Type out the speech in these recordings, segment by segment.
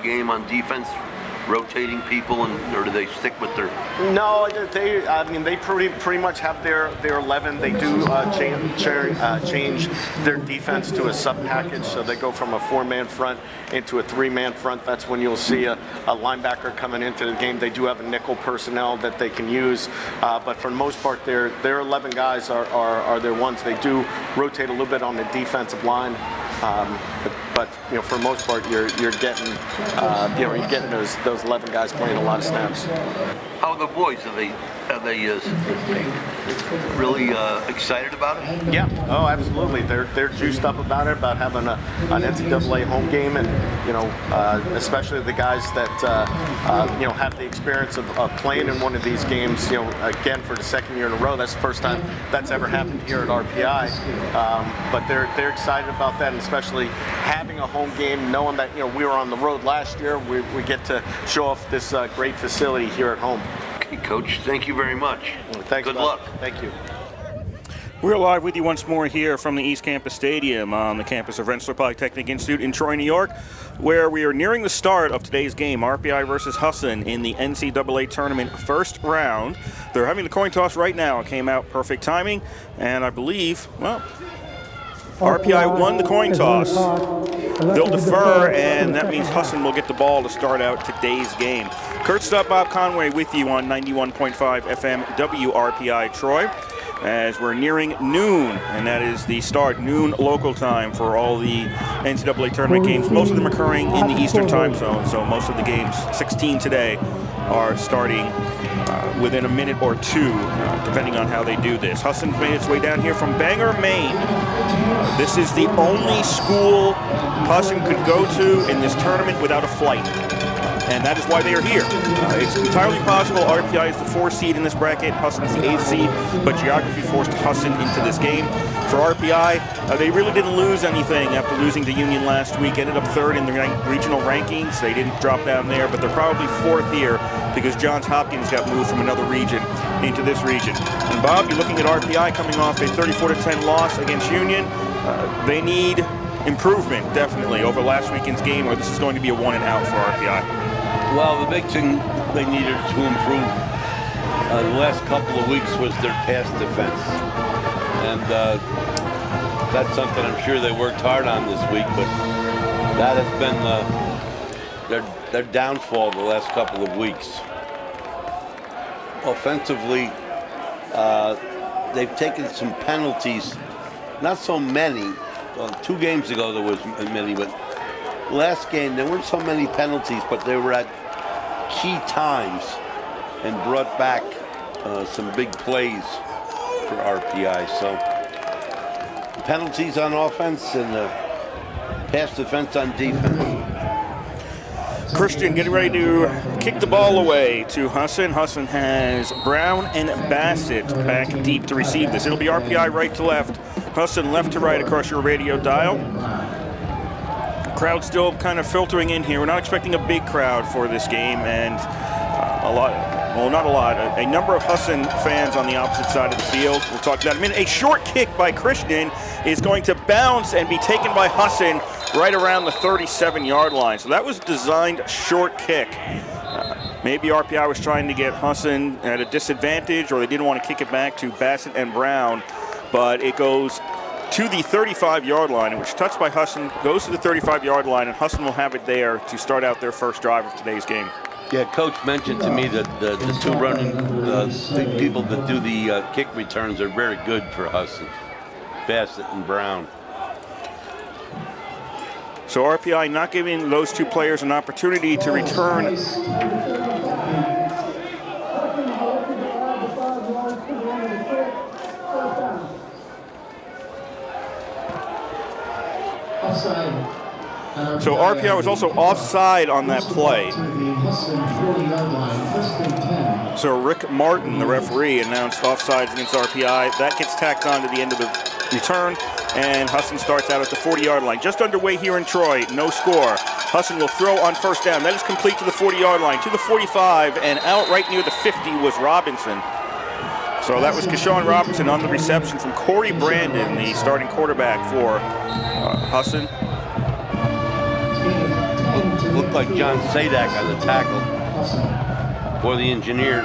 game on defense, rotating people, or do they stick with their? No, they pretty much have their 11. They do change their defense to a sub package, so they go from a 4-man front into a 3-man front. That's when you'll see a linebacker coming into the game. They do have a nickel personnel that they can use, but for the most part, their 11 guys are their ones. They do rotate a little bit on the defensive line. But for the most part, you're getting those 11 guys playing a lot of snaps. How are the boys? Are they really excited about it? Yeah. Oh, absolutely. They're juiced up about it, about having an NCAA home game, and especially the guys that have the experience of playing in one of these games. Again, for the second year in a row. That's the first time that's ever happened here at RPI. But they're excited about that, and especially having a home game, knowing that we were on the road last year. We get to show off this great facility here at home. Okay, Coach. Thank you very much. Thanks. Good luck. Thank you. We're live with you once more here from the East Campus Stadium on the campus of Rensselaer Polytechnic Institute in Troy, New York, where we are nearing the start of today's game, RPI versus Husson in the NCAA tournament first round. They're having the coin toss right now. It came out perfect timing, and I believe, well, RPI won the coin toss. They'll defer, and that means Husson will get the ball to start out today's game. Kurt Stubb, Bob Conway with you on 91.5 FM WRPI Troy, as we're nearing noon, and that is the start, noon local time for all the NCAA tournament games. Most of them occurring in the Eastern time zone, so most of the games, 16 today, are starting within a minute or two, depending on how they do this. Husson's made its way down here from Bangor, Maine. This is the only school Husson could go to in this tournament without a flight, and that is why they are here. It's entirely possible RPI is the 4th seed in this bracket, Husson's the 8th seed, but geography forced Husson into this game. For RPI, they really didn't lose anything after losing to Union last week. Ended up 3rd in the regional rankings. They didn't drop down there, but they're probably 4th here because Johns Hopkins got moved from another region into this region. And Bob, you're looking at RPI coming off a 34-10 loss against Union. They need improvement, definitely, over last weekend's game, or this is going to be a 1-and-out for RPI. Well, the big thing they needed to improve the last couple of weeks was their pass defense. And that's something I'm sure they worked hard on this week, but that has been their downfall the last couple of weeks. Offensively, they've taken some penalties, not so many. 2 games ago there was many, but last game there weren't so many penalties, but they were at key times and brought back some big plays for RPI. So penalties on offense and pass defense on defense. Christian getting ready to kick the ball away to Husson. Husson has Brown and Bassett back deep to receive this. It'll be RPI right to left, Husson left to right across your radio dial. Crowd still kind of filtering in here. We're not expecting a big crowd for this game, and a number of Husson fans on the opposite side of the field. We'll talk to that in a minute. A short kick by Christian is going to bounce and be taken by Husson right around the 37-yard line. So that was a designed short kick. Maybe RPI was trying to get Husson at a disadvantage, or they didn't want to kick it back to Bassett and Brown, but it goes to the 35-yard line, which touched by Husson, goes to the 35-yard line, and Husson will have it there to start out their first drive of today's game. Yeah, Coach mentioned to me that the 2 running people that do the kick returns are very good for Husson, Bassett and Brown. So RPI not giving those 2 players an opportunity to return. So RPI was also offside on that play. So Rick Martin, the referee, announced offsides against RPI. That gets tacked on to the end of the return, and Husson starts out at the 40-yard line. Just underway here in Troy, no score. Husson will throw on first down. That is complete to the 40-yard line, to the 45, and out right near the 50 was Robinson. So that was Keshawn Robinson on the reception from Corey Brandon, the starting quarterback for Husson. looked like John Sadak on the tackle for the Engineers.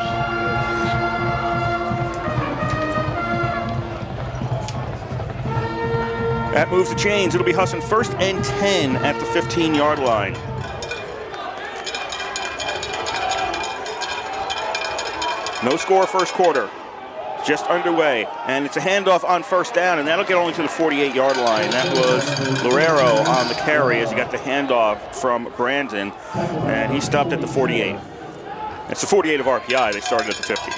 That moves the chains. It'll be Husson 1st and 10 at the 15-yard line. No score first quarter. Just underway, and it's a handoff on first down, and that'll get only to the 48-yard line. That was Lorero on the carry as he got the handoff from Brandon, and he stopped at the 48. It's the 48 of RPI. They started at the 50.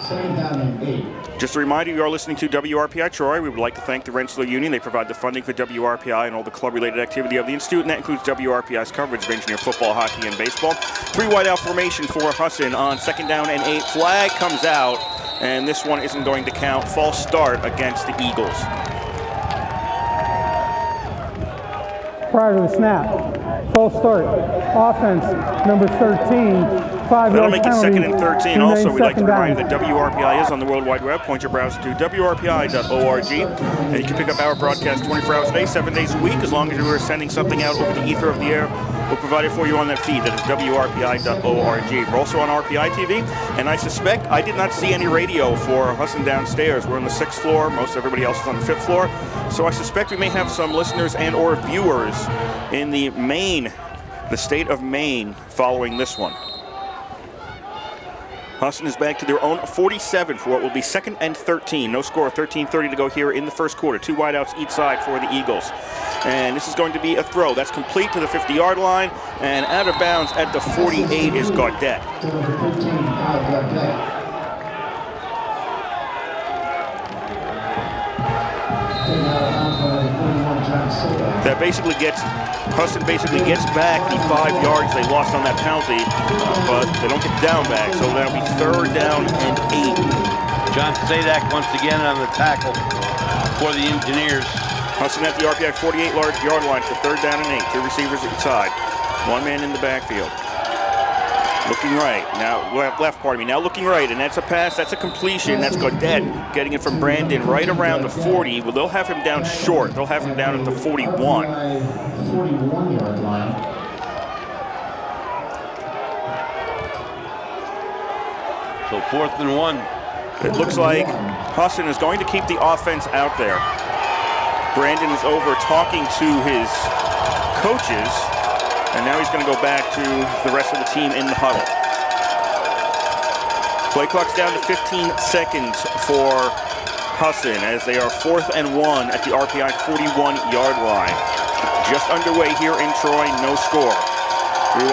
Second down and 8. Just a reminder, you are listening to WRPI Troy. We would like to thank the Rensselaer Union. They provide the funding for WRPI and all the club-related activity of the Institute, and that includes WRPI's coverage of engineer football, hockey, and baseball. 3 wide out formation for Husson on second down and 8. Flag comes out, and this one isn't going to count. False start against the Eagles. Prior to the snap, false start, offense, number 13, 5-yard That'll make it penalty, 2nd and 13. remains Also, we'd like to second remind you down. that WRPI is on the World Wide Web. Point your browser to WRPI.org. And you can pick up our broadcast 24 hours a day, 7 days a week, as long as you are sending something out over the ether of the air. We'll provide it for you on that feed. That is WRPI.org. We're also on RPI TV, and I suspect I did not see any radio for Husson downstairs. We're on the 6th floor. Most everybody else is on the 5th floor. So I suspect we may have some listeners and or viewers in the state of Maine following this one. Husson is back to their own 47 for what will be 2nd and 13. No score, 13:30 to go here in the first quarter. 2 wideouts each side for the Eagles. And this is going to be a throw. That's complete to the 50-yard line, and out of bounds at the 48 is Gaudet. Number 15, Kyle Gaudet. Taken out of bounds by 41, John Sadak. That basically Husson basically gets back the 5 yards they lost on that penalty, but they don't get down back, so that'll be 3rd down and 8. John Sadak once again on the tackle for the Engineers. Husson at the RPI 48-yard line for 3rd down and 8. 2 receivers each side. 1 man in the backfield. Looking right. Now, left, pardon me. Now looking right, and that's a pass. That's a completion. That's Gaudet getting it from Brandon right around the 40. Well, they'll have him down short. They'll have him down at the 41. 41-yard line. So 4th and 1. It looks like Husson is going to keep the offense out there. Brandon is over talking to his coaches, and now he's going to go back to the rest of the team in the huddle. Play clock's down to 15 seconds for Husson as they are 4th and 1 at the RPI 41-yard line. Just underway here in Troy, no score. 2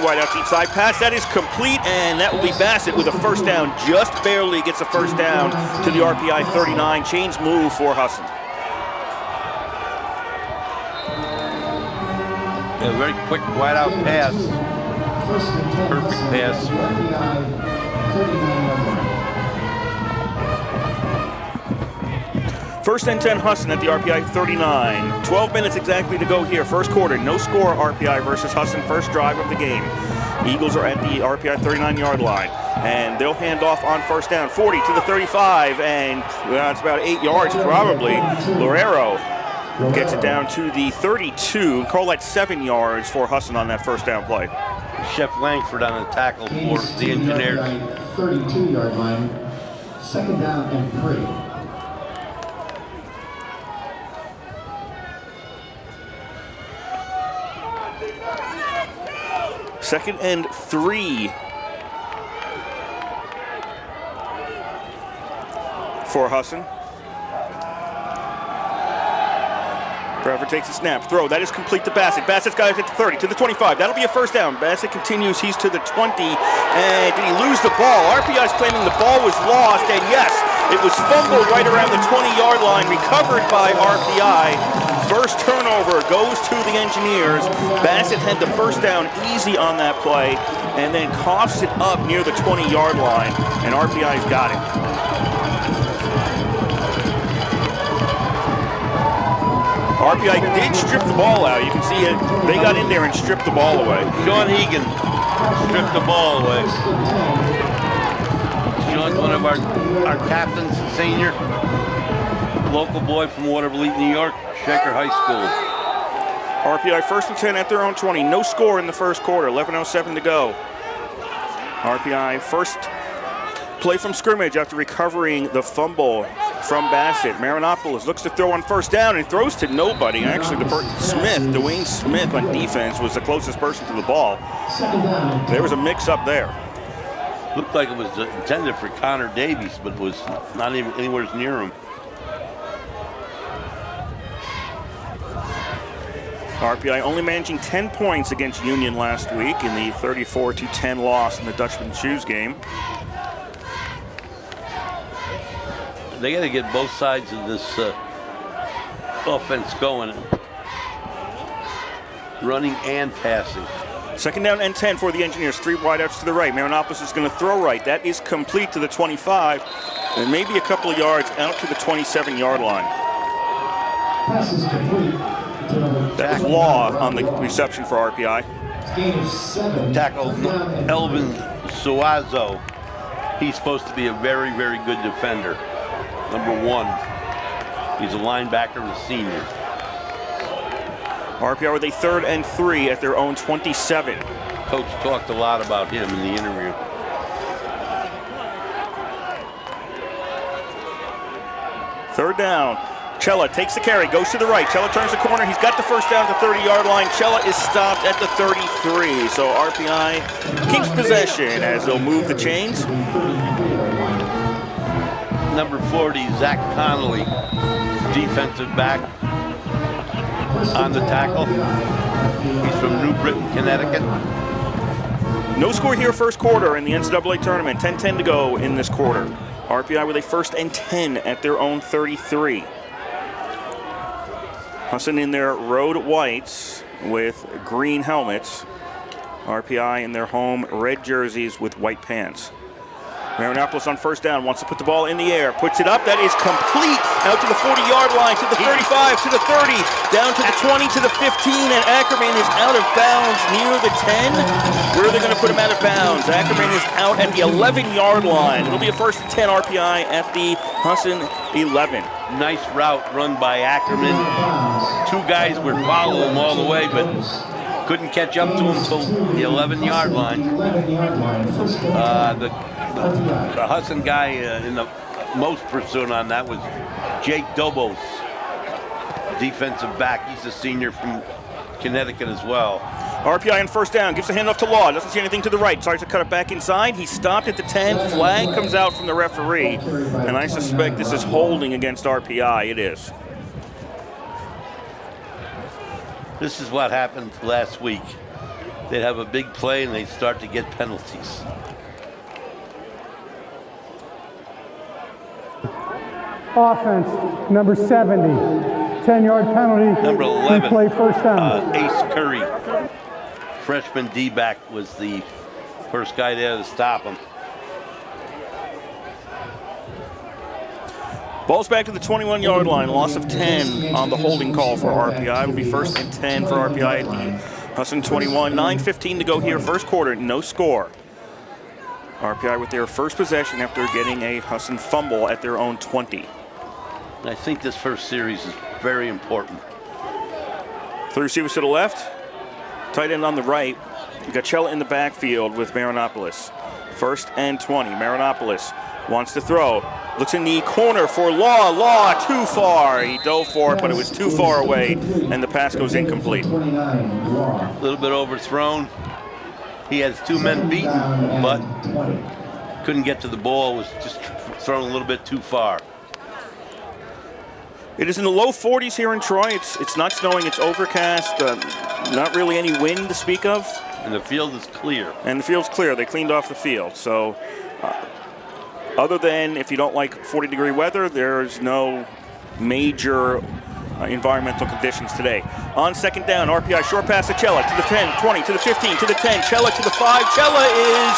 wideouts each side. Pass, that is complete, and that will be Bassett with a first down. Just barely gets a first down to the RPI 39. Chains move for Husson. A very quick wide-out pass. Perfect pass. First and 10 Husson at the RPI 39. 12 minutes exactly to go here. First quarter, no score RPI versus Husson. First drive of the game. Eagles are at the RPI 39-yard line, and they'll hand off on first down. 40 to the 35, and it's about 8 yards probably. Lorero gets it down to the 32. Call that 7 yards for Husson on that first down play. Chef Langford on the tackle for the Engineers. 32-yard line. 2nd down and 3. Second and 3 for Husson. Bradford takes a snap. Throw. That is complete to Bassett. Bassett's got it at the 30, to the 25. That'll be a first down. Bassett continues. He's to the 20. And did he lose the ball? RPI's claiming the ball was lost. And yes, it was fumbled right around the 20-yard line. Recovered by RPI. First turnover goes to the Engineers. Bassett had the first down easy on that play. And then coughs it up near the 20-yard line. And RPI's got it. RPI did strip the ball out. You can see it. They got in there and stripped the ball away. Sean Egan stripped the ball away. Sean's one of our captains, senior, local boy from Watervliet, New York. Shaker High School. RPI first and 10 at their own 20. No score in the first quarter. 11:07 to go. RPI first play from scrimmage after recovering the fumble from Bassett. Marinopoulos looks to throw on first down and throws to nobody. Actually, Dwayne Smith on defense was the closest person to the ball. There was a mix-up there. Looked like it was intended for Connor Davies, but was not even anywhere near him. RPI only managing 10 points against Union last week in the 34-10 loss in the Dutchman Shoes game. They got to get both sides of this offense going, running and passing. Second down and 10 for the Engineers. 3 wideouts to the right. Marinopoulos is going to throw right. That is complete to the 25, and maybe a couple of yards out to the 27-yard line. Pass is complete. That was Law on the reception for RPI. Gain of 7. Tackle Elvin Suazo. He's supposed to be a very, very good defender. Number 1. He's a linebacker and a senior. RPI with a 3rd and 3 at their own 27. Coach talked a lot about him in the interview. Third down. Cella takes the carry, goes to the right. Cella turns the corner. He's got the first down at the 30-yard line. Cella is stopped at the 33. So RPI keeps possession as they'll move the chains. Number 40, Zach Connolly, defensive back on the tackle. He's from New Britain, Connecticut. No score here first quarter in the NCAA tournament. 10-10 to go in this quarter. RPI with a 1st and 10 at their own 33. Husson in their road whites with green helmets. RPI in their home red jerseys with white pants. Marinopoulos on first down, wants to put the ball in the air, puts it up, that is complete, out to the 40-yard line, to the 35, to the 30, down to the 20, to the 15, and Ackerman is out of bounds near the 10. Where are they going to put him out of bounds? Ackerman is out at the 11-yard line. It'll be a 1st and 10 RPI at the Husson 11. Nice route run by Ackerman. 2 guys would follow him all the way, but couldn't catch up to him until the 11-yard line. The Husson guy in the most pursuit on that was Jake Dobos, defensive back. He's a senior from Connecticut as well. RPI on first down, gives the handoff to Law, doesn't see anything to the right, tries to cut it back inside. He's stopped at the 10, flag comes out from the referee, and I suspect this is holding against RPI. It is. This is what happened last week. They'd have a big play and they'd start to get penalties. Offense, number 70. 10-yard penalty. Number 11, play first down. Ace Curry, freshman D-back, was the first guy there to stop him. Ball's back to the 21-yard line, loss of 10 on the holding call for RPI. It'll be 1st and 10 for RPI at the Husson 21. 9:15 to go here, first quarter, no score. RPI with their first possession after getting a Husson fumble at their own 20. I think this first series is very important. 3 receivers to the left, tight end on the right. You got Cella in the backfield with Marinopoulos. 1st and 20. Marinopoulos wants to throw. Looks in the corner for Law. Law too far. He dove for it, but it was too far away, and the pass goes incomplete. A little bit overthrown. He has 2 men beaten, but couldn't get to the ball. Was just thrown a little bit too far. It is in the low 40s here in Troy. It's not snowing. It's overcast. Not really any wind to speak of. And the field is clear. And the field's clear. They cleaned off the field. So other than if you don't like 40-degree weather, there's no major environmental conditions today. On second down, RPI short pass to Cella, to the 10, 20, to the 15, to the 10, Cella to the 5. Cella is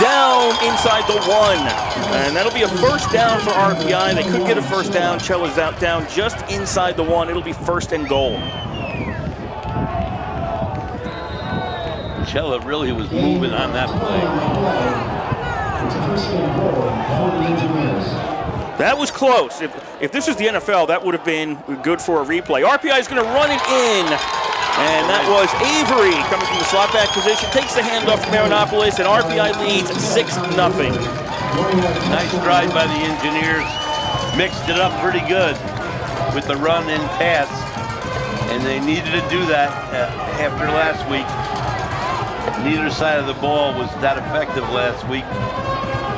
down inside the 1. And that'll be a first down for RPI. They could get a first down. Cella's out down just inside the 1. It'll be 1st and goal. Cella really was moving on that play. That was close. If this was the NFL, that would have been good for a replay. RPI is going to run it in. And that was Avery coming from the slot back position. Takes the handoff from Marinopoulos, and RPI leads 6-0. Nice drive by the Engineers. Mixed it up pretty good with the run and pass. And they needed to do that after last week. Neither side of the ball was that effective last week,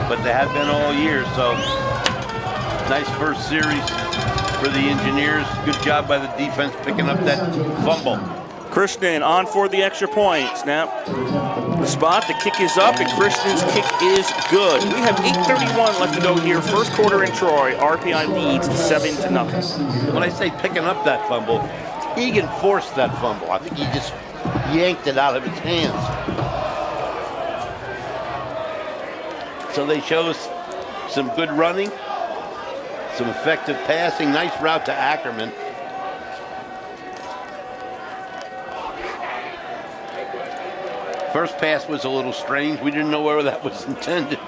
but they have been all year, so nice first series for the Engineers. Good job by the defense picking up that fumble. Christian on for the extra point. Snap. The spot, the kick is up, and Christian's kick is good. We have 8:31 left to go here. First quarter in Troy. RPI leads 7-0. When I say picking up that fumble, Egan forced that fumble. I think he just yanked it out of his hands. So they show us some good running, some effective passing, nice route to Ackerman. First pass was a little strange. We didn't know where that was intended.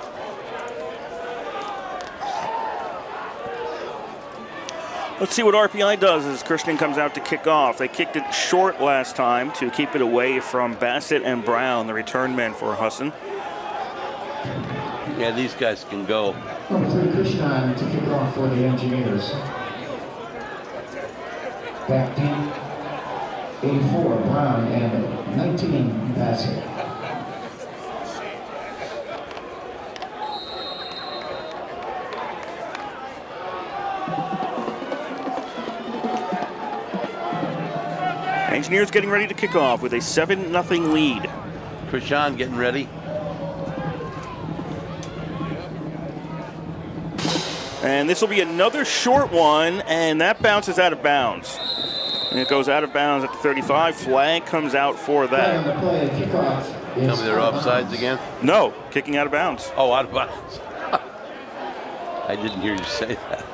Let's see what RPI does as Christian comes out to kick off. They kicked it short last time to keep it away from Bassett and Brown, the return men for Husson. Yeah, these guys can go. Number 3, Christian to kick off for the Engineers. Back deep, 84, Brown, and 19, Bassett. Engineers getting ready to kick off with a 7-0 lead. Krishan getting ready. And this will be another short one, and that bounces out of bounds. And it goes out of bounds at the 35. Flag comes out for that. Tell me they're offsides again? No, kicking out of bounds. Oh, out of bounds. I didn't hear you say that.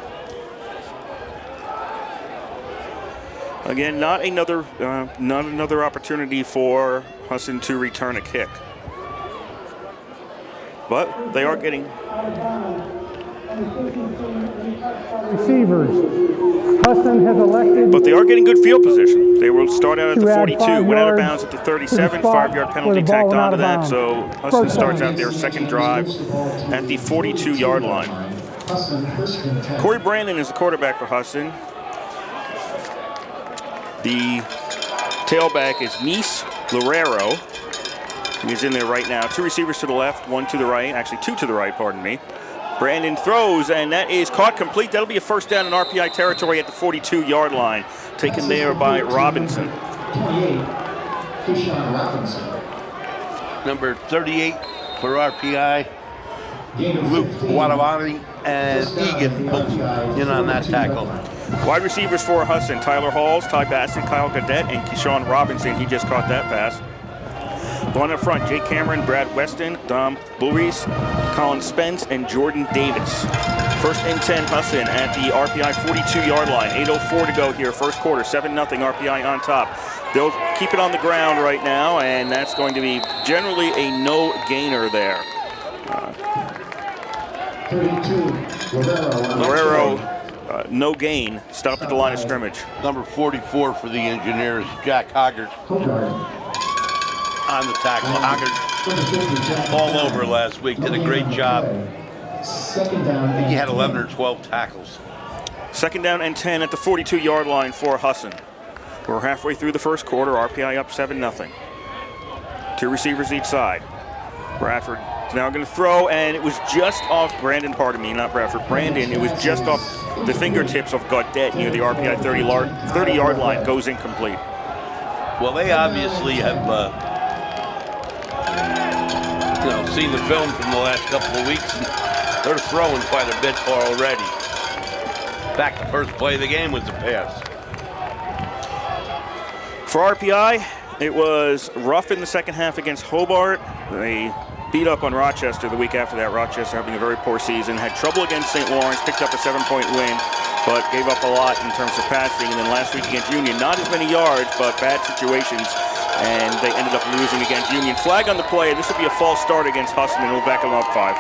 Again, not another opportunity for Husson to return a kick. But they are getting Receivers. Husson has elected. But they are getting good field position. They will start out at the To add 42, 5 went out of yards bounds at the 37, to the spot 5-yard where penalty the ball tacked went out onto of that. bounds. So Husson First starts down. out their second drive at the 42-yard line. Corey Brandon is the quarterback for Husson. The tailback is Nice Lorero. He's in there right now. 2 receivers to the left, 1 to the right. Actually, 2 to the right, pardon me. Brandon throws, and that is caught complete. That'll be a first down in RPI territory at the 42-yard line. Taken there by Robinson. 28, Keyshawn Robinson. Number 38 for RPI. Gain Luke 15. Wadawani and Egan both in on that tackle. Wide receivers for Husson, Tyler Halls, Ty Bassett, Kyle Gadet, and Keyshawn Robinson. He just caught that pass. Going up front, Jake Cameron, Brad Weston, Dom Bluries, Colin Spence, and Jordan Davis. First and 10 Husson at the RPI 42-yard line. 8:04 to go here, first quarter, 7-0 RPI on top. They'll keep it on the ground right now, and that's going to be generally a no-gainer there. 32, Lorero, no gain, stopped at the line of scrimmage. Number 44 for the Engineers, Jack Hoggart Hogard. on the tackle. Hoggart all over last week, did a great job. Second down. I think he had 11 or 12 tackles. Second down and 10 at the 42-yard line for Husson. We're halfway through the first quarter, RPI up 7-0. 2 receivers each side. Bradford is now going to throw, and it was just off Brandon, not Bradford, Brandon. It was just off the fingertips of Gaudet near the RPI 30-yard line, goes incomplete. Well, they obviously have seen the film from the last couple of weeks, and they're throwing quite a bit already. In fact, the first play of the game was a pass. For RPI, it was rough in the second half against Hobart. They beat up on Rochester the week after that. Rochester having a very poor season, had trouble against St. Lawrence, picked up a 7-point win, but gave up a lot in terms of passing. And then last week against Union, not as many yards, but bad situations, and they ended up losing against Union. Flag on the play. This will be a false start against Husson, and we'll back them up 5.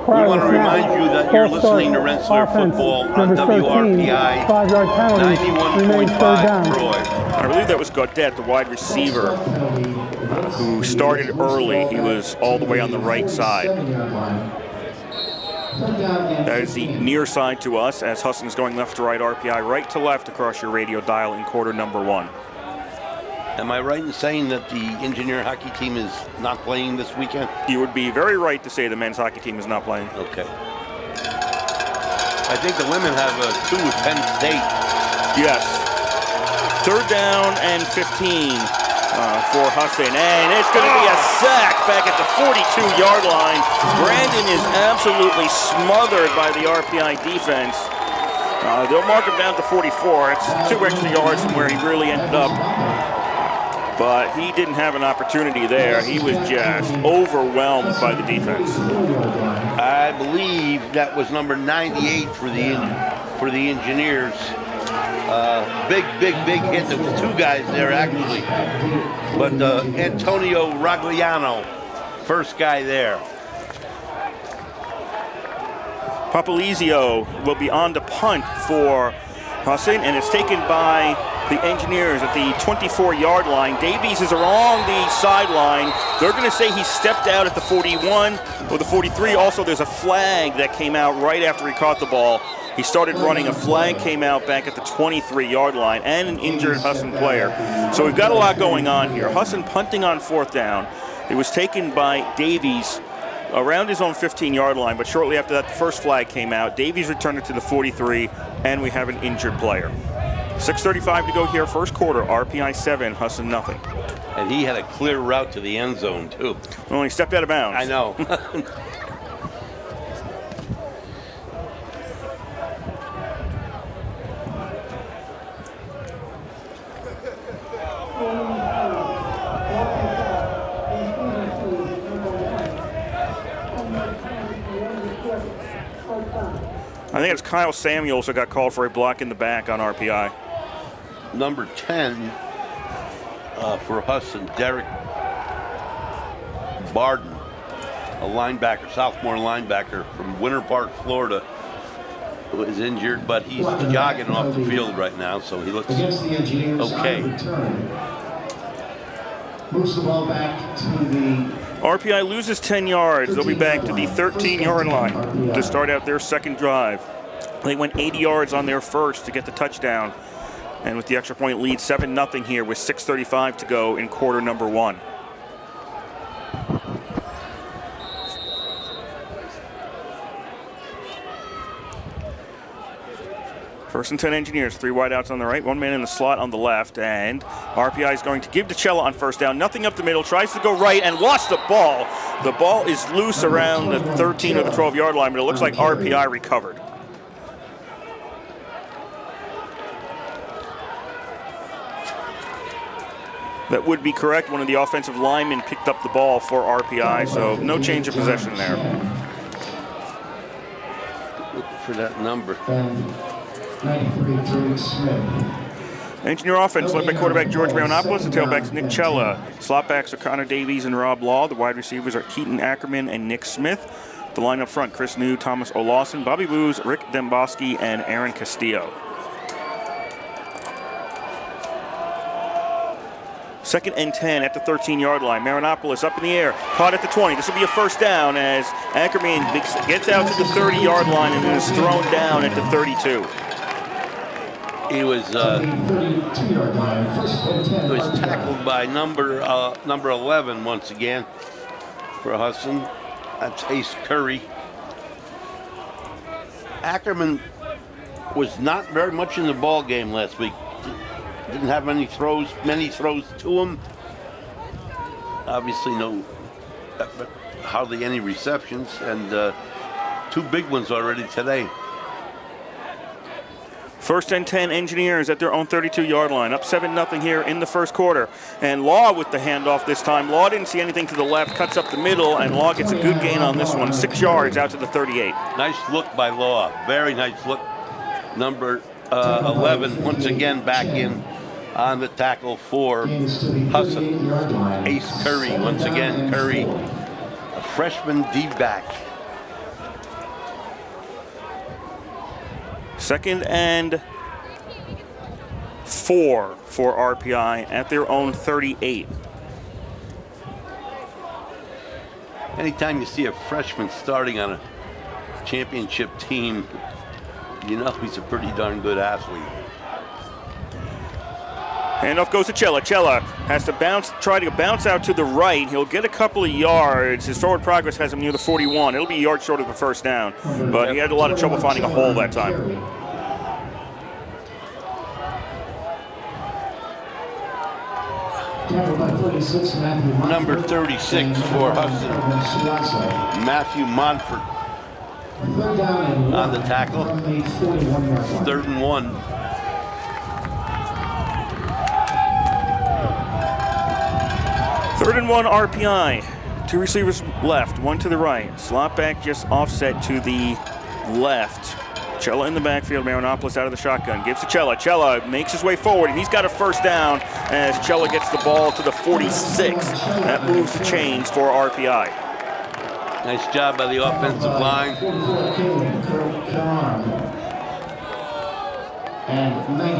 prior want to snap, remind you that you're false start, listening to Rensselaer offense, Football on number 13, WRPI 5-yard penalty, remains third 91.5 down. Troy. I believe that was Gaudette, the wide receiver, who started early. He was all the way on the right side. That is the near side to us as Husson is going left to right, RPI right to left across your radio dial in quarter number 1. Am I right in saying that the engineer hockey team is not playing this weekend? You would be very right to say the men's hockey team is not playing. Okay. I think the women have a 2 with Penn State. Yes. Third down and 15 for Husson. And it's going to be a sack back at the 42-yard line. Brandon is absolutely smothered by the RPI defense. They'll mark him down to 44. It's 2 extra yards from where he really ended up. But he didn't have an opportunity there. He was just overwhelmed by the defense. I believe that was number 98 for the Engineers. Big hit. There was 2 guys there actually, but Antonio Ragliano, first guy there. Papalizio will be on to punt for Husson, and it's taken by the Engineers at the 24-yard line. Davies is along the sideline. They're going to say he stepped out at the 41 or the 43. Also, there's a flag that came out right after he caught the ball. He started running. A flag came out back at the 23-yard line and an injured Husson player. So we've got a lot going on here. Husson punting on 4th down. It was taken by Davies around his own 15-yard line, but shortly after that, the first flag came out. Davies returned it to the 43, and we have an injured player. 6:35 to go here, first quarter. RPI 7, Husson nothing. And he had a clear route to the end zone, too. Well, he stepped out of bounds. I know. I think it's Kyle Samuels who got called for a block in the back on RPI. Number 10 for Husson, Derek Barden, a linebacker, sophomore linebacker from Winter Park, Florida, who is injured, but he's jogging off the field right now, so he looks okay. Moves the ball back to the RPI loses 10 yards. They'll be back to the 13-yard line to start out their second drive. They went 80 yards on their first to get the touchdown. And with the extra point lead, 7-0 here with 6:35 to go in quarter number 1. First and 10 Engineers, 3 wideouts on the right, 1 man in the slot on the left, and RPI is going to give to Cella on first down. Nothing up the middle, tries to go right and lost the ball. The ball is loose around the 13 or the 12-yard line, but it looks like RPI recovered. That would be correct. One of the offensive linemen picked up the ball for RPI, so no change of possession there. Looking for that number. 93, Drew Smith. Engineer offense led by quarterback George Marinopoulos, the tailbacks Nick Cella. Slotbacks are Connor Davies and Rob Law. The wide receivers are Keaton Ackerman and Nick Smith. The line up front, Chris New, Thomas Olawson, Bobby Booz, Rick Demboski, and Aaron Castillo. Second and 10 at the 13-yard line. Marinopoulos up in the air, caught at the 20. This will be a first down as Ackerman gets out to the 30-yard line and is thrown down at the 32. He was tackled by number 11 once again for Husson. That's Ace Curry. Ackerman was not very much in the ball game last week. Didn't have many throws to him. Obviously, hardly any receptions, and 2 big ones already today. First and 10 Engineers at their own 32-yard line. Up 7-0 here in the first quarter. And Law with the handoff this time. Law didn't see anything to the left, cuts up the middle, and Law gets a good gain on this one. 6 yards out to the 38. Nice look by Law. Very nice look. Number 11 once again back in on the tackle for Husson. Ace Curry once again. Curry, a freshman D-back. 2nd and 4 for RPI at their own 38. Anytime you see a freshman starting on a championship team, you know he's a pretty darn good athlete. Handoff goes to Cella. Cella has to try to bounce out to the right. He'll get a couple of yards. His forward progress has him near the 41. It'll be a yard short of the first down, but he had a lot of trouble finding a hole that time. Number 36 for Husson, Matthew Monfort on the tackle. 3rd and 1. Third and 1 RPI. 2 receivers left, 1 to the right. Slot back just offset to the left. Cella in the backfield. Marinopoulos out of the shotgun. Gives to Cella. Cella makes his way forward, and he's got a first down as Cella gets the ball to the 46. That moves the chains for RPI. Nice job by the offensive line.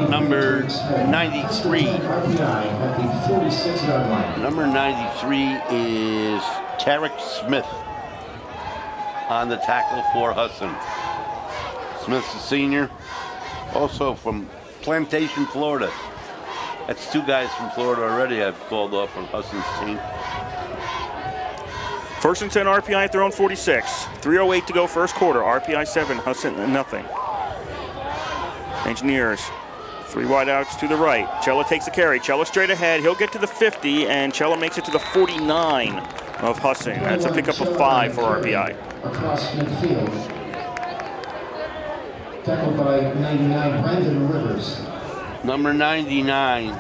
Number 93. Number 93 is Tarek Smith on the tackle for Husson. Smith's a senior, also from Plantation, Florida. That's 2 guys from Florida already I've called off from Husson's team. 1st and 10 RPI at their own 46. 3:08 to go first quarter. RPI 7, Husson nothing. Engineers, 3 wideouts to the right. Cella takes the carry. Cella straight ahead. He'll get to the 50, and Cella makes it to the 49 of Husson. That's a pickup of 5 for RPI. Across midfield. Tackled by 99, Brandon Rivers. Number 99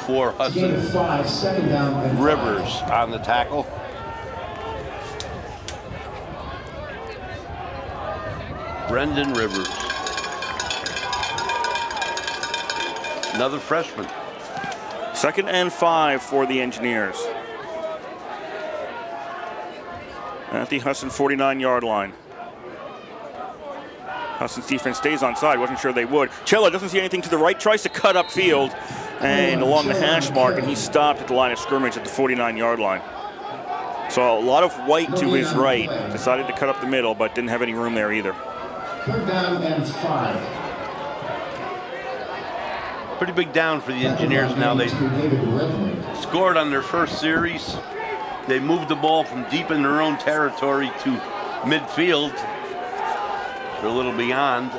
for Gain Husson. of 5, 2nd down and 5. Rivers on the tackle. Brendan Rivers. Another freshman. 2nd and 5 for the Engineers. At the Husson 49-yard line. Husson's defense stays onside. Wasn't sure they would. Cella doesn't see anything to the right. Tries to cut upfield and along the hash mark, and he's stopped at the line of scrimmage at the 49-yard line. So a lot of white to his right. Decided to cut up the middle, but didn't have any room there either. 3rd down and 5. Pretty big down for the Engineers now. They scored on their first series. They moved the ball from deep in their own territory to midfield. They're a little beyond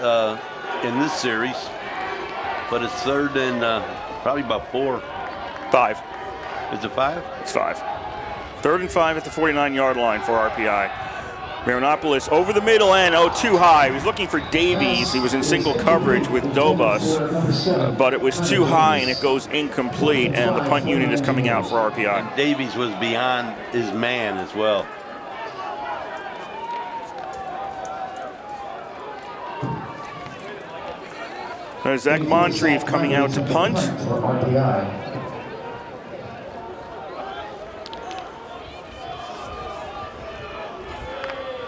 in this series, but it's 3rd and probably about 4. 5. Is it 5? It's 5. 3rd and 5 at the 49-yard line for RPI. Marinopoulos over the middle and too high. He was looking for Davies. He was in single coverage with Dobas, but it was too high and it goes incomplete, and the punt unit is coming out for RPI. Davies was beyond his man as well. Zach Montreve coming out to punt. For RPI.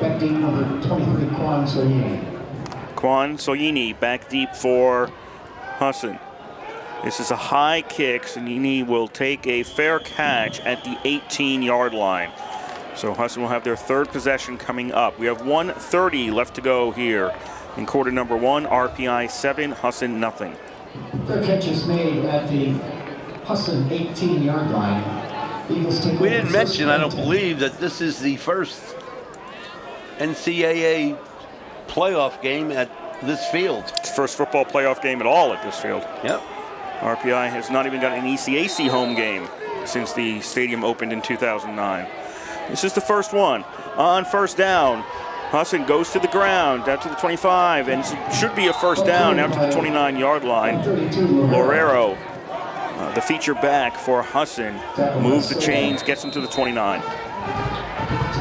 Back deep, number 23, Quan Soyini. Quan Soyini back deep for Husson. This is a high kick. Soyini will take a fair catch at the 18-yard line. So Husson will have their 3rd possession coming up. We have 1:30 left to go here in quarter number 1. RPI 7, Husson nothing. Their catch is made at the Husson 18-yard line. Eagles take We didn't mention, I don't believe, that this is the first NCAA playoff game at this field. It's the first football playoff game at all at this field. Yep. RPI has not even got an ECAC home game since the stadium opened in 2009. This is the first one. On 1st down, Husson goes to the ground, out to the 25, and should be a first down out to the 29-yard line. Lorero, the feature back for Husson, moves the chains, gets him to the 29. To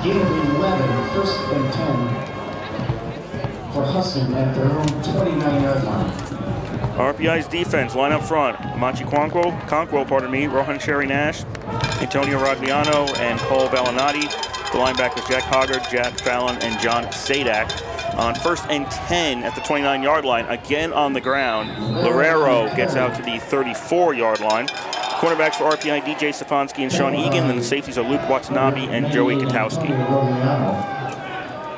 gain of 11, 1st and 10 for Husson at their own 29-yard line. RPI's defense, line up front. Amachi Conquo, Rohan Sherry Nash, Antonio Ragliano, and Cole Ballinati. The linebackers Jack Hoggard, Jack Fallon, and John Sadak. On 1st and 10 at the 29-yard line, again on the ground. Lorero gets out to the 34-yard line. Cornerbacks for RPI, DJ Stefanski and Sean Egan. And the safeties are Luke Watanabe and Joey Katowski.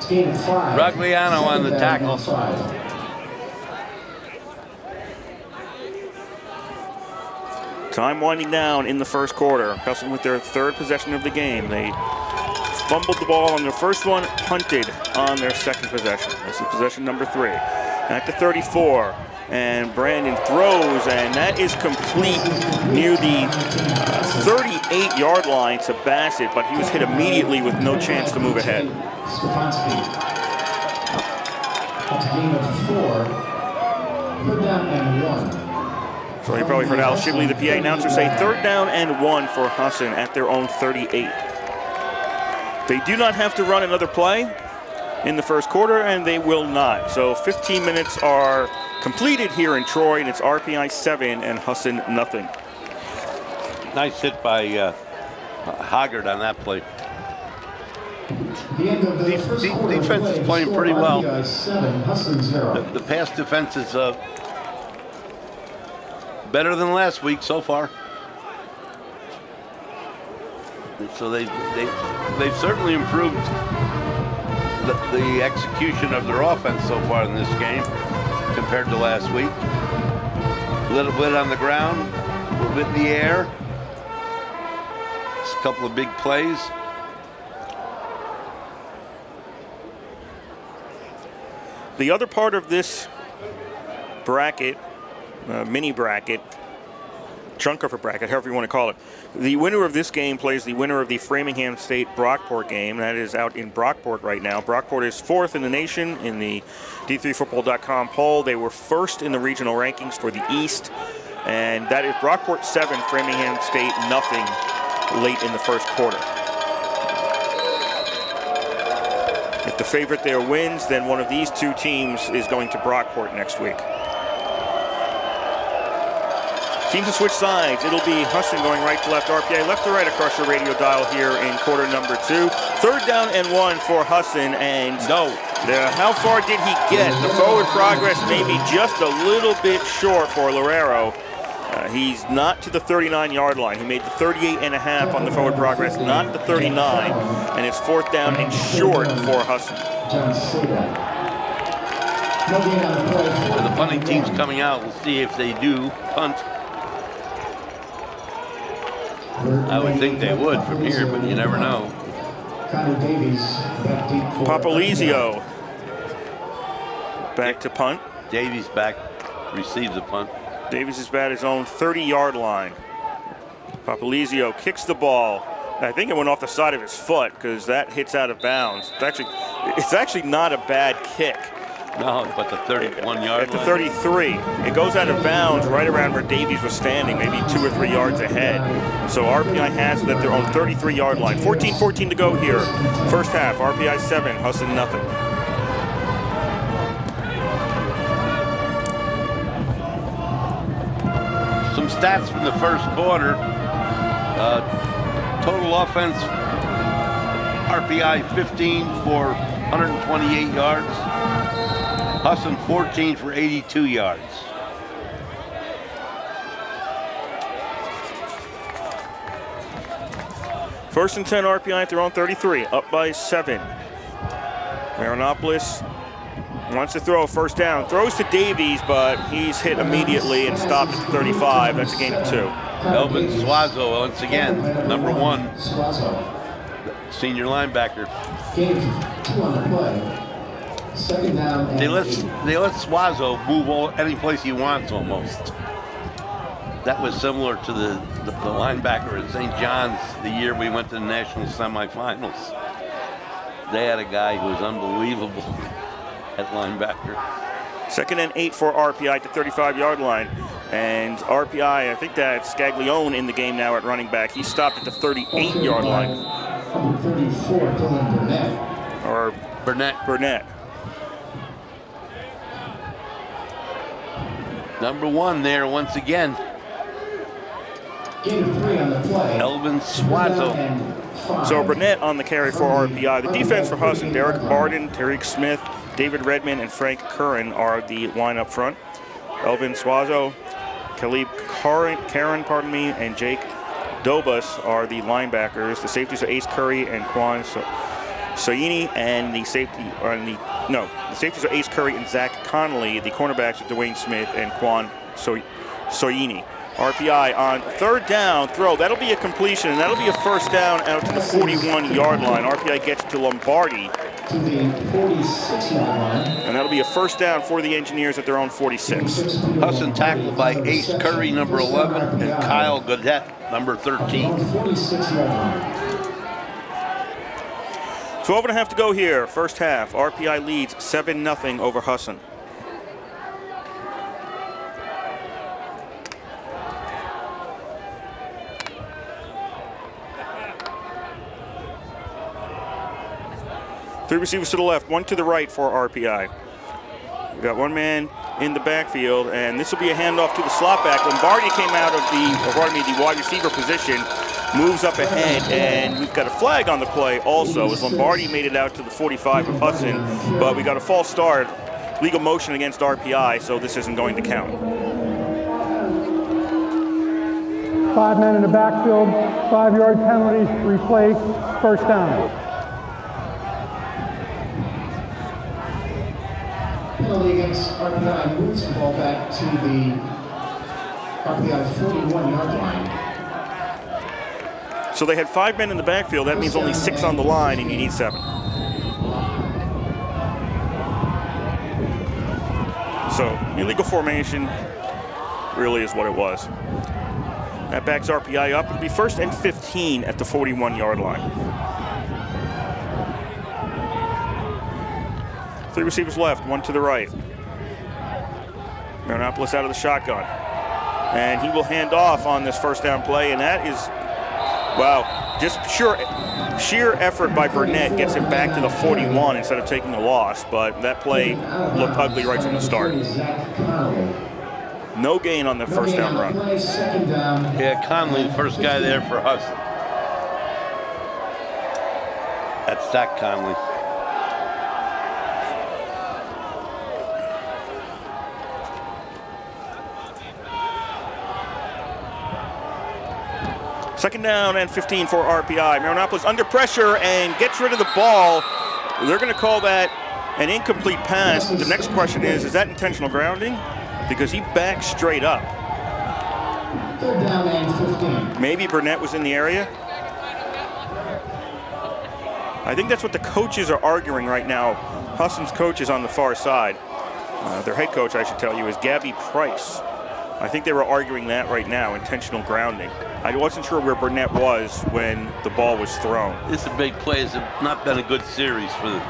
Gragliano on the tackle. Time winding down in the first quarter. Husson with their 3rd possession of the game. They fumbled the ball on their first one, punted on their 2nd possession. This is possession number 3. At the 34, and Brandon throws, and that is complete near the 38-yard line to Bassett, but he was hit immediately with no chance to move ahead. Stefanski. That's a gain of 4. 3rd down and 1. So you probably heard Al Shibley, the PA announcer, say 3rd down and 1 for Husson at their own 38. They do not have to run another play in the first quarter, and they will not. So 15 minutes are completed here in Troy, and it's RPI 7 and Husson nothing. Nice hit by Hoggard on that play. Defense is playing pretty well. The pass defense is better than last week so far. So they've certainly improved the execution of their offense so far in this game compared to last week. A little bit on the ground, a little bit in the air. Just a couple of big plays. The other part of this bracket, mini bracket, chunk of a bracket, however you want to call it. The winner of this game plays the winner of the Framingham State Brockport game. That is out in Brockport right now. Brockport is 4th in the nation in the D3Football.com poll. They were 1st in the regional rankings for the East. And that is Brockport 7, Framingham State nothing late in the first quarter. If the favorite there wins, then one of these 2 teams is going to Brockport next week. Teams to switch sides. It'll be Husson going right to left, RPI left to right across your radio dial here in quarter number 2. 3rd down and 1 for Husson, and how far did he get? The forward progress maybe just a little bit short for Lorero. He's not to the 39-yard line. He made the 38.5 on the forward progress, not the 39, and it's 4th down and short for Husson. The punting team's coming out. We'll see if they do punt. I would think they would from here, but you never know. Papalizio back to punt. Davies back, receives the punt. Davies is at his own 30-yard line. Papalizio kicks the ball. I think it went off the side of his foot because that hits out of bounds. It's actually not a bad kick. No, but the 31-yard at the 33. It goes out of bounds right around where Davies was standing, maybe 2 or 3 yards ahead. So RPI has it at their own 33-yard line. 14-14 to go here. First half, RPI 7, Husson nothing. Some stats from the first quarter. Total offense, RPI 15 for 128 yards. Husson 14 for 82 yards. First and 10 RPI at their own 33, up by 7. Marinopoulos wants to throw a 1st down, throws to Davies, but he's hit immediately and stopped at the 35. That's a gain of 2. Elvin Suazo once again, number 1, senior linebacker. Gain of 2 on the play. 2nd down. They let Suazo move any place he wants almost. That was similar to the linebacker at St. John's the year we went to the national semifinals. They had a guy who was unbelievable at linebacker. 2nd and 8 for RPI at the 35-yard line. And RPI, I think that's Scaglione in the game now at running back. He stopped at the 38-yard line. 34, Dylan Burnett. Or Burnett. Number 1 there once again. Gain of 3 on the play. Elvin Suazo. So Burnett on the carry for RPI. The defense for Husson, Derek Barden, Tariq Smith, David Redman and Frank Curran are the line up front. Elvin Suazo, Khalib Karen, and Jake Dobas are the linebackers. The safeties are Ace Curry and Quan Soyini, and the safeties are Ace Curry and Zach Connolly. The cornerbacks are Dwayne Smith and Quan Soyini. RPI on third down throw. That'll be a completion, and that'll be a first down out to the 41-yard line. RPI gets to Lombardi. To the 46-yard line. And that'll be a first down for the Engineers at their own 46. Husson tackled by Ace Curry, number 11, and Kyle Godet, number 13. 46-yard line. 12 and a half to go here, first half. RPI leads 7-0 over Husson. Three receivers to the left, one to the right for RPI. We've got one man in the backfield, and this will be a handoff to the slot back. Lombardi came out of the wide receiver position, moves up ahead, and we've got a flag on the play also, as Lombardi made it out to the 45 of Husson, but we got a false start, legal motion against RPI, so this isn't going to count. 5 men in the backfield, 5-yard penalty, replay, first down. Penalty against RPI moves the ball back to the RPI 41-yard line. So they had 5 men in the backfield. That means only 6 on the line, and you need 7. So illegal formation really is what it was. That backs RPI up. It'll be first and 15 at the 41-yard line. 3 receivers left, one to the right. Marinopoulos out of the shotgun. And he will hand off on this first down play, and that is, wow, just sheer effort by Burnett gets him back to the 41 instead of taking a loss, but that play looked ugly right from the start. No gain on the first down run. Yeah, Conley, the first guy there for Husson. That's Zach Conley. Second down and 15 for RPI. Marinopoulos under pressure and gets rid of the ball. They're going to call that an incomplete pass. The next question is that intentional grounding? Because he backed straight up. Third down and 15. Maybe Burnett was in the area. I think that's what the coaches are arguing right now. Husson's coach is on the far side. Their head coach, I should tell you, is Gabby Price. I think they were arguing that right now, intentional grounding. I wasn't sure where Burnett was when the ball was thrown. This is a big play. It's not been a good series for the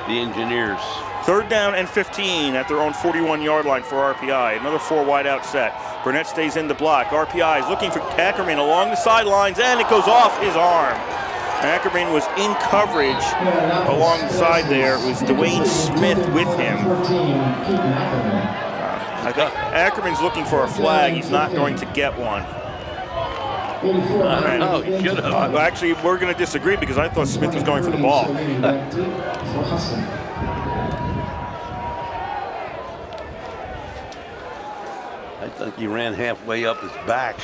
Engineers. Third down and 15 at their own 41-yard line for RPI. Another 4 wide out set. Burnett stays in the block. RPI is looking for Ackerman along the sidelines, and it goes off his arm. Ackerman was in coverage alongside there. It was Dwayne Smith with him. I think Ackerman's looking for a flag. He's not going to get one. I don't know. He should have. Actually, we're going to disagree because I thought Smith was going for the ball. I think he ran halfway up his back.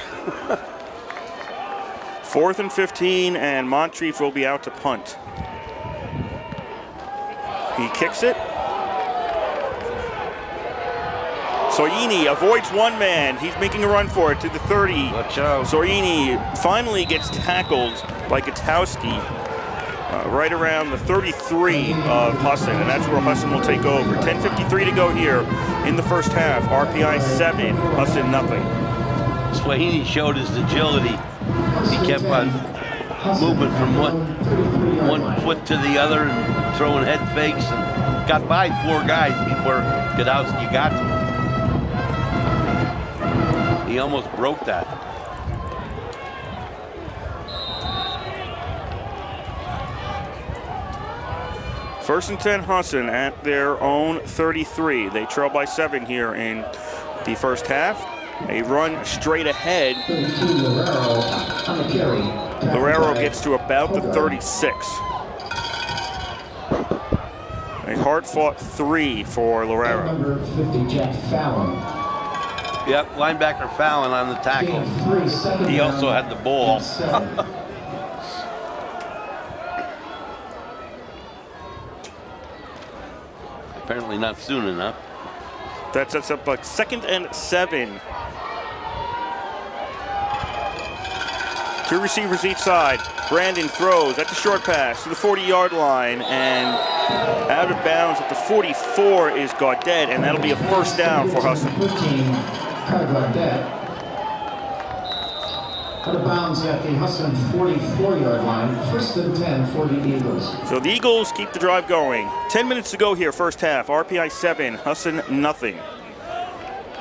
4th and 15, and Monteith will be out to punt. He kicks it. Soyini avoids one man. He's making a run for it to the 30. Watch out. Soyini finally gets tackled by Gutowski right around the 33 of Husson, and that's where Husson will take over. 10:53 to go here in the first half. RPI 7, Husson nothing. Swahini showed his agility. He kept on moving from one foot to the other and throwing head fakes and got by 4 guys before Gutowski got to him. He almost broke that. First and 10 Husson at their own 33. They trail by 7 here in the first half. A run straight ahead. Lorero gets to about the 36. A hard-fought 3 for Lorero. Number 50, Jack Fallon. Yep, linebacker Fallon on the tackle. Gain of 3, second He down also had the ball. and 7. Apparently not soon enough. That sets up like 2nd and 7. 2 receivers each side. Brandon throws. That's a short pass to the 40-yard line, and out of bounds at the 44 is Gaudet, and that'll be a first down for Husson. 15, Gaudet. Out of bounds at the Husson 44-yard line. 1st and 10 for the Eagles. So the Eagles keep the drive going. 10 minutes to go here, first half. RPI 7, Husson nothing.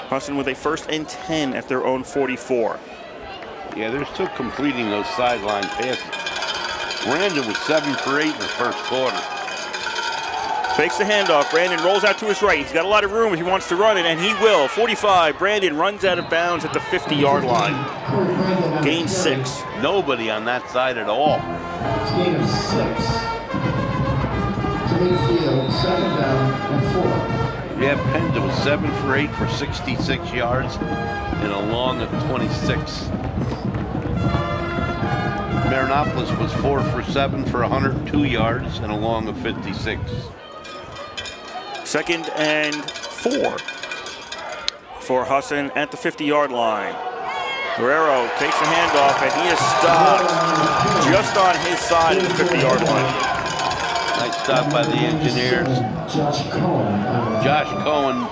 Husson with a 1st and 10 at their own 44. Yeah, they're still completing those sideline passes. Brandon was 7 for 8 in the first quarter. Fakes the handoff. Brandon rolls out to his right. He's got a lot of room if he wants to run it, and he will. 45. Brandon runs out of bounds at the 50-yard line. Gain 6. Nobody on that side at all. Gain of 6. To midfield, 2nd down and 4. Yeah, Penda was 7 for 8 for 66 yards and a long of 26. Marinopolis was 4 for 7 for 102 yards and a long of 56. 2nd and 4 for Husson at the 50-yard line. Guerrero takes the handoff, and he is stopped just on his side of the 50-yard line. Nice stop by the Engineers. Josh Cohen. Josh Cohen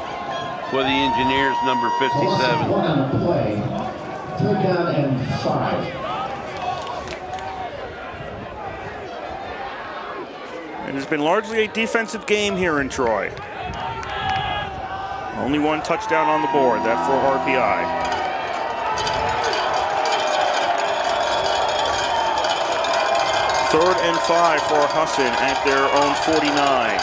for the Engineers, number 57. 1 on the play. 3rd down and 5. It has been largely a defensive game here in Troy. Only 1 touchdown on the board, that for RPI. Third and 5 for Husson at their own 49.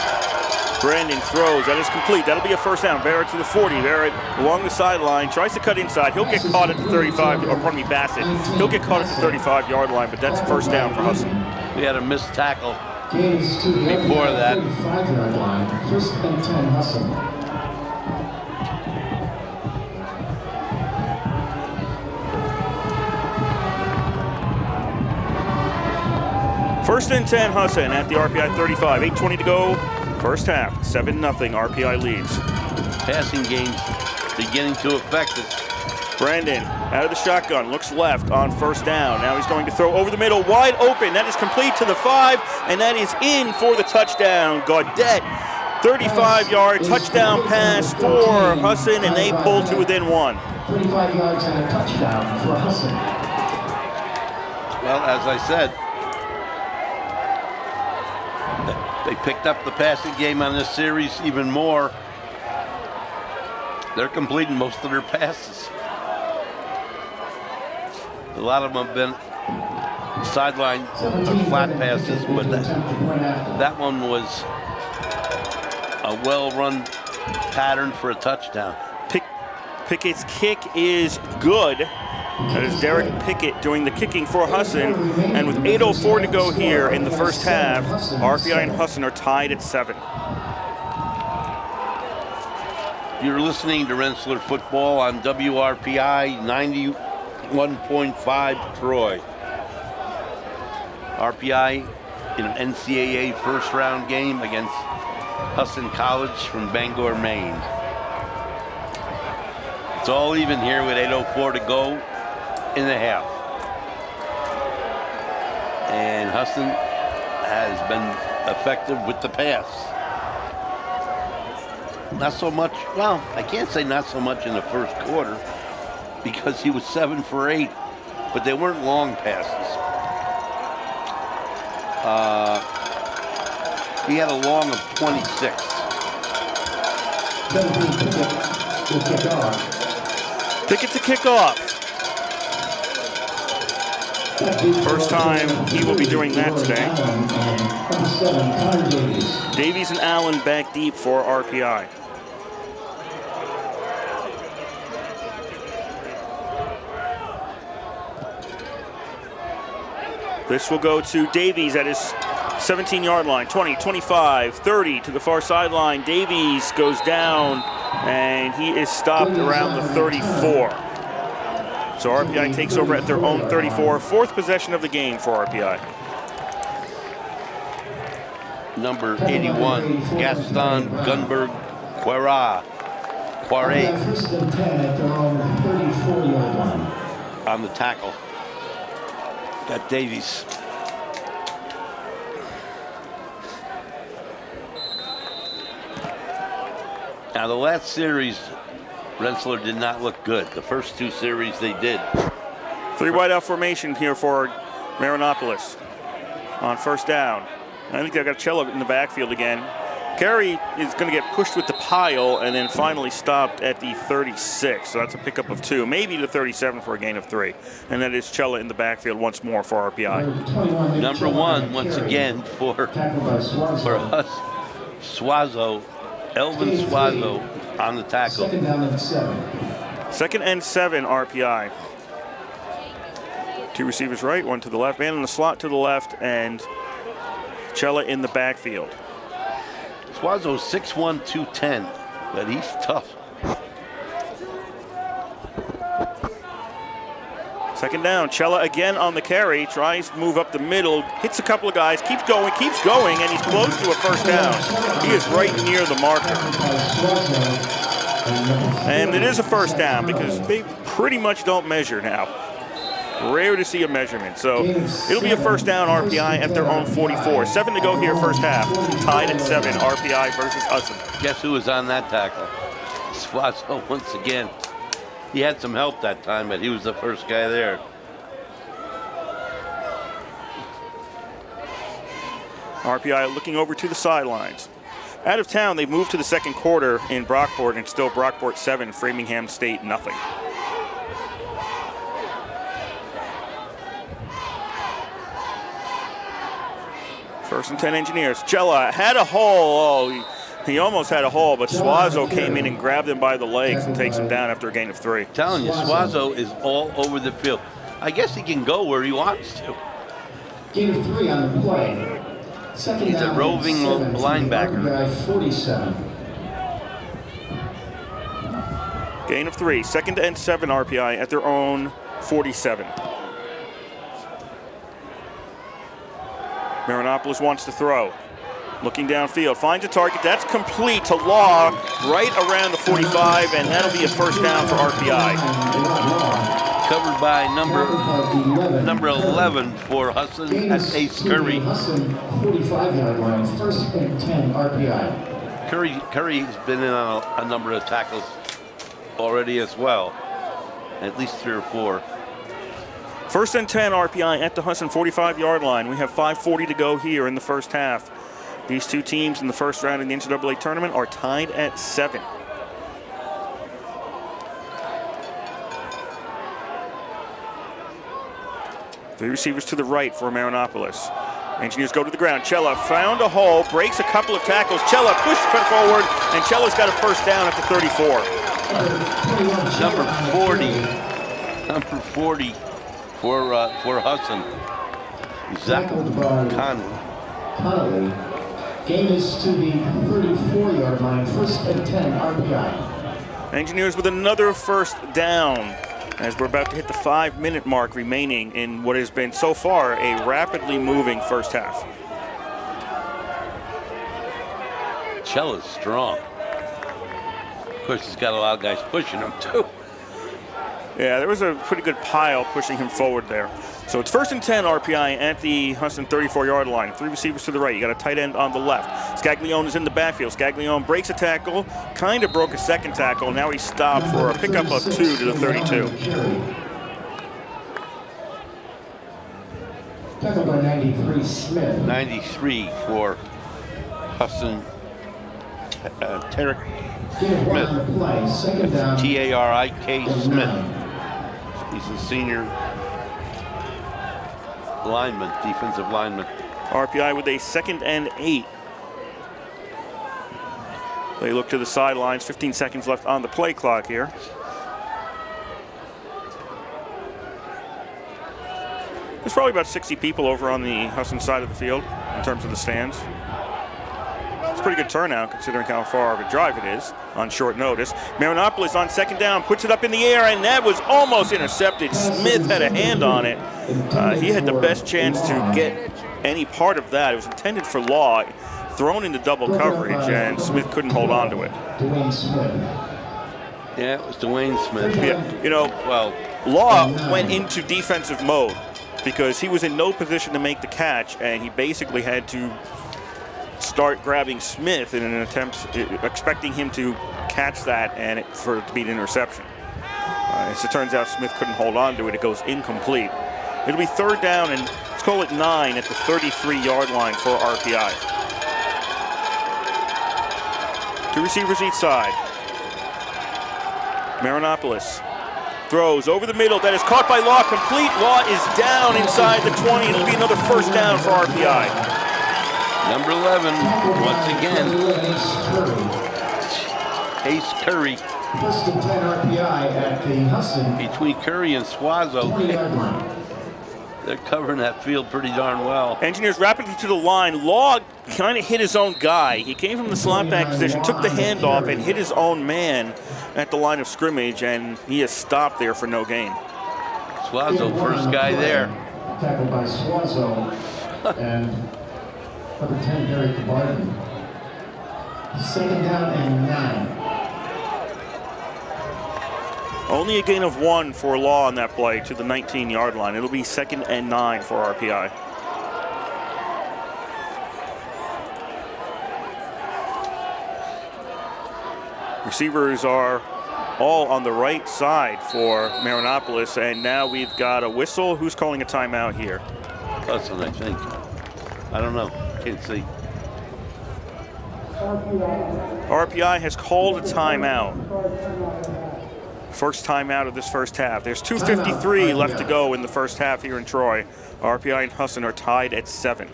Brandon throws, that is complete. That'll be a first down. Barrett to the 40. Barrett along the sideline, tries to cut inside. He'll get caught at the 35, or pardon me, Bassett. He'll get caught at the 35-yard line, but that's first down for Husson. We had a missed tackle. Gains to the Before that. 35-yard line. 1st and 10 Husson. First and 10 Husson at the RPI 35. 8:20 to go. First half. 7-0 RPI leads. Passing games beginning to affect us. Brandon out of the shotgun, looks left on first down. Now he's going to throw over the middle, wide open. That is complete to the 5, and that is in for the touchdown. Gaudet, 35-yard touchdown pass for Husson, and they pull to within 1. 35 yards and a touchdown for Husson. Well, as I said, they picked up the passing game on this series even more. They're completing most of their passes. A lot of them have been sideline flat passes, but that one was a well-run pattern for a touchdown. Pickett's kick is good. That is Derek Pickett doing the kicking for Husson. And with 8:04 to go here in the first half, RPI and Husson are tied at 7. You're listening to Rensselaer Football on WRPI 91.5 Troy. RPI in an NCAA first-round game against Husson College from Bangor, Maine. It's all even here with 8:04 to go in the half. And Husson has been effective with the pass. Not so much, well, I can't say not so much in the first quarter because he was 7 for 8, but they weren't long passes. He had a long of 26. Pickett to kick off. First time he will be doing that today. Davies and Allen back deep for RPI. This will go to Davies at his 17-yard line, 20, 25, 30 to the far sideline. Davies goes down, and he is stopped around the 34. So RPI takes over at their own 34. Fourth possession of the game for RPI. Number 81, Gaston Gunberg Quare. First and 10 at their own 34-yard line. On the tackle. Got Davies. Now the last series, Rensselaer did not look good. The first two series they did. Three wide out formation here for Marinopolis on first down. I think they've got Cello in the backfield again. Carey is going to get pushed with the pile and then finally stopped at the 36. So that's a pickup of 2, maybe the 37 for a gain of 3. And that is Cello in the backfield once more for RPI. Number 1 once again for us. Suazo, Elvin Suazo on the tackle. Second down and 7. Second and 7 RPI. 2 receivers right, 1 to the left, man in the slot to the left, and Cella in the backfield. Suazo 6'1", 210, but he's tough. Second down, Cella again on the carry, tries to move up the middle, hits a couple of guys, keeps going, and he's close to a first down. He is right near the marker. And it is a first down because they pretty much don't measure now. Rare to see a measurement. So it'll be a first down RPI at their own 44. 7 to go here first half. Tied at 7, RPI versus Husson. Guess who was on that tackle? Suazo once again. He had some help that time, but he was the first guy there. RPI looking over to the sidelines. Out of town, they've moved to the second quarter in Brockport, and still Brockport 7, Framingham State nothing. First and 10 Engineers. Cella had a hole. Oh, he almost had a hole, but Suazo came in and grabbed him by the legs and takes him down after a gain of 3. Telling you, Suazo is all over the field. I guess he can go where he wants to. Gain of 3 on the play. Second He's a down roving and 7 linebacker. RPI 47. Gain of 3. Second and 7 RPI at their own 47. Marinopolis wants to throw. Looking downfield, finds a target. That's complete to Law right around the 45, and that'll be a first down for RPI. Covered by number 11 for Husson. That's Ace Curry. Husson, 45-yard line. First and 10 RPI. Curry's been in on a number of tackles already as well. At least 3 or 4. First and 10 RPI at the Husson 45-yard line. We have 5:40 to go here in the first half. These two teams in the first round in the NCAA tournament are tied at 7. Three receivers to the right for Marinopolis. Engineers go to the ground. Cella found a hole, breaks a couple of tackles. Cella pushed forward, and Cella's got a first down at the 34. Number 40 for Husson. Zach Connolly. Gain is to the 34-yard line. First and 10 RPI. Engineers with another first down as we're about to hit the 5-minute mark remaining in what has been so far a rapidly moving first half. Cella's strong. Of course, he's got a lot of guys pushing him too. Yeah, there was a pretty good pile pushing him forward there. So it's first and 10 RPI at the Husson 34-yard line. 3 receivers to the right. You got a tight end on the left. Scaglione is in the backfield. Scaglione breaks a tackle, kind of broke a second tackle. Now he's stopped for a pickup of 2 to the 32. Tackled by 93 Smith. 93 for Husson. Tarek Smith. T-A-R-I-K Smith. He's a senior lineman, defensive lineman. RPI with a second and 8. They look to the sidelines. 15 seconds left on the play clock here. There's probably about 60 people over on the Husson side of the field in terms of the stands. It's a pretty good turnout considering how far of a drive it is on short notice. Marinopoulos on second down, puts it up in the air, and that was almost intercepted. Smith had a hand on it. He had the best chance to get any part of that. It was intended for Law, thrown into double coverage, and Smith couldn't hold on to it. Yeah, it was Dwayne Smith. Yeah, you know, Well, Law went into defensive mode because he was in no position to make the catch, and he basically had to start grabbing Smith in an attempt, expecting him to catch that and for it to be an interception. As it turns out, Smith couldn't hold on to it. It goes incomplete. It'll be third down, and let's call it 9 at the 33-yard line for RPI. 2 receivers each side. Marinopoulos throws over the middle. That is caught by Law. Complete. Law is down inside the 20. It'll be another first down for RPI. number 11, once again, Ace Curry. First and 10 RPI at the Husson. Between Curry and Suazo, 20-yard line. they're covering that field pretty darn well. Engineers rapidly to the line. Law kind of hit his own guy. He came from the slot back position, took the handoff, and hit his own man at the line of scrimmage, and he is stopped there for no gain. Suazo, first guy there. Tackled by Suazo and number 10, Derek Barton. Second down and 9. Only a gain of 1 for Law on that play to the 19-yard line. It'll be 2nd and 9 for RPI. Receivers are all on the right side for Marinopoulos, and now we've got a whistle. Who's calling a timeout here? Husson, I think. I don't know. Can't see. RPI has called a timeout. First timeout of this first half. There's 2:53 left to go in the first half here in Troy. RPI and Husson are tied at 7.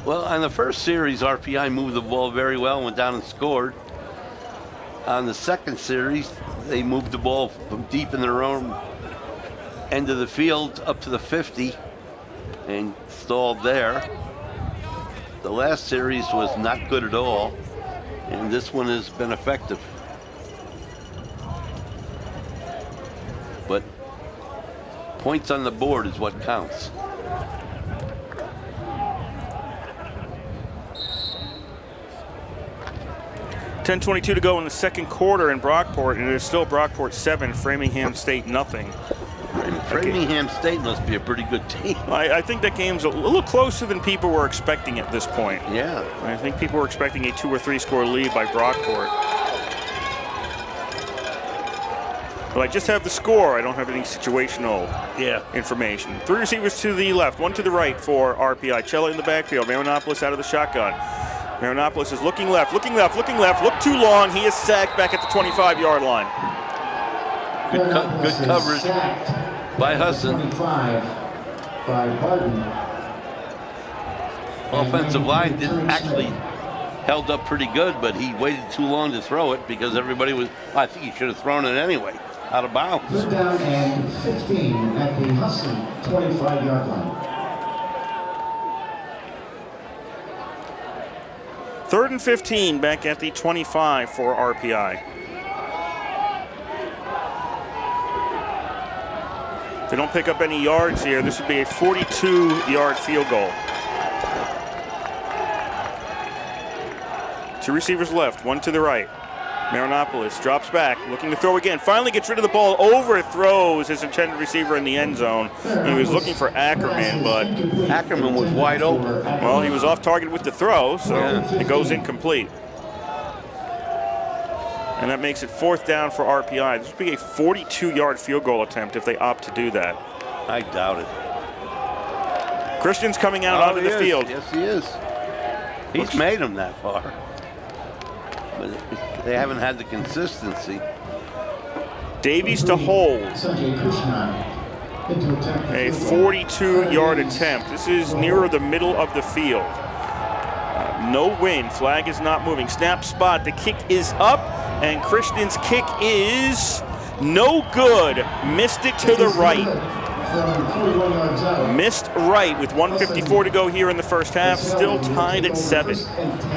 Well, on the first series, RPI moved the ball very well, went down and scored. On the second series, they moved the ball from deep in their own end of the field up to the 50 and stalled there. The last series was not good at all, and this one has been effective. But points on the board is what counts. .22 to go in the second quarter in Brockport, and it is still Brockport 7, Framingham State nothing. Framingham State must be a pretty good team. I think that game's a little closer than people were expecting at this point. Yeah. I think people were expecting a 2 or 3 score lead by Brockport. But I just have the score. I don't have any situational information. 3 receivers to the left, 1 to the right for RPI. Cella in the backfield. Marinopoulos out of the shotgun. Marinopoulos is looking left, looking left, looking left. Look too long. He is sacked back at the 25-yard line. Good coverage by Husson. 25 by Barton. Offensive line didn't actually held up pretty good, but he waited too long to throw it because everybody was, I think he should have thrown it anyway, out of bounds. Third down and 15 at the Husson 25-yard line. 3rd and 15 back at the 25 for RPI. If they don't pick up any yards here, this would be a 42-yard field goal. 2 receivers left, 1 to the right. Marinopoulos drops back, looking to throw again. Finally gets rid of the ball, overthrows his intended receiver in the end zone. He was looking for Ackerman, but Ackerman was wide open. well, he was off target with the throw, so it goes incomplete. And that makes it 4th down for RPI. This would be a 42-yard field goal attempt if they opt to do that. I doubt it. Christian's coming out onto the field. Yes, he is. He's made them that far. But they haven't had the consistency. Davies to hold. A 42-yard attempt. This is nearer the middle of the field. No win. Flag is not moving. Snap spot. The kick is up, and Christian's kick is no good. Missed it to the right. from 41 yards out. Missed right with 1:54 to go here in the first half. Still tied at 7. First and 10.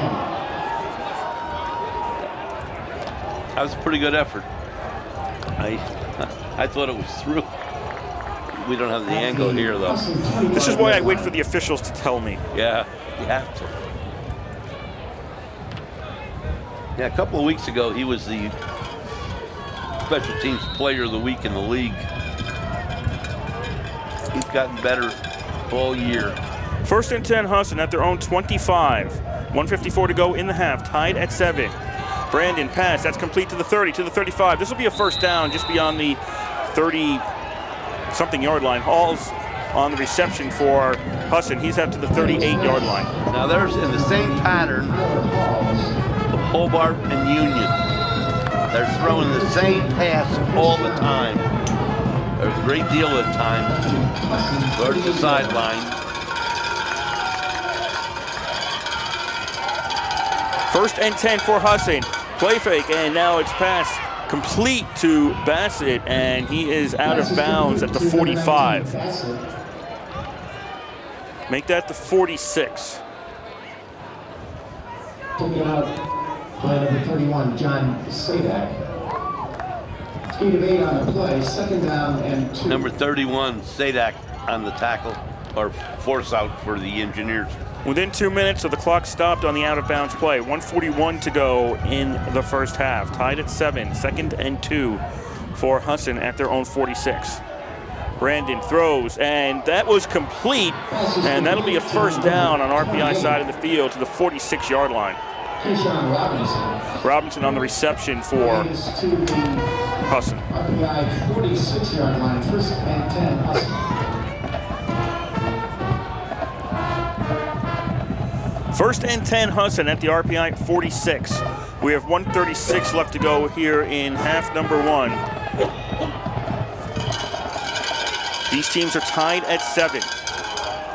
That was a pretty good effort. I thought it was through. We don't have the angle here, though. This is why I wait for the officials to tell me. Yeah, you have to. Yeah, a couple of weeks ago, he was the special teams player of the week in the league. He's gotten better all year. First and 10, Husson at their own 25. 1:54 to go in the half, tied at 7. Brandon pass, that's complete to the 30, to the 35. This will be a first down just beyond the 30-something yard line. Hall's on the reception for Husson. He's out to the 38-yard line. Now there's in the same pattern of Hobart and Union. They're throwing the same pass all the time. There's a great deal of time towards the sideline. First and 10 for Husson. Play fake, and now it's pass complete to Bassett, and he is out of bounds at the 45. Make that the 46. Taken out by number 31, John Sadak. Speed of 8 on the play, second down and 2. Number 31, Sadak on the tackle, or force out for the Engineers. Within 2 minutes, so the clock stopped on the out-of-bounds play. 1:41 to go in the first half. Tied at 7, second and 2 for Husson at their own 46. Brandon throws, and that was complete, and that'll be a first down on RPI side of the field to the 46-yard line. Keyshawn Robinson. Robinson on the reception for To the Husson. RPI 46-yard line, first and 10, Husson. First and 10, Husson at the RPI 46. We have 1:36 left to go here in half number 1. These teams are tied at 7.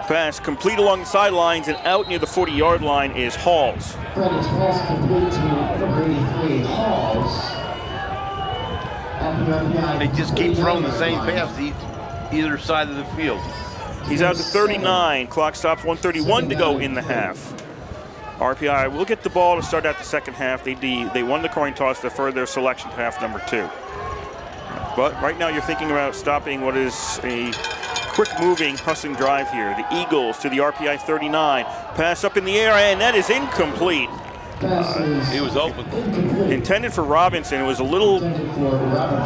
Pass complete along the sidelines, and out near the 40-yard line is Halls. Brandon's pass complete to number 83, Halls. They just keep throwing the same pass either side of the field. He's out to 39. Clock stops, 1:31 to go in the half. RPI will get the ball to start out the second half. They won the coin toss to defer their selection to half number 2. But right now you're thinking about stopping what is a quick-moving Husson drive here. The Eagles to the RPI 39. Pass up in the air, and that is incomplete. He was open. Intended for Robinson. It was a little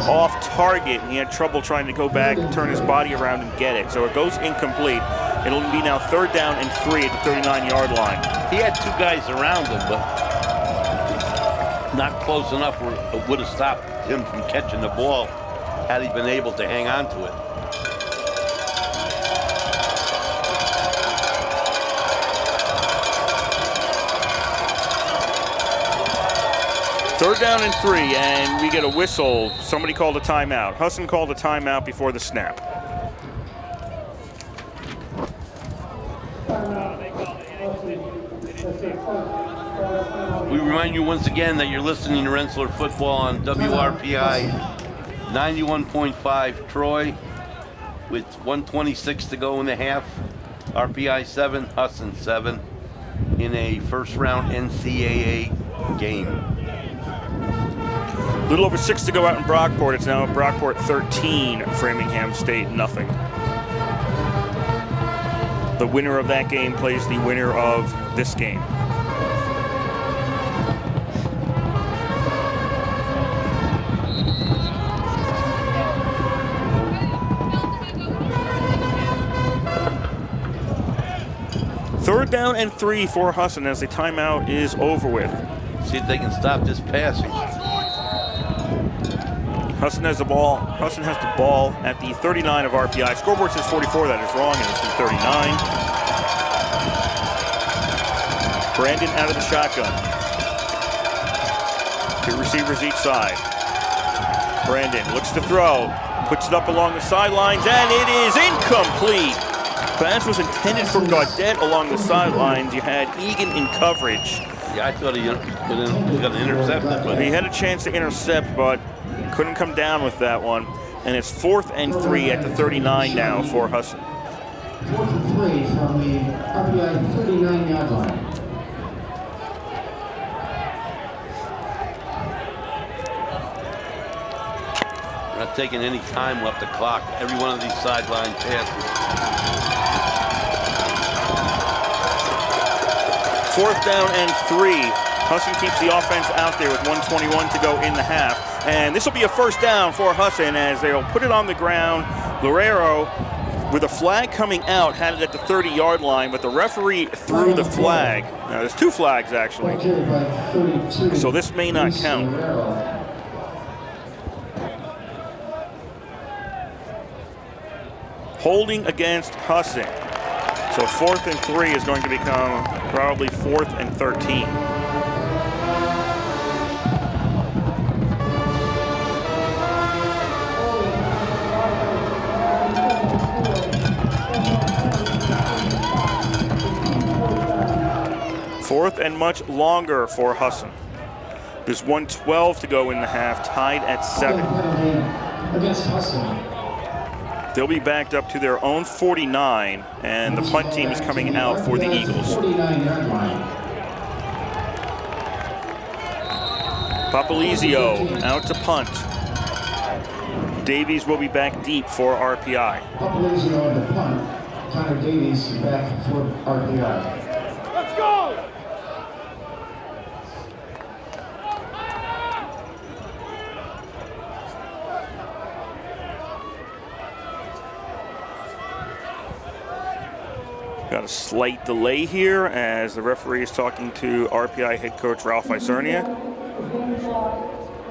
off target, and he had trouble trying to go back and turn his body around and get it. So it goes incomplete. It'll be now third down and 3 at the 39-yard line. He had 2 guys around him, but not close enough where it would have stopped him from catching the ball had he been able to hang on to it. Third down and 3, and we get a whistle. Somebody called a timeout. Husson called a timeout before the snap. We remind you once again that you're listening to Rensselaer Football on WRPI 91.5 Troy with 1:26 to go in the half. RPI 7, Husson 7 in a first-round NCAA game. A little over 6 to go out in Brockport. It's now Brockport 13, Framingham State nothing. The winner of that game plays the winner of this game. Third down and 3 for Husson as the timeout is over with. See if they can stop this passing. Husson has the ball. Husson has the ball at the 39 of RPI. Scoreboard says 44. That is wrong, and it's the 39. Brandon out of the shotgun. 2 receivers each side. Brandon looks to throw. Puts it up along the sidelines, and it is incomplete. Pass was intended for Gaudette along the sidelines. You had Egan in coverage. Yeah, I thought he was going to intercept it, but he had a chance to intercept, but couldn't come down with that one. And it's 4th and 3 at the 39 now for Husson. 4th and 3 from the RPI 39-yard line. We're not taking any time off the clock. Every one of these sideline passes. 4th down and 3. Husson keeps the offense out there with 1:21 to go in the half. And this will be a first down for Husson as they'll put it on the ground. Lorero, with a flag coming out, had it at the 30-yard line, but the referee threw the flag. Now, there's 2 flags, actually. So this may not count. Holding against Husson. So 4th and 3 is going to become probably 4th and 13. Fourth and much longer for Husson. There's 1:12 to go in the half, tied at 7. Against Husson. They'll be backed up to their own 49, and the punt team is coming out for the Eagles. 49-yard line. Papalizio out to punt. Davies will be back deep for RPI. Papalizio on the punt. Connor Davies back for RPI. Got a slight delay here as the referee is talking to RPI head coach Ralph Isernia.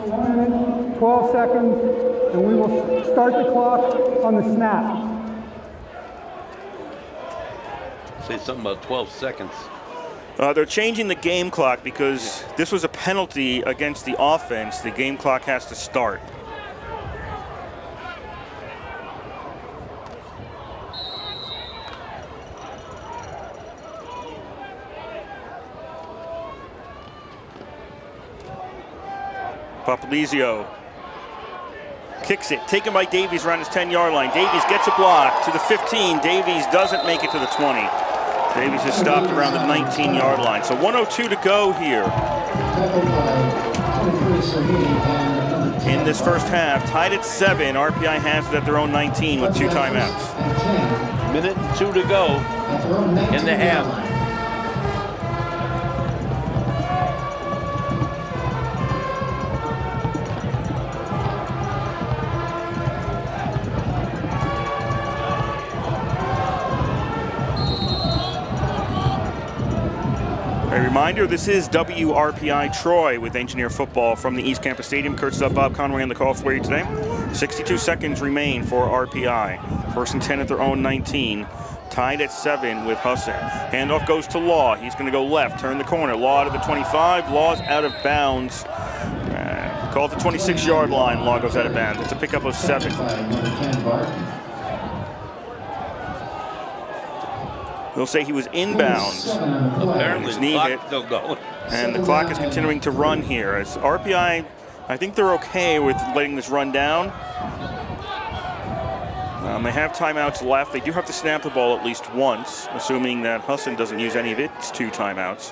1 minute, 12 seconds, and we will start the clock on the snap. Say something about 12 seconds. They're changing the game clock because this was a penalty against the offense. The game clock has to start. Papalizio kicks it, taken by Davies around his 10-yard line. Davies gets a block to the 15. Davies doesn't make it to the 20. Davies is stopped around the 19-yard line. So 1:02 to go here in this first half. Tied at 7. RPI has it at their own 19 with 2 timeouts. Minute and 2 to go in the half. A reminder, this is WRPI Troy with Engineer Football from the East Campus Stadium. Kurtz up, Bob Conway on the call for you today. 62 seconds remain for RPI. 1st and 10 at their own 19. Tied at 7 with Husson. Handoff goes to Law. He's going to go left, turn the corner. Law to the 25. Law's out of bounds. Call it the 26-yard line. Law goes out of bounds. It's a pickup of 7. They'll say he was inbounds. Apparently, his knee the hit, clock's still going. and the clock is continuing to run here. As RPI, I think they're okay with letting this run down. They have timeouts left. They do have to snap the ball at least once, assuming that Husson doesn't use any of its 2 timeouts.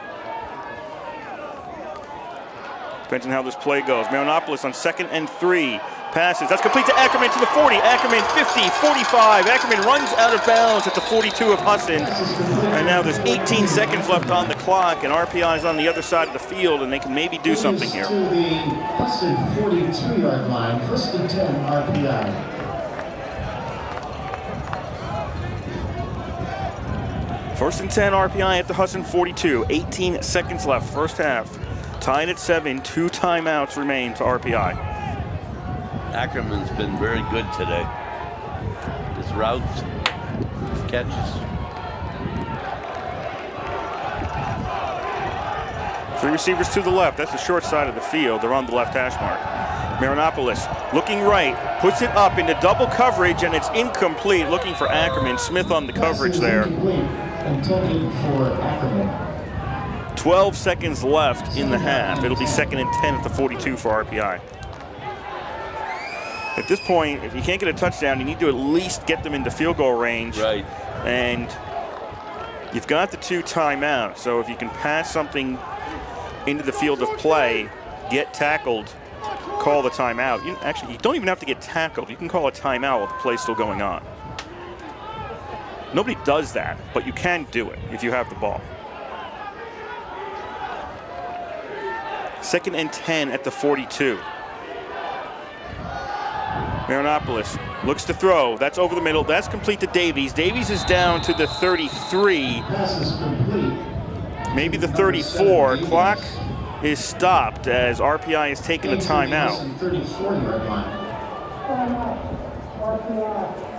Depends on how this play goes. Marinopoulos on 2nd and 3. Passes. That's complete to Ackerman to the 40. Ackerman 50, 45. Ackerman runs out of bounds at the 42 of Husson. And now there's 18 seconds left on the clock, and RPI is on the other side of the field, and they can maybe do something here. To the Husson 42-yard line. 1st and 10 RPI. First and 10 RPI at the Husson 42. 18 seconds left, first half. Tied at 7, 2 timeouts remain to RPI. Ackerman's been very good today. His routes, his catches. 3 receivers to the left. That's the short side of the field. They're on the left hash mark. Marinopoulos looking right, puts it up into double coverage, and it's incomplete. Looking for Ackerman. Smith on the coverage there. Intended for Ackerman. 12 seconds left in the half. It'll be 2nd and 10 at the 42 for RPI. At this point, if you can't get a touchdown, you need to at least get them into field goal range. Right. And you've got the 2 timeouts. So if you can pass something into the field of play, get tackled, call the timeout. Actually, you don't even have to get tackled. You can call a timeout while the play's still going on. Nobody does that, but you can do it if you have the ball. 2nd and 10 at the 42. Marinopoulos looks to throw. That's over the middle. That's complete to Davies. Davies is down to the 33. Pass is complete. Maybe the 34. Clock is stopped as RPI has taken a timeout. 34-yard line.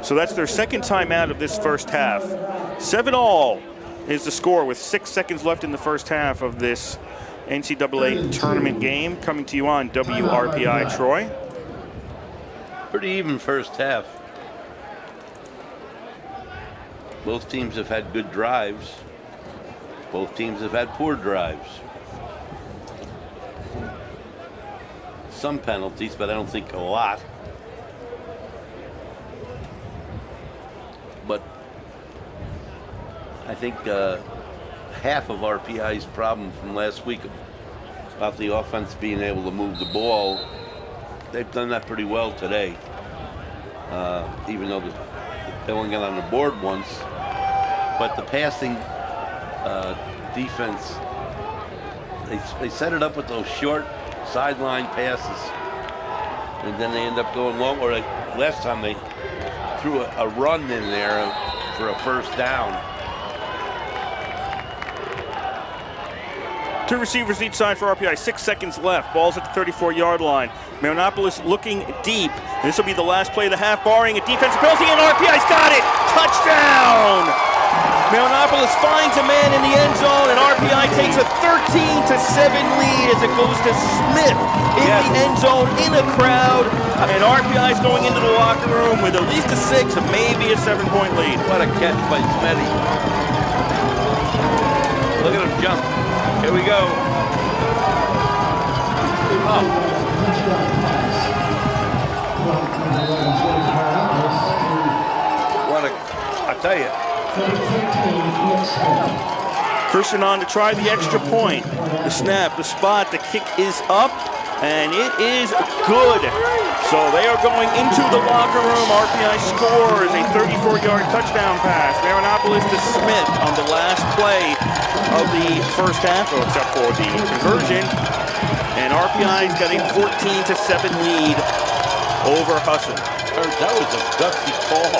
So that's their 2nd timeout of this first half. 7-all is the score with 6 seconds left in the first half of this NCAA tournament game. Coming to you on WRPI Troy. Pretty even first half. Both teams have had good drives. Both teams have had poor drives. Some penalties, but I don't think a lot. But I think half of RPI's problem from last week about the offense being able to move the ball, they've done that pretty well today. Even though they only got on the board once. But the passing defense, they set it up with those short sideline passes. And then they end up going long. Or last time they threw a run in there for a first down. 2 receivers each side for RPI. 6 seconds left. Ball's at the 34-yard line. Marinopoulos looking deep. This will be the last play of the half, barring a defensive penalty, and RPI's got it! Touchdown! Marinopoulos finds a man in the end zone, and RPI takes a 13-7 lead as it goes to Smith in the end zone in a crowd. And RPI's going into the locker room with at least a 6 and maybe a 7-point lead. What a catch by Smitty. Look at him jump. Here we go. Oh. What a, I tell you. Christian on to try the extra point. The snap, the spot, the kick is up, and it is good. So they are going into the locker room. RPI scores a 34-yard touchdown pass. Marinopoulos to Smith on the last play of the first half, except for the conversion. And RPI's got a 14-7 lead over Husson. That was a gutsy call.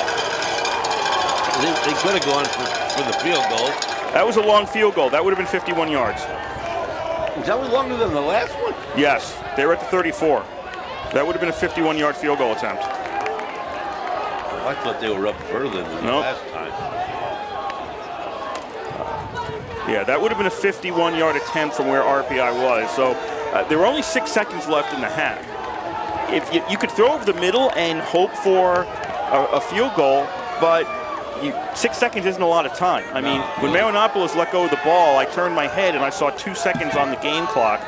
They could have gone for the field goal. That was a long field goal. That would have been 51 yards. That was longer than the last one? Yes, they were at the 34. That would have been a 51-yard field goal attempt. I thought they were up further than the last time. Yeah, that would have been a 51-yard attempt from where RPI was. So there were only 6 seconds left in the half. If you could throw over the middle and hope for a field goal, but 6 seconds isn't a lot of time. I mean, when Marinopoulos let go of the ball, I turned my head and I saw 2 seconds on the game clock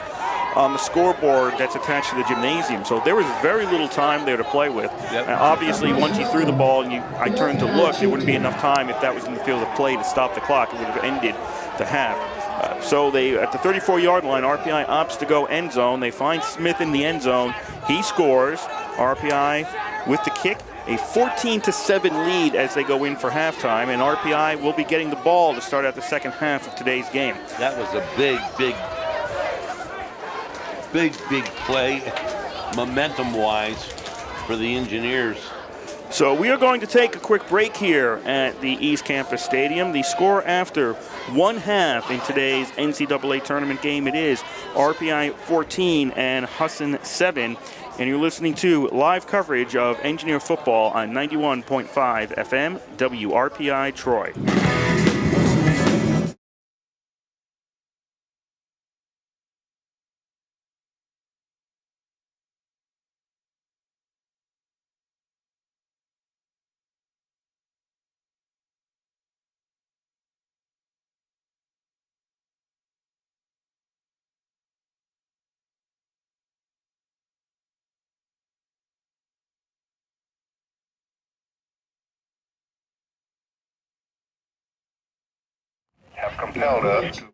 on the scoreboard that's attached to the gymnasium. So there was very little time there to play with. Yep. Obviously, once he threw the ball and I turned to look, there wouldn't be enough time if that was in the field of play to stop the clock. It would have ended the half. So they, at the 34-yard line, RPI opts to go end zone. They find Smith in the end zone. He scores. RPI with the kick. A 14-7 lead as they go in for halftime, and RPI will be getting the ball to start out the second half of today's game. That was a big play, momentum-wise, for the Engineers. So we are going to take a quick break here at the East Campus Stadium. The score after one half in today's NCAA tournament game, it is RPI 14 and Husson 7. And you're listening to live coverage of Engineer football on 91.5 FM, WRPI Troy. compelled us to.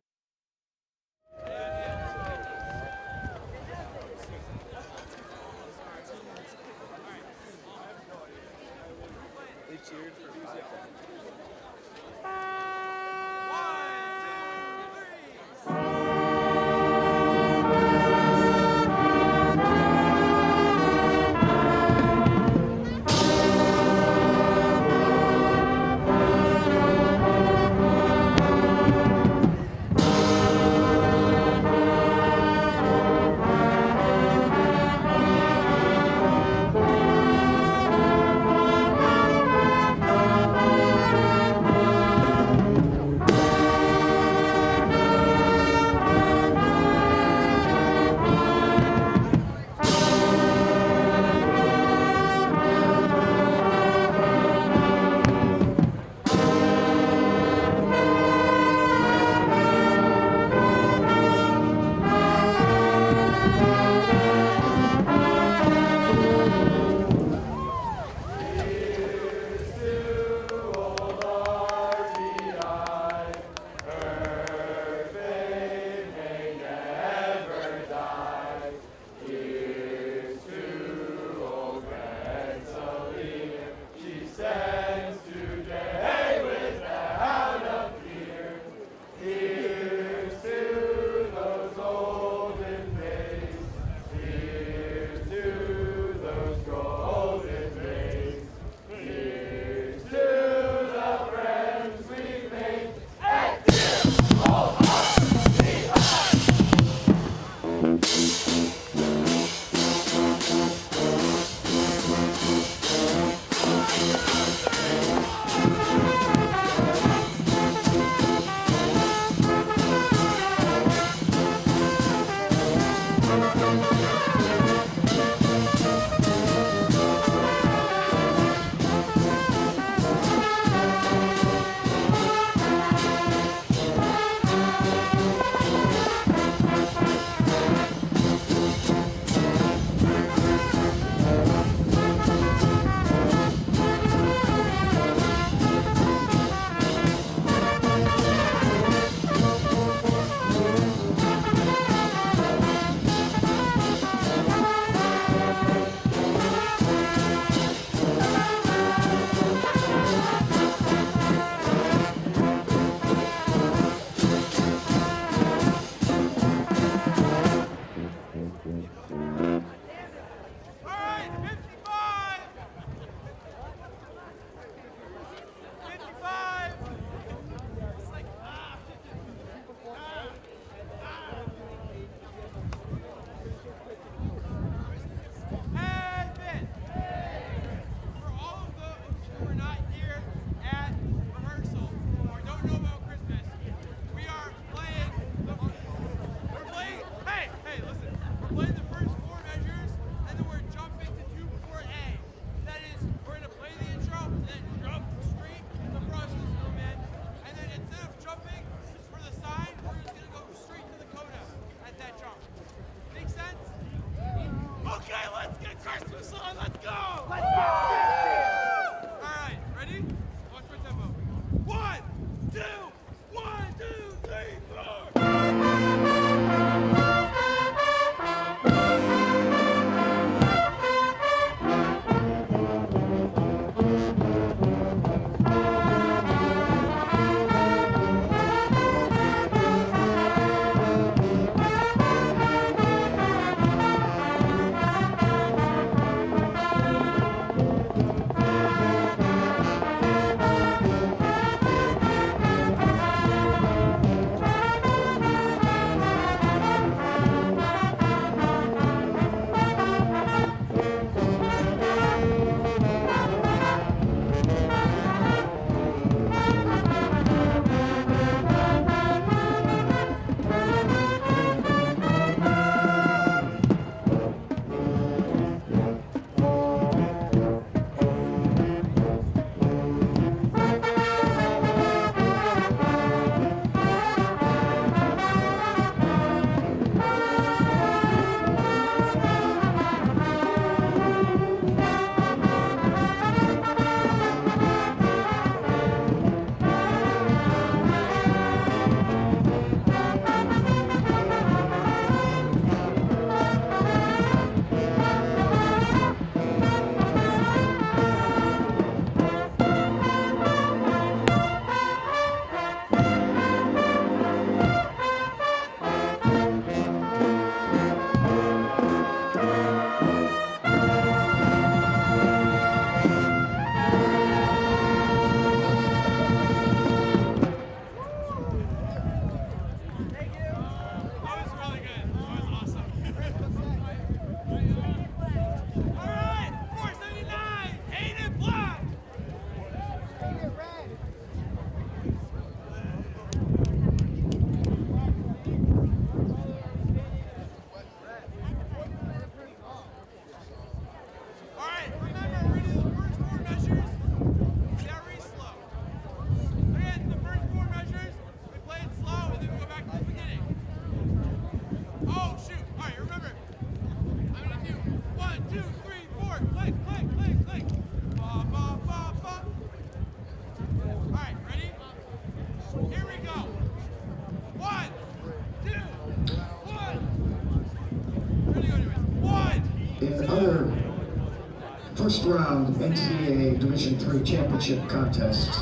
First round NCAA Division III championship contest.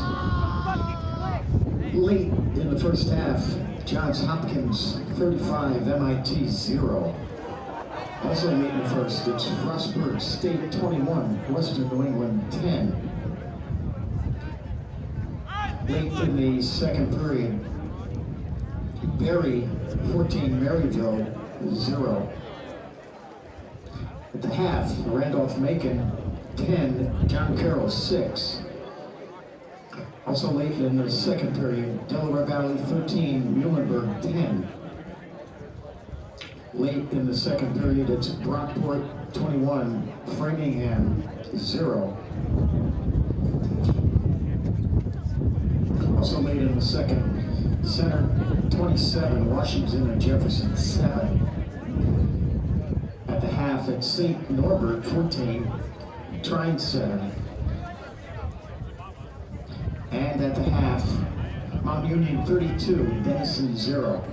Late in the first half, Johns Hopkins 35, MIT 0. Also late in the first, it's Frostburg State 21, Western New England 10. Late in the second period, Berry 14, Maryville 0. At the half, Randolph-Macon 10, John Carroll 6. Also late in the second period, Delaware Valley 13, Muhlenberg 10. Late in the second period, it's Brockport 21, Framingham 0. Also late in the second, Center 27, Washington and Jefferson 7. At the half, it's St. Norbert 14, Trine 7. And at the half, Mount Union 32, Denison 0.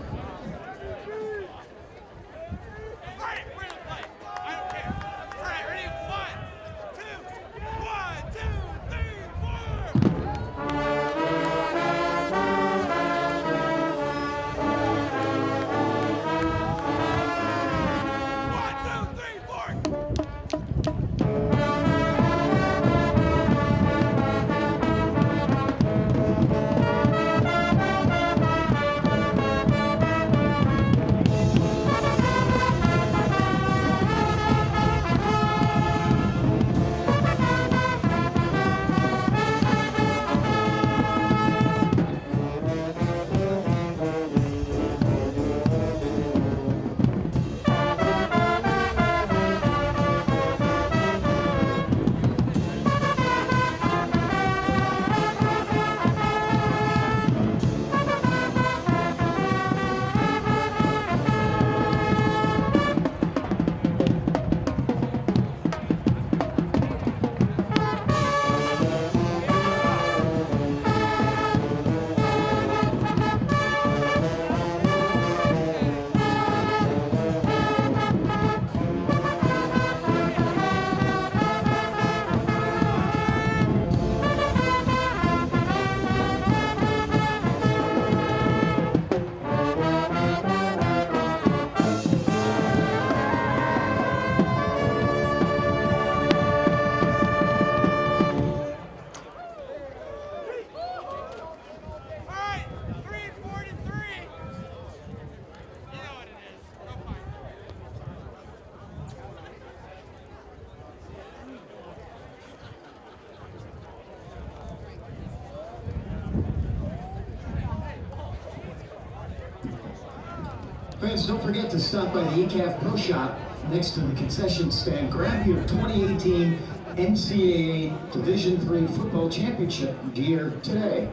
Fans, don't forget to stop by the ECAF Pro Shop next to the concession stand. Grab your 2018 NCAA Division III Football Championship gear today.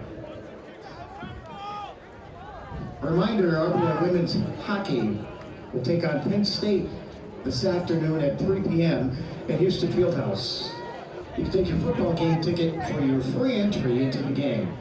A reminder, RPI Women's Hockey will take on Penn State this afternoon at 3 p.m. at Houston Fieldhouse. You can take your football game ticket for your free entry into the game.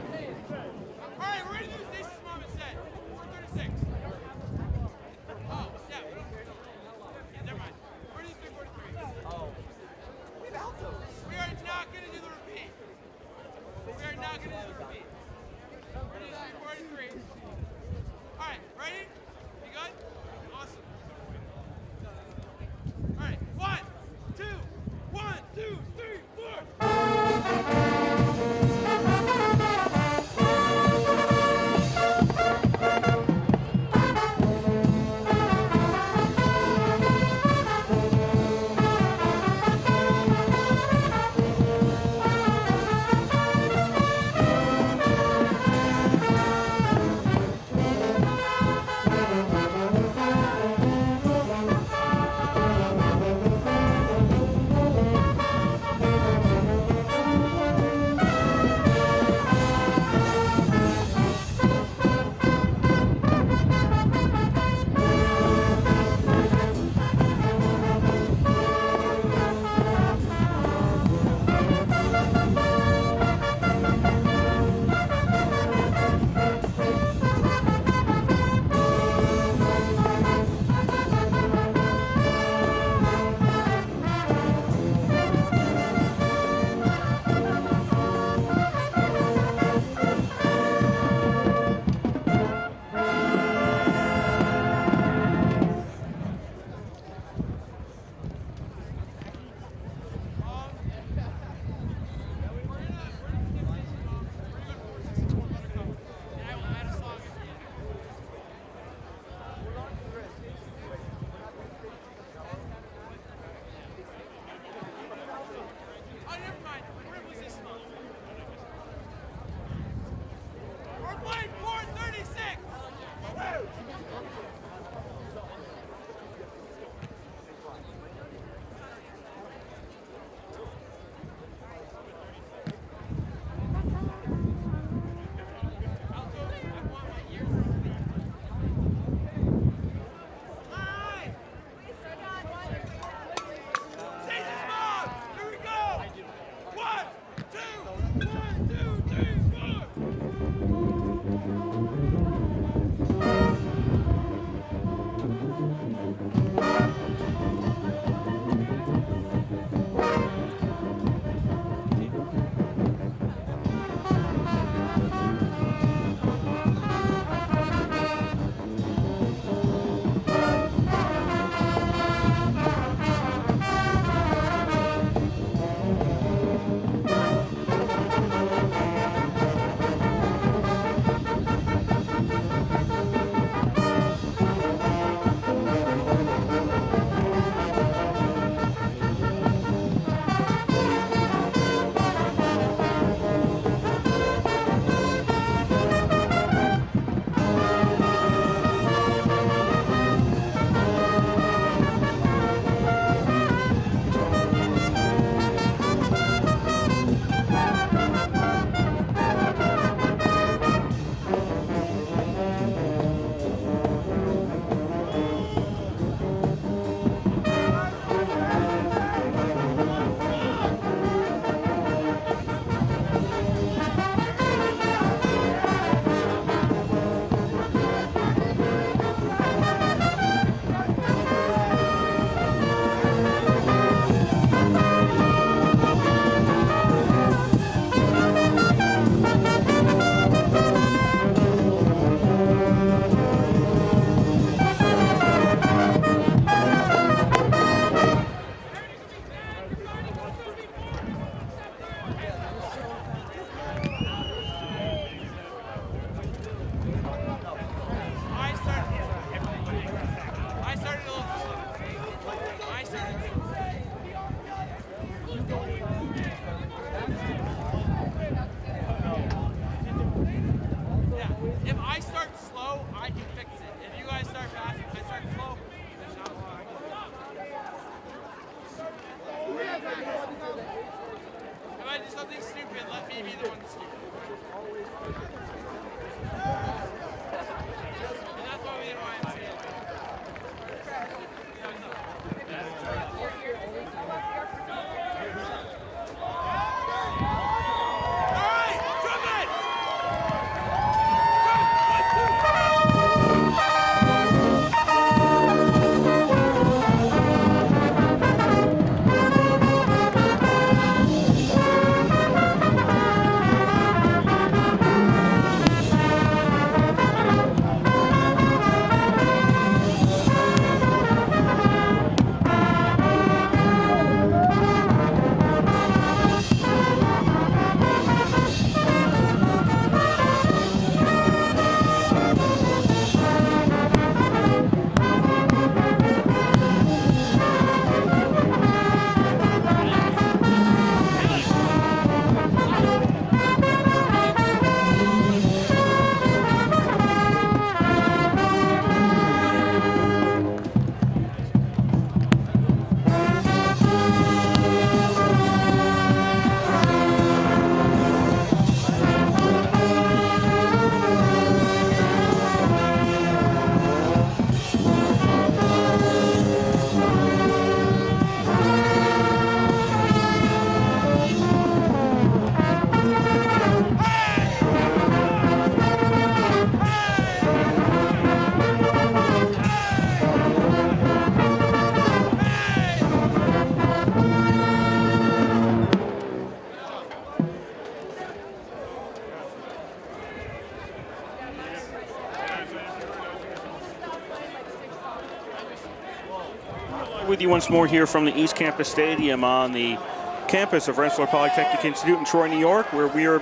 With you once more here from the East Campus Stadium on the campus of Rensselaer Polytechnic Institute in Troy, New York, where we are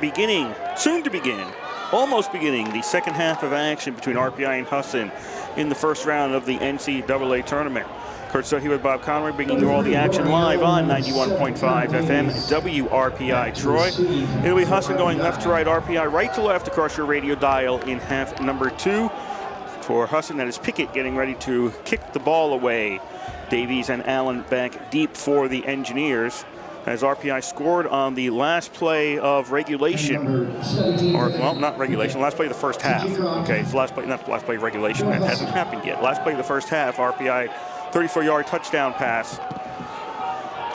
soon to begin, almost beginning the second half of action between RPI and Husson in the first round of the NCAA tournament. Kurt Stowe here with Bob Conroy, bringing you all the action live on 91.5 FM WRPI Troy. It'll be Husson going left to right, RPI right to left across your radio dial in half number 2. For Husson, that is Pickett getting ready to kick the ball away. Davies and Allen back deep for the Engineers as RPI scored on the last play of regulation. Or, well, not regulation, last play of the first half. Okay, it's last play, not the last play of regulation. That hasn't happened yet. Last play of the first half, RPI 34-yard touchdown pass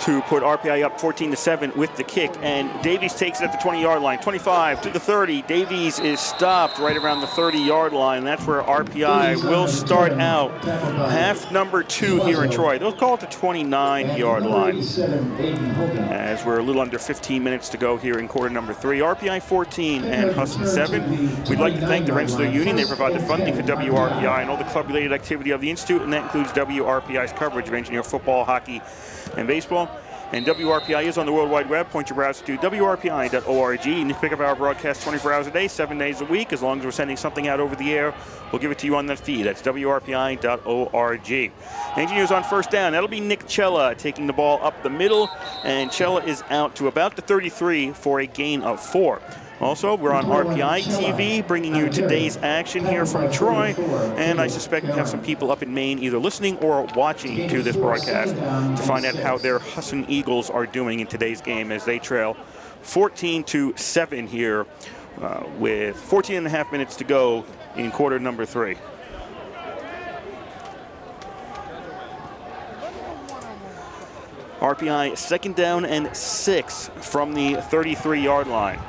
to put RPI up 14-7 with the kick, and Davies takes it at the 20-yard line, 25 to the 30. Davies is stopped right around the 30-yard line. That's where RPI will start out half number 2 here in Troy. They'll call it the 29-yard line as we're a little under 15 minutes to go here in quarter number 3. RPI 14 and Husson 7. We'd like to thank the Rensselaer Union. They provide the funding for WRPI and all the club-related activity of the Institute, and that includes WRPI's coverage of Engineer football, hockey, and baseball. And WRPI is on the World Wide Web. Point your browser to WRPI.org. And you can pick up our broadcast 24 hours a day, 7 days a week. As long as we're sending something out over the air, we'll give it to you on that feed. That's WRPI.org. Engineers on first down. That'll be Nick Cella taking the ball up the middle. And Cella is out to about the 33 for a gain of 4. Also, we're on RPI TV, bringing you today's action here from Troy, and I suspect we have some people up in Maine either listening or watching to this broadcast to find out how their Husson Eagles are doing in today's game as they trail 14-7 here with 14 and a half minutes to go in quarter number 3. RPI second down and 6 from the 33-yard line.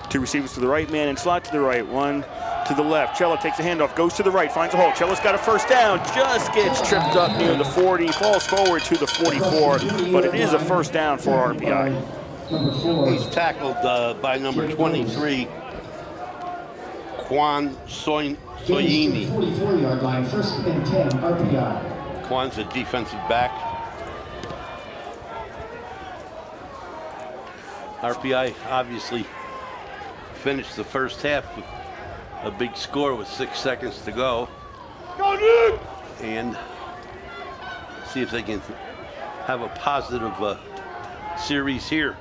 2 receivers to the right, man in slot to the right, 1 to the left. Cella takes a handoff, goes to the right, finds a hole. Cella's got a first down, just gets tripped up near the 40, falls forward to the 44, but it is a first down for RPI. He's tackled by number 23, Quan Soyini. 44-yard line, first and 10, RPI. Quan's a defensive back. RPI obviously finished the first half with a big score with 6 seconds to go. And see if they can have a positive series here.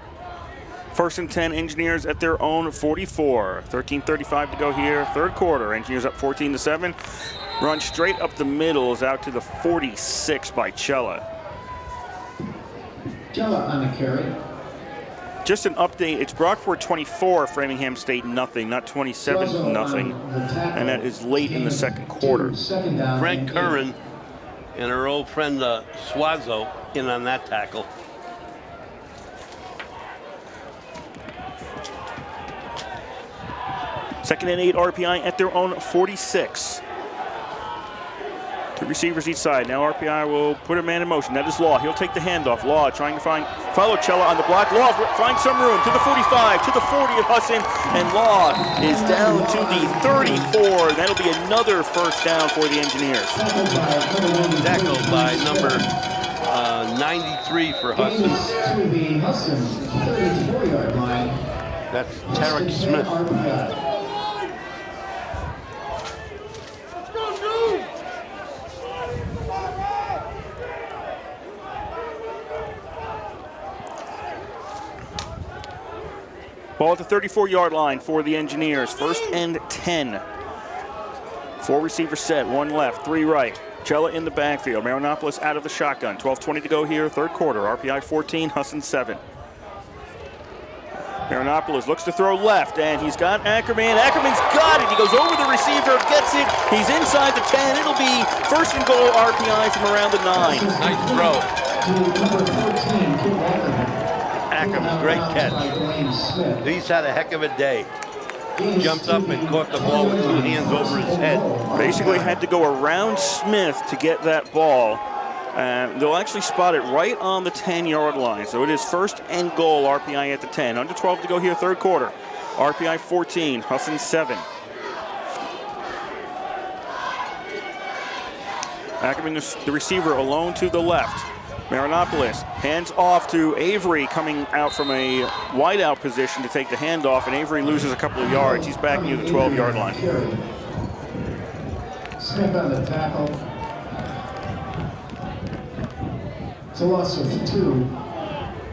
First and 10, Engineers at their own 44. 13:35 to go here, third quarter. Engineers up 14-7. Run straight up the middle is out to the 46 by Cella. Cella on the carry. Just an update, it's Brockport 24, Framingham State nothing, not 27 nothing. And that is late in the second quarter. Frank Curran and our old friend Suazo in on that tackle. Second and 8, RPI at their own 46. Two receivers each side. Now RPI will put a man in motion. That is Law. He'll take the handoff. Law trying to follow Cella on the block. Law finds some room to the 45, to the 40 of Husson, and Law is down to the 34. That'll be another first down for the Engineers. Tackled by number 93 for Husson. To the Husson 34-yard line. That's Tarek Smith. Ball at the 34-yard line for the Engineers. First and 10. 4 receivers set, 1 left, 3 right. Cella in the backfield. Marinopoulos out of the shotgun. 12:20 to go here, third quarter. RPI 14, Husson 7. Marinopoulos looks to throw left, and he's got Ackerman. Ackerman's got it. He goes over the receiver, gets it. He's inside the 10. It'll be first and goal RPI from around the 9. Nice throw. Ackerman, great catch. He's had a heck of a day. Jumped up and caught the ball with 2 hands over his head. Basically had to go around Smith to get that ball. They'll actually spot it right on the 10-yard line. So it is first and goal, RPI at the 10. Under 12 to go here, third quarter. RPI 14, Husson 7. Ackerman, the receiver, alone to the left. Marinopoulos hands off to Avery, coming out from a wideout position to take the handoff, and Avery loses a couple of yards. He's back near the 12-yard line. Smith on the tackle. It's a loss of 2.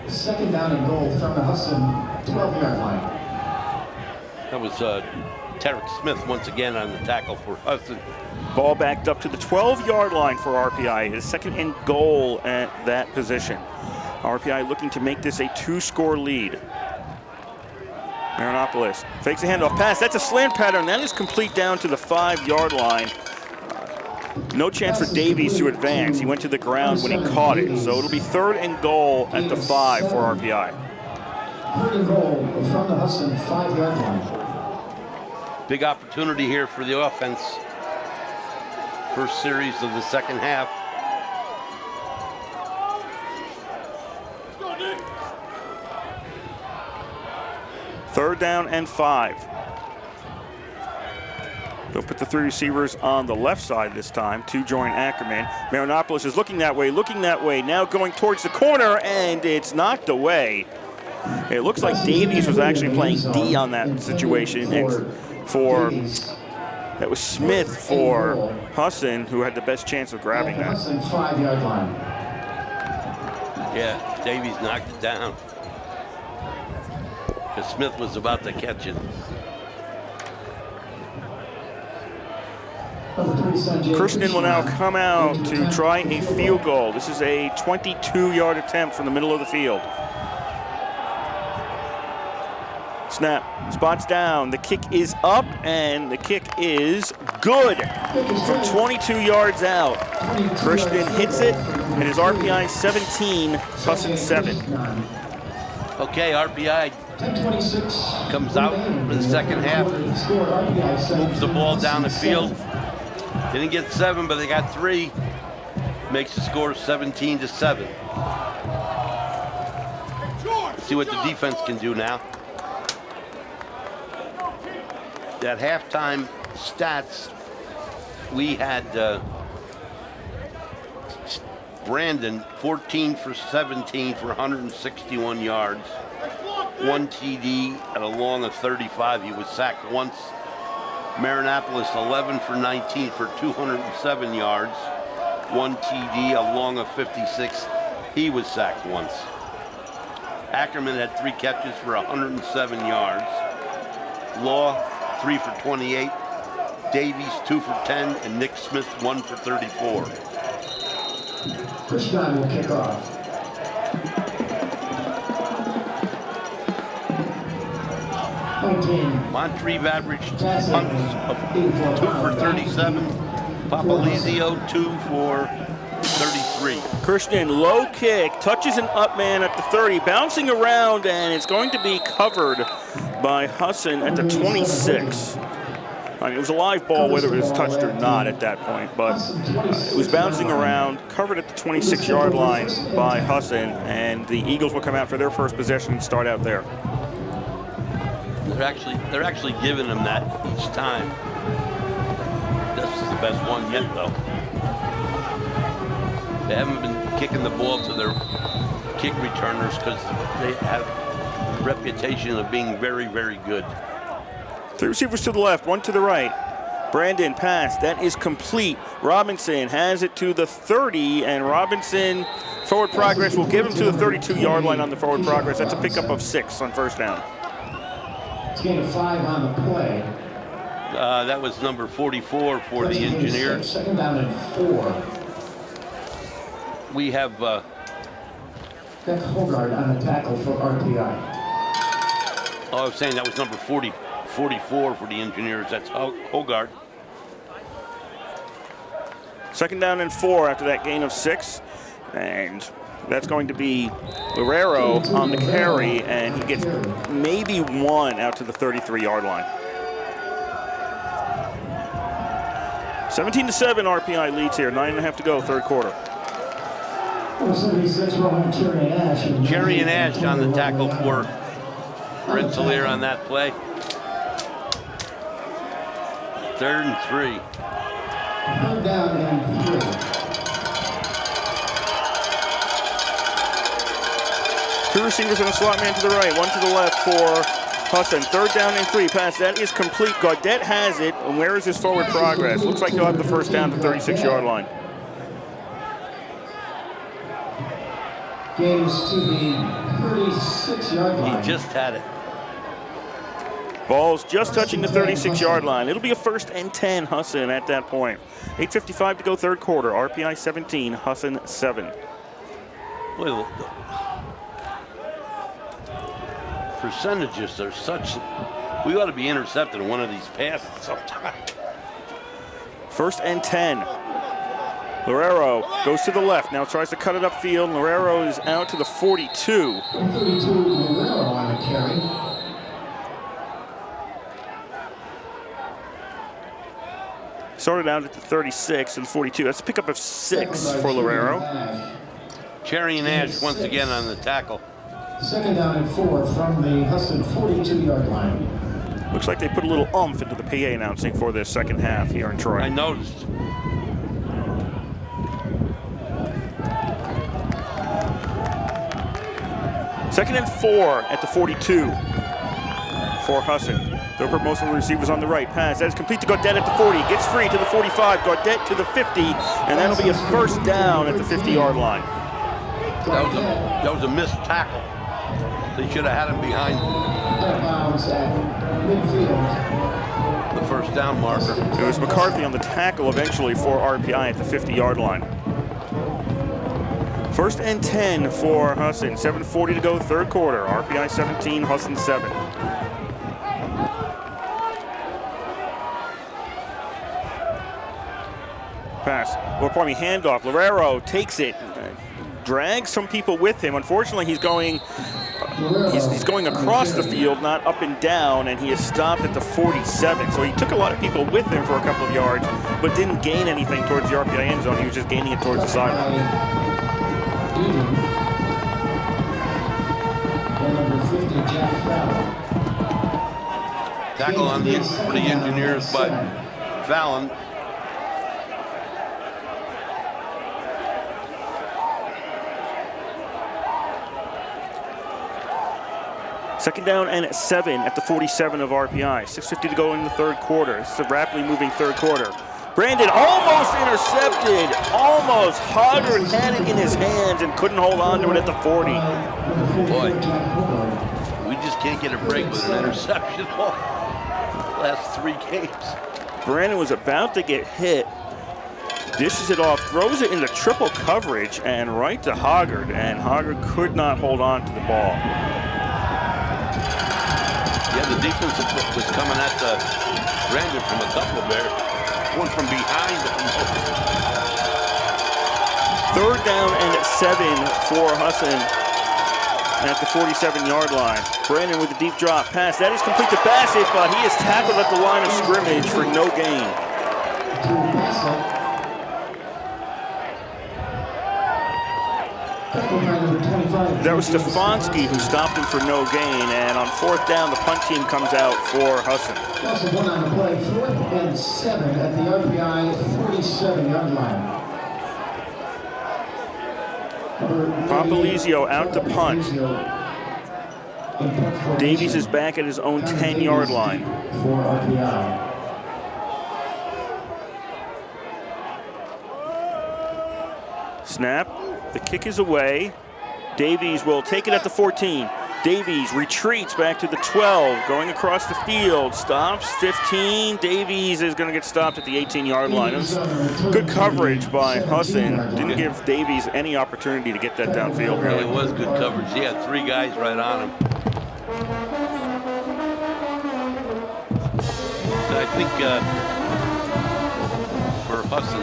Second down and goal from the Husson 12-yard line. That was Tarek Smith once again on the tackle for Husson. Ball backed up to the 12-yard line for RPI. It is second and goal at that position. RPI looking to make this a 2-score lead. Marinopoulos fakes a handoff pass. That's a slant pattern. That is complete down to the 5-yard line. No chance for Davies to advance. He went to the ground when he caught it. So it'll be third and goal at the 5 for RPI. Third and goal from the Husson 5-yard line. Big opportunity here for the offense. First series of the second half. Third down and 5. They'll put the 3 receivers on the left side this time to join Ackerman. Marinopoulos is looking that way, now going towards the corner, and it's knocked away. It looks like Davies was actually playing D on that situation. And that was Smith for Husson, who had the best chance of grabbing that. Husson 5-yard line. Yeah, Davies knocked it down. Because Smith was about to catch it. Kirsten will now come out to try a field goal. This is a 22-yard attempt from the middle of the field. Snap, spots down, the kick is up, and the kick is good from 22 yards out. Christian hits it, and his RPI 17, Husson 7. Okay, RPI comes out for the second half, moves the ball down the field. Didn't get 7, but they got 3. Makes the score 17-7. See what the defense can do now. At halftime stats, we had Brandon 14 for 17 for 161 yards, 1 TD at a long of 35. He was sacked once. Marinopoulos 11 for 19 for 207 yards, 1 TD, a long of 56. He was sacked once. Ackerman had 3 catches for 107 yards. Law 3 for 28. Davies 2 for 10, and Nick Smith 1 for 34. Christian will kick off. Montreve averaged punts of 2 for 37. Papalizio 2 for 33. Christian, low kick, touches an up man at the 30, bouncing around, and it's going to be covered by Husson at the 26. I mean, it was a live ball, whether it was touched or not at that point, but it was bouncing around, covered at the 26-yard line by Husson, and the Eagles will come out for their first possession and start out there. They're actually giving them that each time. This is the best one yet, though. They haven't been kicking the ball to their kick returners because they have a reputation of being very, very good. 3 receivers to the left, 1 to the right. Brandon pass, that is complete. Robinson has it to the 30, and Robinson, forward progress, will give him to the 32-yard line on the forward progress. That's a pickup of 6 on first down. It's gain of 5 on the play. That was number 44 for the Engineers. Second down and 4. We have Beck Hogard on the tackle for RPI. I was saying that was number 44 for the Engineers. That's Hogard. Second down and 4 after that gain of 6. And that's going to be Guerrero on the carry, and he gets maybe 1 out to the 33-yard line. 17-7 RPI leads here, 9.5 to go, third quarter. Jerry and Ash on the tackle for Rensselaer on that play. 3rd and 3. Third down and 3. Two receivers and a slot man to the right, 1 to the left for Husson. 3rd down and 3. Pass, that is complete. Gaudette has it, and where is his forward progress? Looks like he'll have the first down to the 36-yard line. Gains to the 36-yard line. He just had it. Ball's just touching the 36-yard line. It'll be a 1st and 10 Husson at that point. 8:55 to go, third quarter. RPI 17, Husson 7. Well, the percentages are such. We ought to be intercepted in one of these passes sometime. 1st and 10. Guerrero goes to the left, now tries to cut it upfield. Guerrero is out to the 42. 32, Guerrero on the carry. Started out at the 36 and 42. That's a pickup of 6 for Guerrero. Cherry and Ash once again on the tackle. Second down and 4 from the Husson 42-yard line. Looks like they put a little oomph into the PA announcing for this second half here in Troy. I noticed. Second and 4 at the 42 for Husson. They'll put most of the receivers on the right. Pass, that is complete to Gaudette at the 40. Gets free to the 45. Gaudette to the 50, and that'll be a first down at the 50-yard line. That was a missed tackle. They should have had him behind the first down marker. It was McCarthy on the tackle eventually for RPI at the 50-yard line. 1st and 10 for Husson. 7:40 to go, third quarter. RPI 17, Husson 7. Pass, or pardon me, handoff. Guerrero takes it, drags some people with him. Unfortunately, he's going across the field, not up and down, and he is stopped at the 47. So he took a lot of people with him for a couple of yards, but didn't gain anything towards the RPI end zone. He was just gaining it towards the sideline. Tackle on the for the Engineers by Fallon. Second down and 7 at the 47 of RPI. 6:50 to go in the third quarter. This is a rapidly moving third quarter. Brandon almost intercepted, almost. Hoggard had it in his hands and couldn't hold on to it at the 40. Boy, we just can't get a break with an interception last 3 games. Brandon was about to get hit, dishes it off, throws it into triple coverage and right to Hoggard, and Hoggard could not hold on to the ball. Yeah, the defense was coming at Brandon from a couple there. One from behind. Third down and 7 for Husson at the 47-yard line. Brandon with a deep drop pass. That is complete to Bassett, but he is tackled at the line of scrimmage for no gain. That was Stefanski who stopped him for no gain, and on fourth down, the punt team comes out for Husson. Also one on the play, 4th and 7 at the RPI 47-yard line. Popolizio out to punt. Davies is back at his own 10-yard line. For RPI. Snap. The kick is away. Davies will take it at the 14. Davies retreats back to the 12, going across the field, stops, 15. Davies is going to get stopped at the 18-yard line. It was good coverage by Husson. Didn't give Davies any opportunity to get that downfield, really. It was good coverage. He had 3 guys right on him. I think for Husson,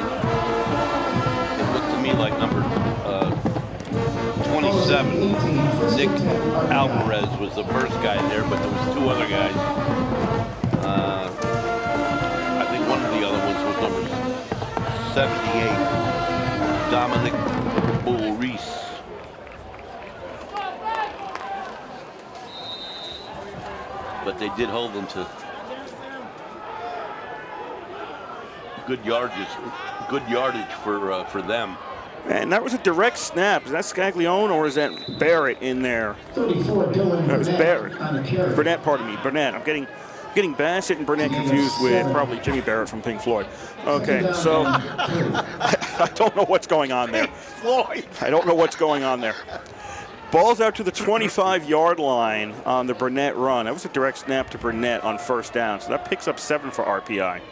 it looked to me like number 27, Nick Alvarez was the first guy there, but there was 2 other guys. I think one of the other ones was number 78, Dominic Bull-Reese. But they did hold them to good yardage for them. And that was a direct snap. Is that Scaglione or is that Barrett in there? 34, Dylan That was Barrett. on the carry. Burnett, pardon me. Burnett. I'm getting Bassett and Burnett confused with probably Jimmy Barrett from Pink Floyd. Okay, so I don't know what's going on there. I don't know what's going on there. Ball's out to the 25-yard line on the Burnett run. That was a direct snap to Burnett on first down. So that picks up 7 for RPI.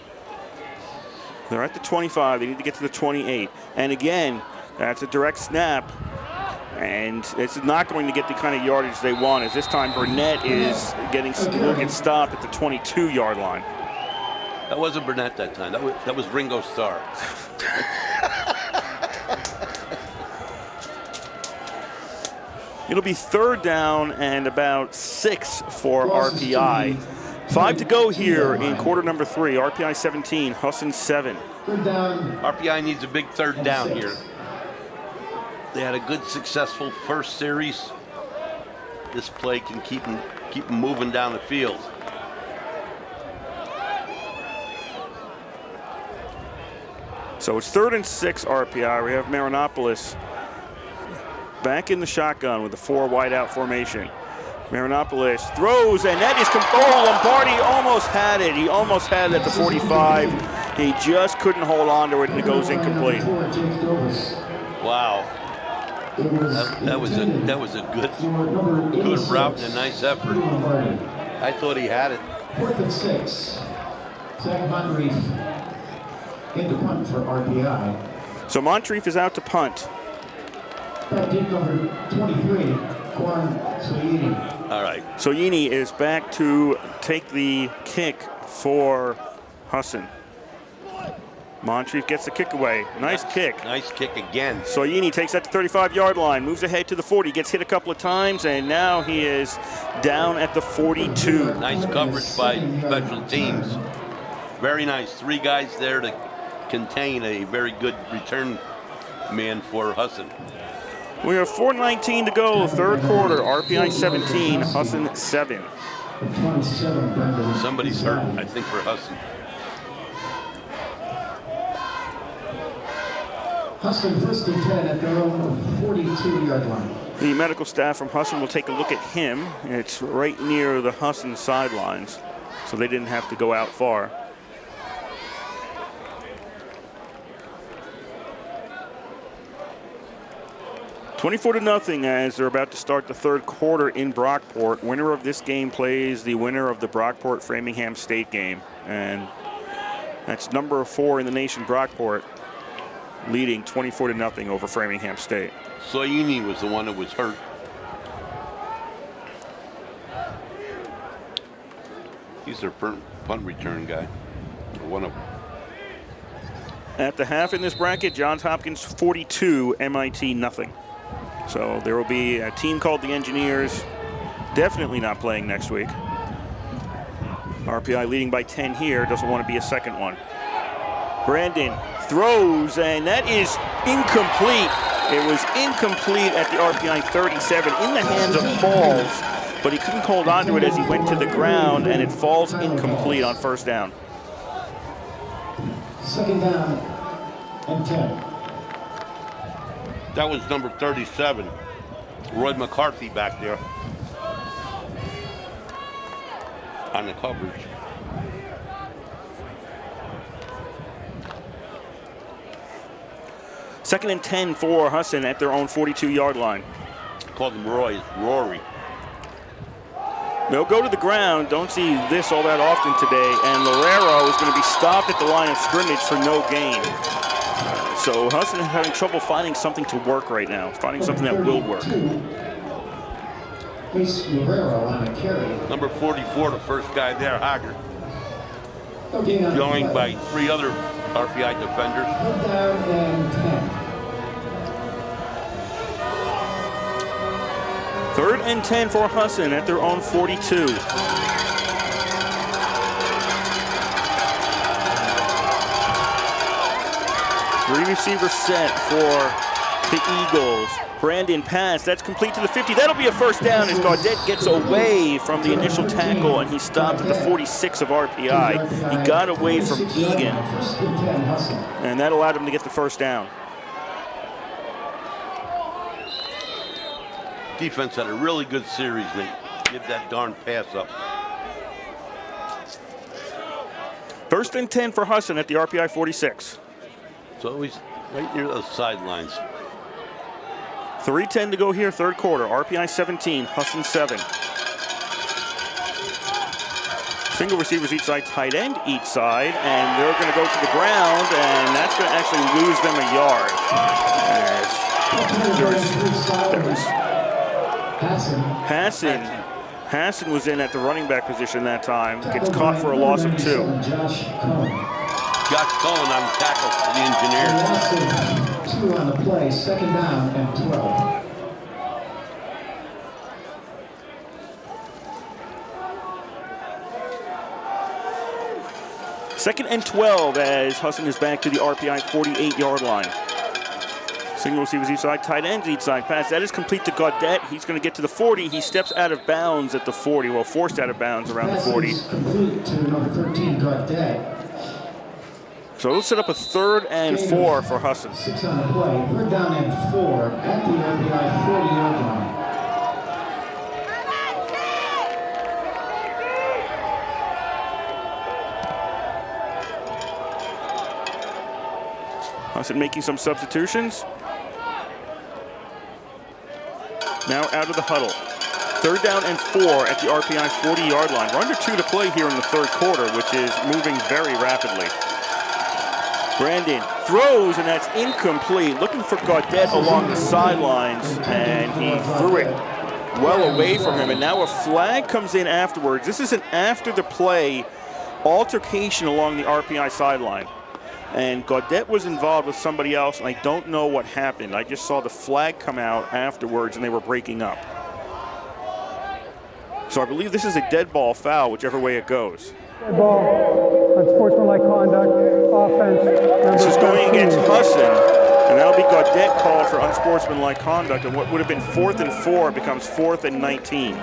They're at the 25. They need to get to the 28. And again, that's a direct snap. And it's not going to get the kind of yardage they want, as this time Burnett is will get stopped at the 22-yard line. That wasn't Burnett that time. That was Ringo Starr. It'll be third down and about 6 for RPI. 5 to go here in quarter number 3. RPI 17, Husson 7. RPI needs a big third down here. They had a good, successful first series. This play can keep them moving down the field. So it's 3rd and 6 RPI. We have Marinopoulos back in the shotgun with a 4 wide out formation. Marinopoulos throws, and that is Lombardi almost had it. He almost had it at the 45. He just couldn't hold on to it, and it goes incomplete. Wow. That was a good route and a nice effort. I thought he had it. 4th and 6. Zach Moncrief into punt for RPI. So Moncrief is out to punt. That deep number 23, Quan Soyini. All right. Soyini is back to take the kick for Husson. Moncrief gets the kick away. Nice kick. Nice kick again. Soyini takes that to 35-yard line, moves ahead to the 40, gets hit a couple of times, and now he is down at the 42. Nice coverage by special teams. Very nice. 3 guys there to contain a very good return man for Husson. We have 4:19 to go, third quarter. RPI 17, Husson 7. Somebody's hurt, I think, for Husson. Husson 1st and 10 at their own 42-yard line. The medical staff from Husson will take a look at him. It's right near the Husson sidelines, so they didn't have to go out far. $24-0 as they're about to start the third quarter in Brockport. Winner of this game plays the winner of the Brockport-Framingham State game. And that's number 4 in the nation, Brockport, leading 24-0 over Framingham State. Soyini was the one that was hurt. He's their punt return guy. Or one of them. At the half in this bracket, Johns Hopkins 42, MIT nothing. So there will be a team called the Engineers, definitely not playing next week. RPI leading by 10 here, doesn't want to be a second one. Brandon throws, and that is incomplete. It was incomplete at the RPI 37 in the hands of Halls, but he couldn't hold on to it as he went to the ground, and it falls incomplete on first down. Second down and 10. That was number 37, Roy McCarthy back there on the coverage. Second and 10 for Husson at their own 42-yard line. Called him Roy, Rory. They'll go to the ground. Don't see this all that often today. And Lorero is going to be stopped at the line of scrimmage for no gain. So Husson is having trouble finding something to work right now, finding something that will work. Luis Lorero on a carry. Number 44, the first guy there, Hager. Okay, Joined by 3 other RPI defenders. Third down and 10. Third and 10 for Husson at their own 42. Three receivers set for the Eagles. Brandon pass, that's complete to the 50. That'll be a first down as Gaudette gets away from the initial tackle, and he stopped at the 46 of RPI. He got away from Egan, and that allowed him to get the first down. Defense had a really good series. They give that darn pass up. First and 10 for Husson at the RPI 46. It's always right near those sidelines. 3:10 to go here, third quarter. RPI 17, Husson 7. Single receivers each side, tight end each side, and they're going to go to the ground, and that's going to actually lose them a yard. Hassan was in at the running back position that time. Gets caught for a loss of 2. Josh Cohen on the tackle for the Engineers. 2 on the play, second down and 12. Second and 12 as Husson is back to the RPI 48-yard line. Single receivers each side, tight ends each side. Pass, that is complete to Gaudette. He's going to get to the 40. He steps out of bounds at the 40. Well, forced out of bounds around the 40. Complete to number 13, Gaudette. So it'll set up a 3rd and 4 for Husson. 6 on the play, 3rd down and 4 at the RPI 40-yard line. Husson making some substitutions. Now out of the huddle. 3rd down and 4 at the RPI 40-yard line. We're under 2 to play here in the 3rd quarter, which is moving very rapidly. Brandon throws, and that's incomplete. Looking for Gaudette along the sidelines, and he threw it well away from him. And now a flag comes in afterwards. This is an after-the-play altercation along the RPI sideline. And Gaudette was involved with somebody else, and I don't know what happened. I just saw the flag come out afterwards, and they were breaking up. So I believe this is a dead ball foul, whichever way it goes. Dead ball, unsportsmanlike conduct, offense. This is going against Husson, and that'll be Gaudette called for unsportsmanlike conduct, and what would have been 4th and 4 becomes 4th and 19.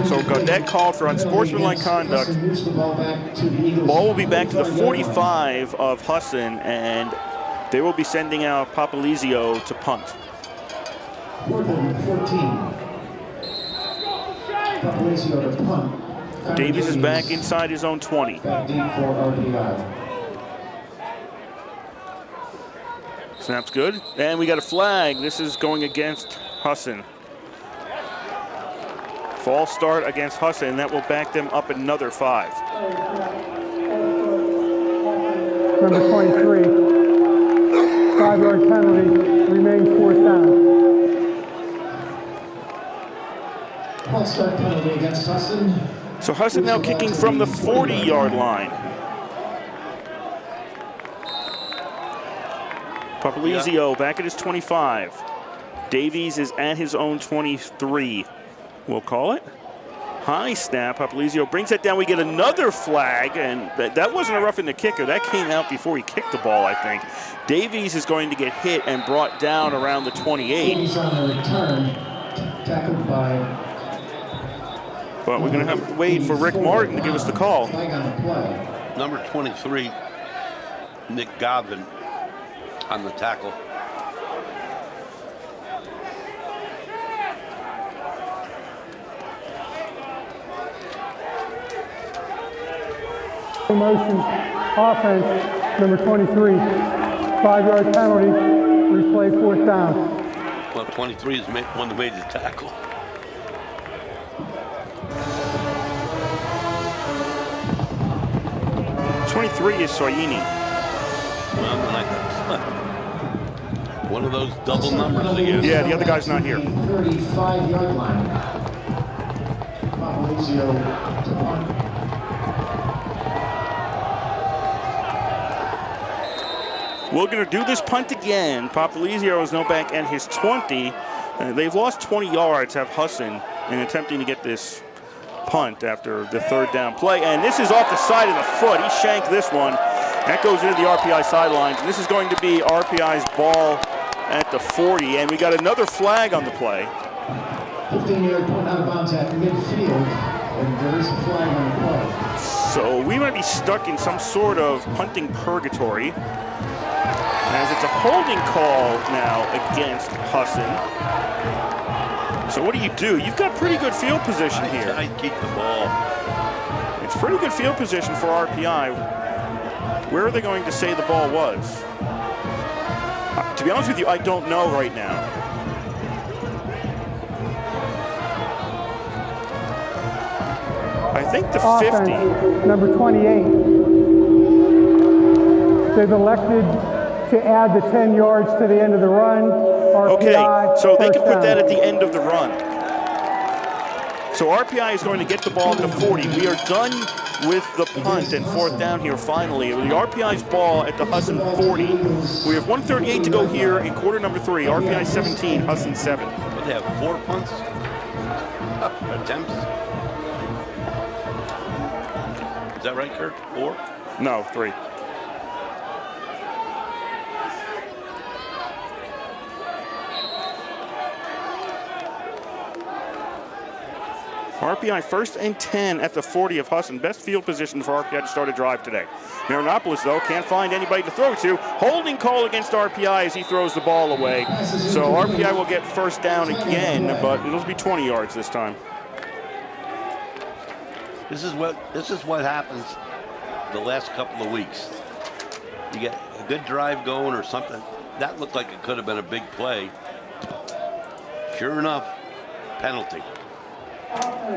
So Gaudette called for unsportsmanlike conduct. Ball will be back to the 45 of Husson, and they will be sending out Papalizio to punt. 4th and 14. Papalizio to punt. Davies is back inside his own 20. Back deep for RPI. Snap's good. And we got a flag. This is going against Husson. False start against Husson, and that will back them up another 5. Number 23, 5-yard penalty, remains 4th down. False start penalty against Husson. So Husson now kicking from the 40-yard line. Papalizio back at his 25. Davies is at his own 23. We'll call it. High snap. Papalizio brings that down. We get another flag, and that wasn't a roughing the kicker. That came out before he kicked the ball, I think. Davies is going to get hit and brought down around the 28. He's on the return, tackled by. But we're going to have to wait for Rick Martin to give us the call. Flag on the play. Number 23, Nick Godwin, on the tackle. Motion offense, number 23, 5-yard penalty, replay 4th down. Well, 23 is the one that made the tackle. '23 is Soyini. Well, one of those double numbers again. Yeah, the other guy's not here. 35-yard line. Papalizio to punt. We're going to do this punt again. Papalizio is now back at his 20. They've lost 20 yards, have Husson, in attempting to get this punt after the 3rd down play. And this is off the side of the foot. He shanked this one. That goes into the RPI sidelines. And this is going to be RPI's ball at the 40. And we got another flag on the play. 15-yard punt out of bounds at midfield. And there is a flag on the play. So we might be stuck in some sort of punting purgatory, as it's a holding call now against Husson. So what do? You've got pretty good field position here. I keep the ball. It's pretty good field position for RPI. Where are they going to say the ball was? To be honest with you, I don't know right now. I think the 50. Offense, number 28. They've elected to add the 10 yards to the end of the run. RPI, okay, so they can put down. that at the end of the run. So RPI is going to get the ball at the 40. We are done with the punt and 4th down here finally. The RPI's ball at the Husson 40. We have 1:38 to go here in quarter number 3. RPI 17, Husson 7. But they have 4 punts attempts. Is that right, Kurt? 4? No, 3. RPI 1st and 10 at the 40 of Husson. Best field position for RPI to start a drive today. Marinopolis, though, can't find anybody to throw to. Holding call against RPI as he throws the ball away. So RPI will get 1st down again, but it'll be 20 yards this time. This is what happens the last couple of weeks. You get a good drive going or something. That looked like it could have been a big play. Sure enough, penalty.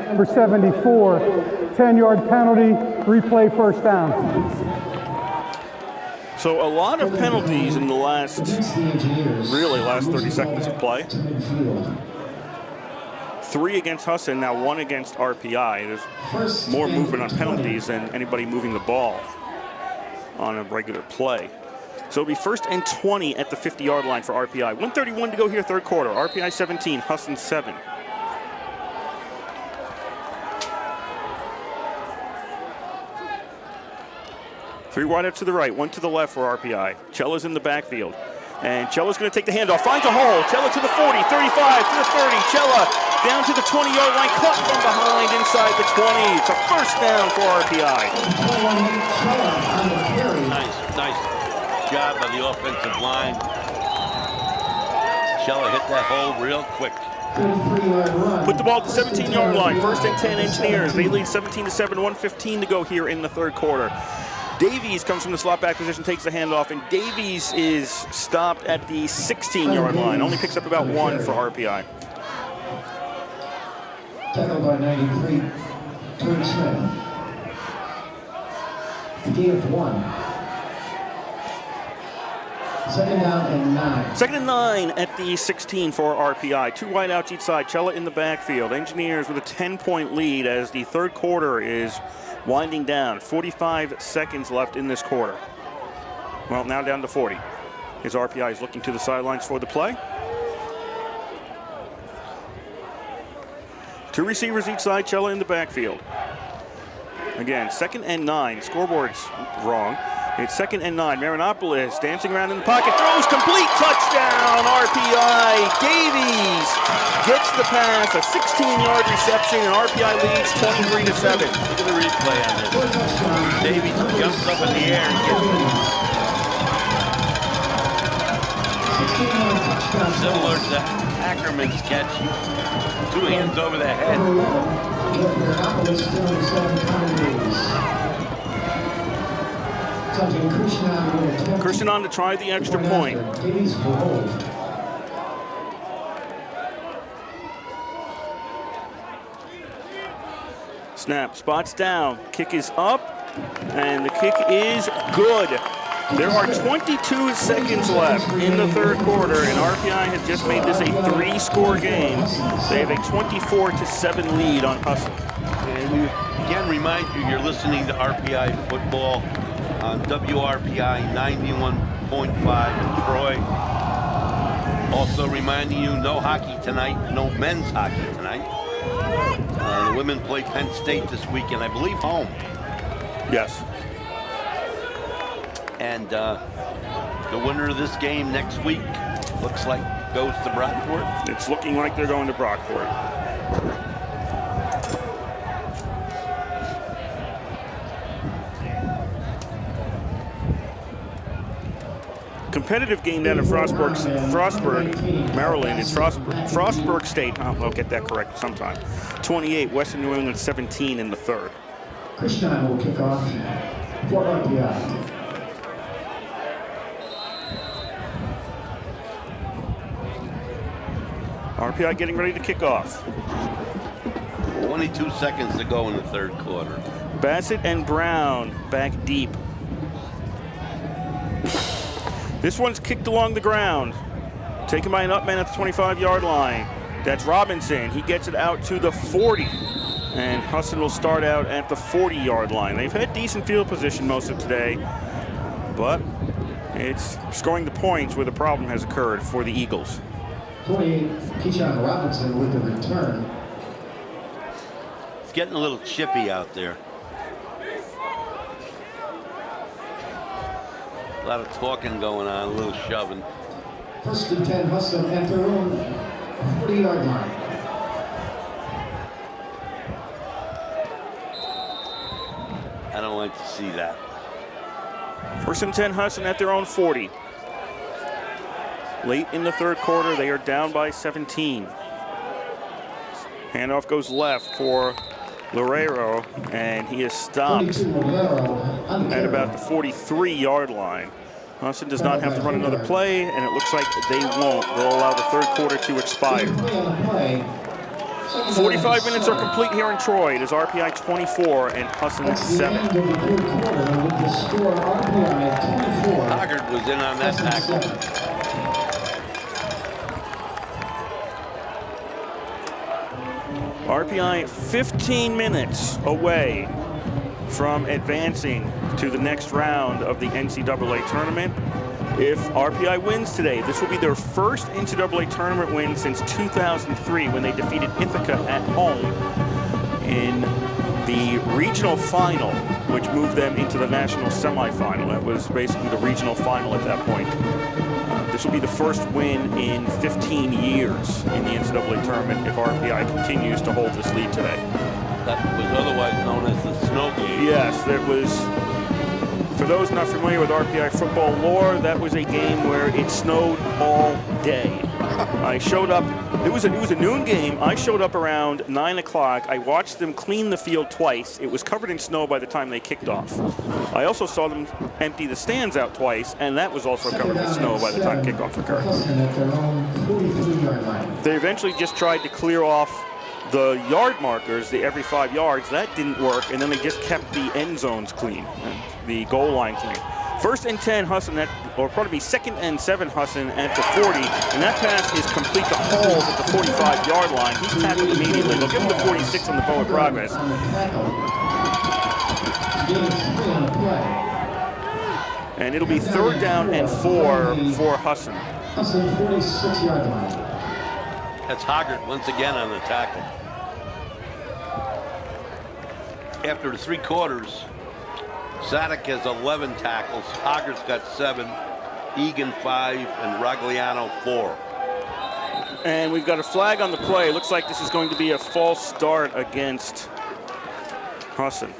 Number 74, 10-yard penalty, replay 1st down. So a lot of penalties in the last 30 seconds of play. 3 against Husson, now 1 against RPI. There's more movement on penalties than anybody moving the ball on a regular play. So it'll be 1st and 20 at the 50-yard line for RPI. 1:31 to go here, 3rd quarter. RPI 17, Husson 7. 3 wide out to the right, 1 to the left for RPI. Cella's in the backfield. And Cella's going to take the handoff, finds a hole. Cella to the 40, 35 to the 30. Cella down to the 20-yard line, cut from behind inside the 20. It's a 1st down for RPI. Nice job by the offensive line. Cella hit that hole real quick. Put the ball at the 17-yard line. 1st and 10 Engineers. They lead 17-7, 1:15 to go here in the 3rd quarter. Davies comes from the slot back position, takes the handoff, and Davies is stopped at the 16-yard line. Only picks up about 1 for RPI. Tackled by 93, Tony Smith. Gain of 1. Second down and 9. Second and 9 at the 16 for RPI. Two wideouts each side. Cella in the backfield. Engineers with a 10-point lead as the third quarter is winding down. 45 seconds left in this quarter. Well, now down to 40. His RPI is looking to the sidelines for the play. Two receivers each side. Cella in the backfield. Again, second and 9. Scoreboard's wrong. It's second and 9. Marinopoulos dancing around in the pocket. Throws complete. Touchdown. RPI. Davies gets the pass. A 16-yard reception, and RPI leads 23-7. Look at the replay on this. Davies jumps up in the air and gets similar to Ackerman's catch. Two hands over the head. Christian on to try the extra point. Snap, spots down, kick is up, and the kick is good. There are 22 seconds left in the third quarter, and RPI has just made this a 3-score game. They have a 24-7 lead on Husson. And we again remind you, you're listening to RPI Football on WRPI 91.5 in Troy. Also reminding you, no hockey tonight, no men's hockey tonight. The women play Penn State this weekend, I believe home. Yes. And the winner of this game next week looks like goes to Brockport. It's looking like they're going to Brockport. Competitive game down in Frostburg, Maryland. It's Frostburg State. I'll get that correct sometime. 28, Western New England 17 in the third. Christian will kick off for RPI. RPI getting ready to kick off. 22 seconds to go in the third quarter. Bassett and Brown back deep. This one's kicked along the ground. Taken by an up man at the 25-yard line. That's Robinson. He gets it out to the 40. And Husson will start out at the 40-yard line. They've had decent field position most of today, but it's scoring the points where the problem has occurred for the Eagles. 28, Keyshawn Robinson with the return. It's getting a little chippy out there. A lot of talking going on, a little shoving. First and 10, Husson at their own 40-yard line. I don't like to see that. First and 10, Husson at their own 40. Late in the third quarter, they are down by 17. Handoff goes left for Lorero, and he is stopped at about the 43-yard line. Husson does not have to run another play, and it looks like they won't. They'll allow the third quarter to expire. 45 minutes are complete here in Troy. It is RPI 24 and Husson 7. Hoggard was in on that tackle. RPI 15 minutes away from advancing to the next round of the NCAA tournament. If RPI wins today, this will be their first NCAA tournament win since 2003 when they defeated Ithaca at home in the regional final, which moved them into the national semifinal. That was basically the regional final at that point. This will be the first win in 15 years in the NCAA tournament if RPI continues to hold this lead today. That was otherwise known as the snow game. Yes, that was, for those not familiar with RPI football lore, that was a game where it snowed all day. I showed up, it was a noon game. I showed up around 9 o'clock. I watched them clean the field twice. It was covered in snow by the time they kicked off. I also saw them empty the stands out twice, and that was also covered in snow by the time kickoff occurred. They eventually just tried to clear off the yard markers, the every 5 yards. That didn't work, and then they just kept the end zones clean, the goal line clean. First and 10, Husson, or pardon me, second and 7, Husson at the 40, and that pass is complete to Halls at the 45-yard line. He's tackled immediately. They'll give him the 46 on the forward progress. On the tackle. Gain 3 on the play. And it'll be 3rd down and 4 for Husson. Husson, 46-yard line. That's Hoggart once again on the tackle. After the 3 quarters, Sadek has 11 tackles, Hoggart's got 7, Egan 5, and Ragliano 4. And we've got a flag on the play. It looks like this is going to be a false start against Husson.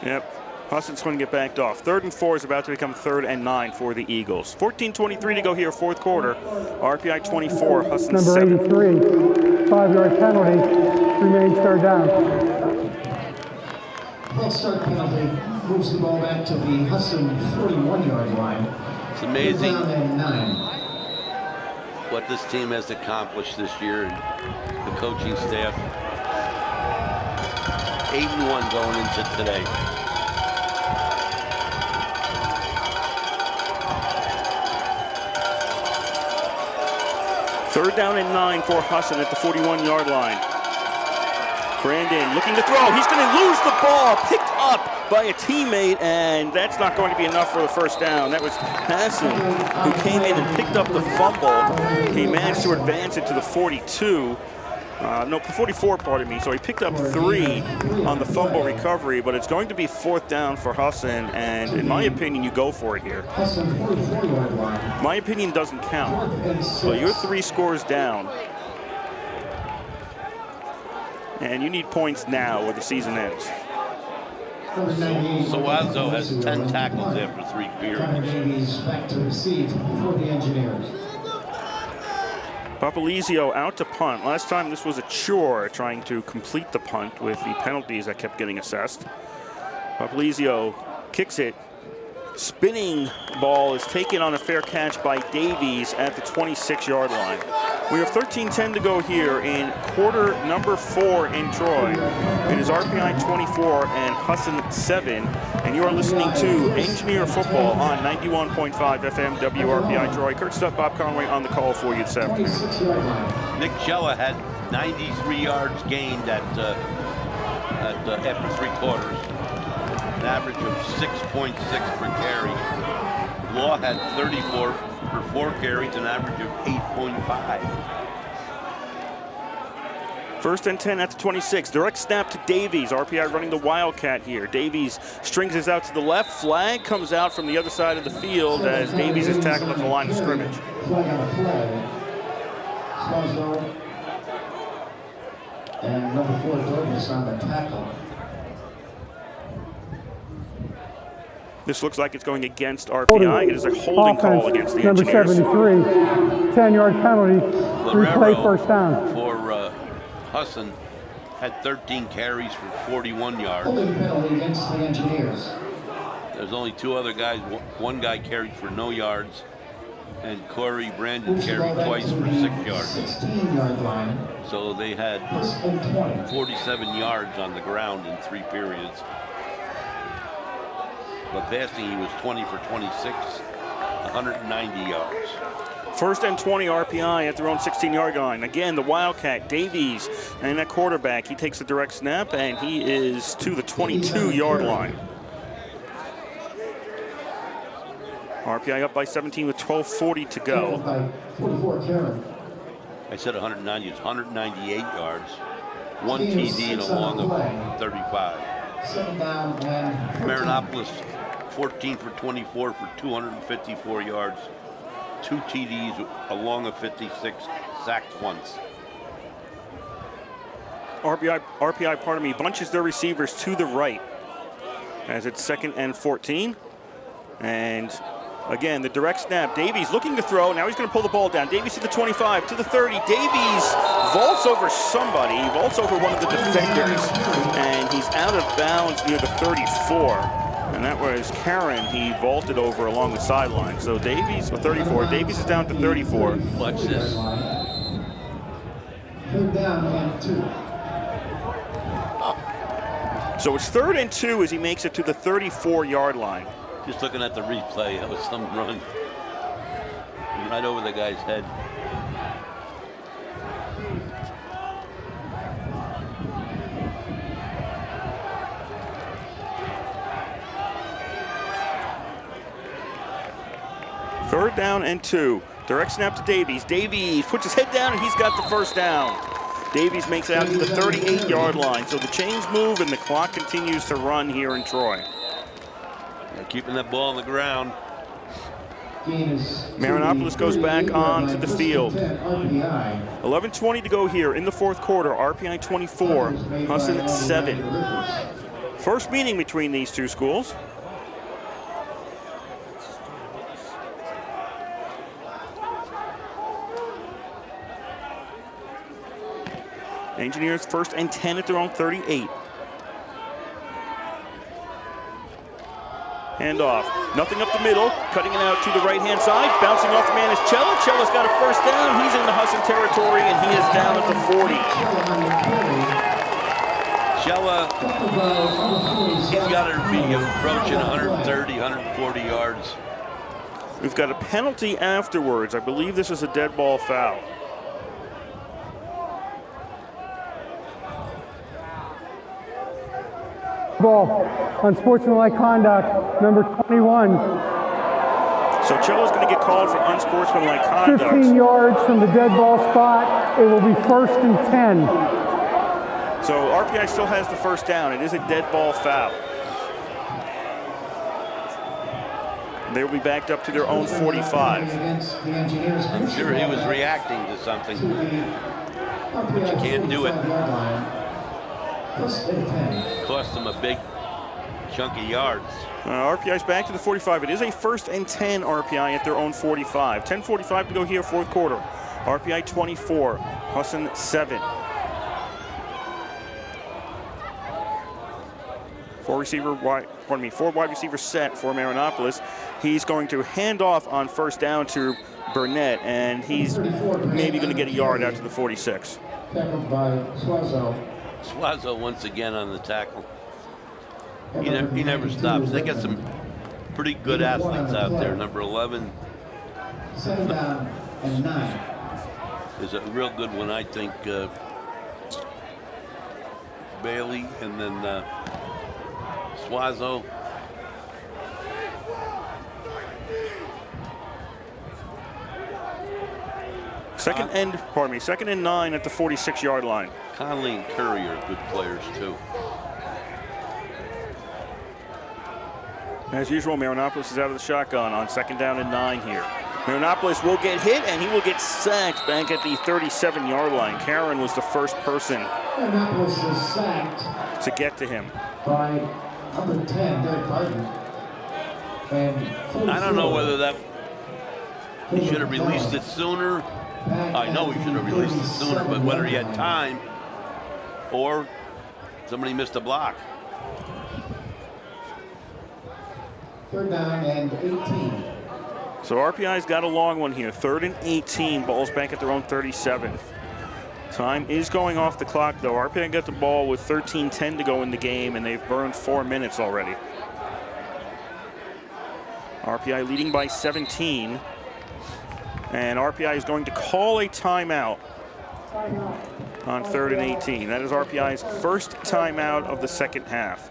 Yep. Husson's going to get backed off. 3rd and 4 is about to become 3rd and 9 for the Eagles. 14:23 to go here, 4th quarter. RPI 24, Husson Number 7. 83, 5-yard penalty, remains 3rd down. False start penalty moves the ball back to the Husson 41-yard line. It's amazing 3rd down and 9. what this team has accomplished this year, and the coaching staff. 8-1 going into today. Third down and 9 for Husson at the 41-yard line. Brandon looking to throw. He's going to lose the ball. Picked up by a teammate, and that's not going to be enough for the first down. That was Hassan who came in and picked up the fumble. He managed to advance it to the 42. No, 44, pardon me. So he picked up 3 on the fumble recovery, but it's going to be 4th down for Husson, and in my opinion, you go for it here. Husson 44-yard line. My opinion doesn't count. So you're 3 scores down. And you need points now or the season ends. Sowazo has 10 tackles after 3 periods. Davies back to receive for the Engineers. Papalizio out to punt. Last time this was a chore trying to complete the punt with the penalties that kept getting assessed. Papalizio kicks it. Spinning ball is taken on a fair catch by Davies at the 26-yard line. We have 13:10 to go here in quarter number 4 in Troy. It is RPI 24 and Husson 7, and you are listening to Engineer Football on 91.5 FM WRPI Troy. Kurt Stutt, Bob Conway on the call for you this afternoon. Nick Jella had 93 yards gained after 3 quarters. An average of 6.6 per carry. Law had 34 for 4 carries, an average of 8.5. First and 10 at the 26. Direct snap to Davies. RPI running the Wildcat here. Davies strings this out to the left. Flag comes out from the other side of the field as Davies is tackled at the line of scrimmage. Flag on the play. Swazo and number 4 Douglas on the tackle. This looks like it's going against RPI. It is a holding call against the number Engineers. 73, 10-yard penalty, replay first down. For Husson had 13 carries for 41 yards. Holding penalty against the Engineers. There's only 2 other guys. One guy carried for no yards, and Corey Brandon carried twice for 6 yards. 16-yard line. So they had 47 yards on the ground in 3 periods. But passing, he was 20 for 26, 190 yards. First and 20 RPI at their own 16-yard line. Again, the Wildcat, Davies, and that quarterback. He takes the direct snap, and he is to the 22-yard line. RPI up by 17 with 12:40 to go. I said 190. It's 198 yards. 1 TD and a long of 35. Marinopolis 14 for 24 for 254 yards. 2 TDs, a long of 56, sacked once. RPI, pardon me, bunches their receivers to the right as it's 2nd and 14. And again, the direct snap. Davies looking to throw. Now he's going to pull the ball down. Davies to the 25, to the 30. Davies vaults over somebody. He vaults over one of the defenders, and he's out of bounds near the 34. And that was Karen. He vaulted over along the sideline. So Davies, 34. Davies is down to 34. Watch this. 3rd down and 2. So it's 3rd and 2 as he makes it to the 34-yard line. Just looking at the replay, that was some run right over the guy's head. Third down and 2. Direct snap to Davies. Davies puts his head down and he's got the first down. Davies makes it out to the 38-yard line. So the chains move and the clock continues to run here in Troy. They're keeping that ball on the ground. Marinopolis goes back onto the field. 11:20 to go here in the fourth quarter. RPI 24, Husson 7. First meeting between these two schools. Engineers first and 10 at their own 38. Hand off. Nothing up the middle. Cutting it out to the right-hand side. Bouncing off the man is Cella. Cella's got a first down. He's in the Husson territory, and he is down at the 40. Cella, he's got to be approaching 130, 140 yards. We've got a penalty afterwards. I believe this is a dead ball foul. Ball, unsportsmanlike conduct, number 21. So Cella's going to get called for unsportsmanlike conduct. 15 yards from the dead ball spot. It will be first and 10. So RPI still has the first down. It is a dead ball foul. They will be backed up to their own 45. I'm sure he was reacting to something, but you can't do it. Cost them a big chunk of yards. RPI's back to the 45. It is a first and 10 RPI at their own 45. 10:45 to go here, fourth quarter. RPI 24, Husson 7. Four wide receiver set for Marinopolis. He's going to hand off on first down to Burnett, and he's maybe going to get a yard out to the 46. Tackled by Suazo. Suazo once again on the tackle. He never stops. They got some pretty good athletes out there. Number 11 7 down and 9. is a real good one, I think. Bailey and then Suazo. Second and 9 at the 46-yard line. Conley and Curry are good players too. As usual, Marinopolis is out of the shotgun on second down and 9 here. Marinopolis will get hit, and he will get sacked back at the 37-yard line. Karen was the first person Marinopolis is sacked to get to him. by number 10, Derek Barton. And 44, I don't know whether that he should have released it sooner. I know he should have released it sooner, but whether he had time or somebody missed a block. Third down and 18. So RPI's got a long one here. 3rd and 18, ball's back at their own 37. Time is going off the clock, though. RPI got the ball with 13:10 to go in the game, and they've burned 4 minutes already. RPI leading by 17. And RPI is going to call a timeout on 3rd and 18. That is RPI's first timeout of the second half.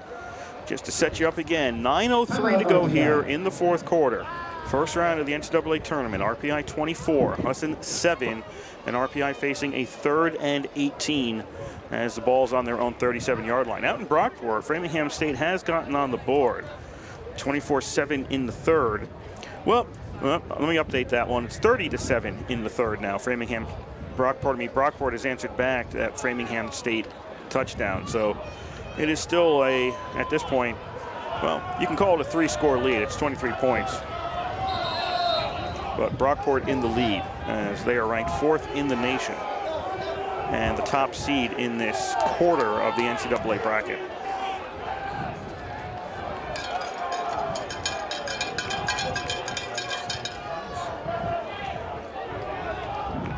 Just to set you up again, 9:03 to go here in the fourth quarter. First round of the NCAA tournament. RPI 24, Husson 7, and RPI facing a 3rd and 18 as the ball's on their own 37-yard line. Out in Brockport, Framingham State has gotten on the board. 24-7 in the third. Well, let me update that one. It's 30-7 in the third now. Brockport has answered back that Framingham State touchdown. So it is still at this point, well, you can call it a 3-score lead. It's 23 points. But Brockport in the lead as they are ranked 4th in the nation and the top seed in this quarter of the NCAA bracket.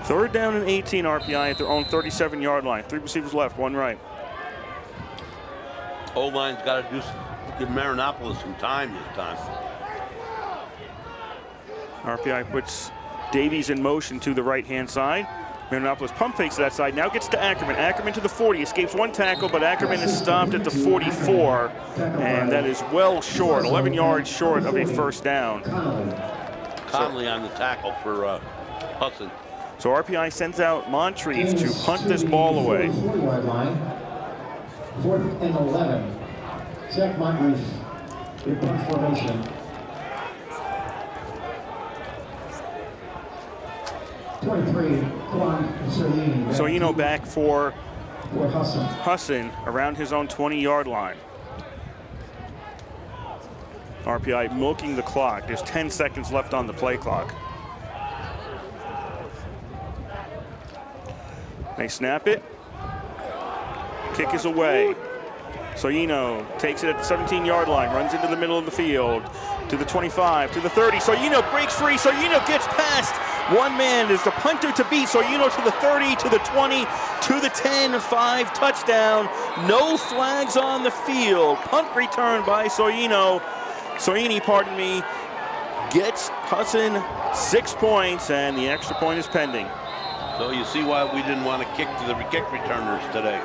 Third down and 18 RPI at their own 37-yard line. 3 receivers left, 1 right. O-line's got to give Marinopolis some time this time. RPI puts Davies in motion to the right-hand side. Marinopoulos pump fakes to that side, now gets to Ackerman. Ackerman to the 40, escapes one tackle, but Ackerman is stopped at the 44, and that is well short, 11 yards short of a first down. Conley on the tackle for Husson. So RPI sends out Moncrief to punt this ball away. 40-yard line. 4th and 11. Zach Moncrief in punt formation. 23, Quan Serlini. So back for Husson. Husson around his own 20-yard line. RPI milking the clock. There's 10 seconds left on the play clock. They snap it. Kick is away. Soyino takes it at the 17-yard line, runs into the middle of the field, to the 25, to the 30. Soyino breaks free. Soyino gets past one man. Is the punter to beat. Soyino to the 30, to the 20, to the 10, 5, touchdown. No flags on the field. Punt return by Soyini, gets Husson 6 points, and the extra point is pending. So you see why we didn't want to kick to the kick returners today.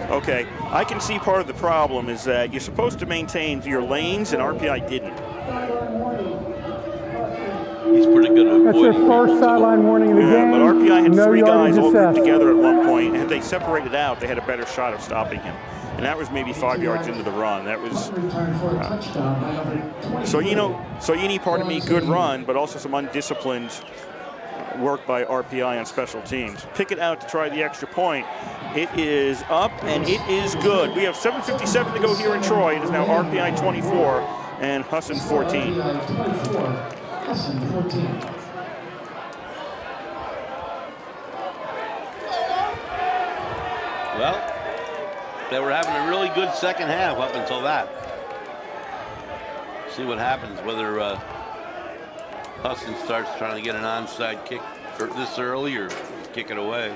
Okay, I can see part of the problem is that you're supposed to maintain your lanes, and RPI didn't. He's pretty good at That's their first sideline warning of the game. But RPI had No 3 guys yardage all grouped assessed. together at one point, and if they separated out, they had a better shot of stopping him. And that was maybe 5 yards into the run. That was Soyini, pardon me, good run, but also some undisciplined work by RPI on special teams. Pick it out to try the extra point. It is up, and it is good. We have 7:57 to go here in Troy. It is now RPI 24 and Husson 14. Husson 14. Well, they were having a really good second half up until that. See what happens, whether Husson starts trying to get an onside kick this early or kick it away.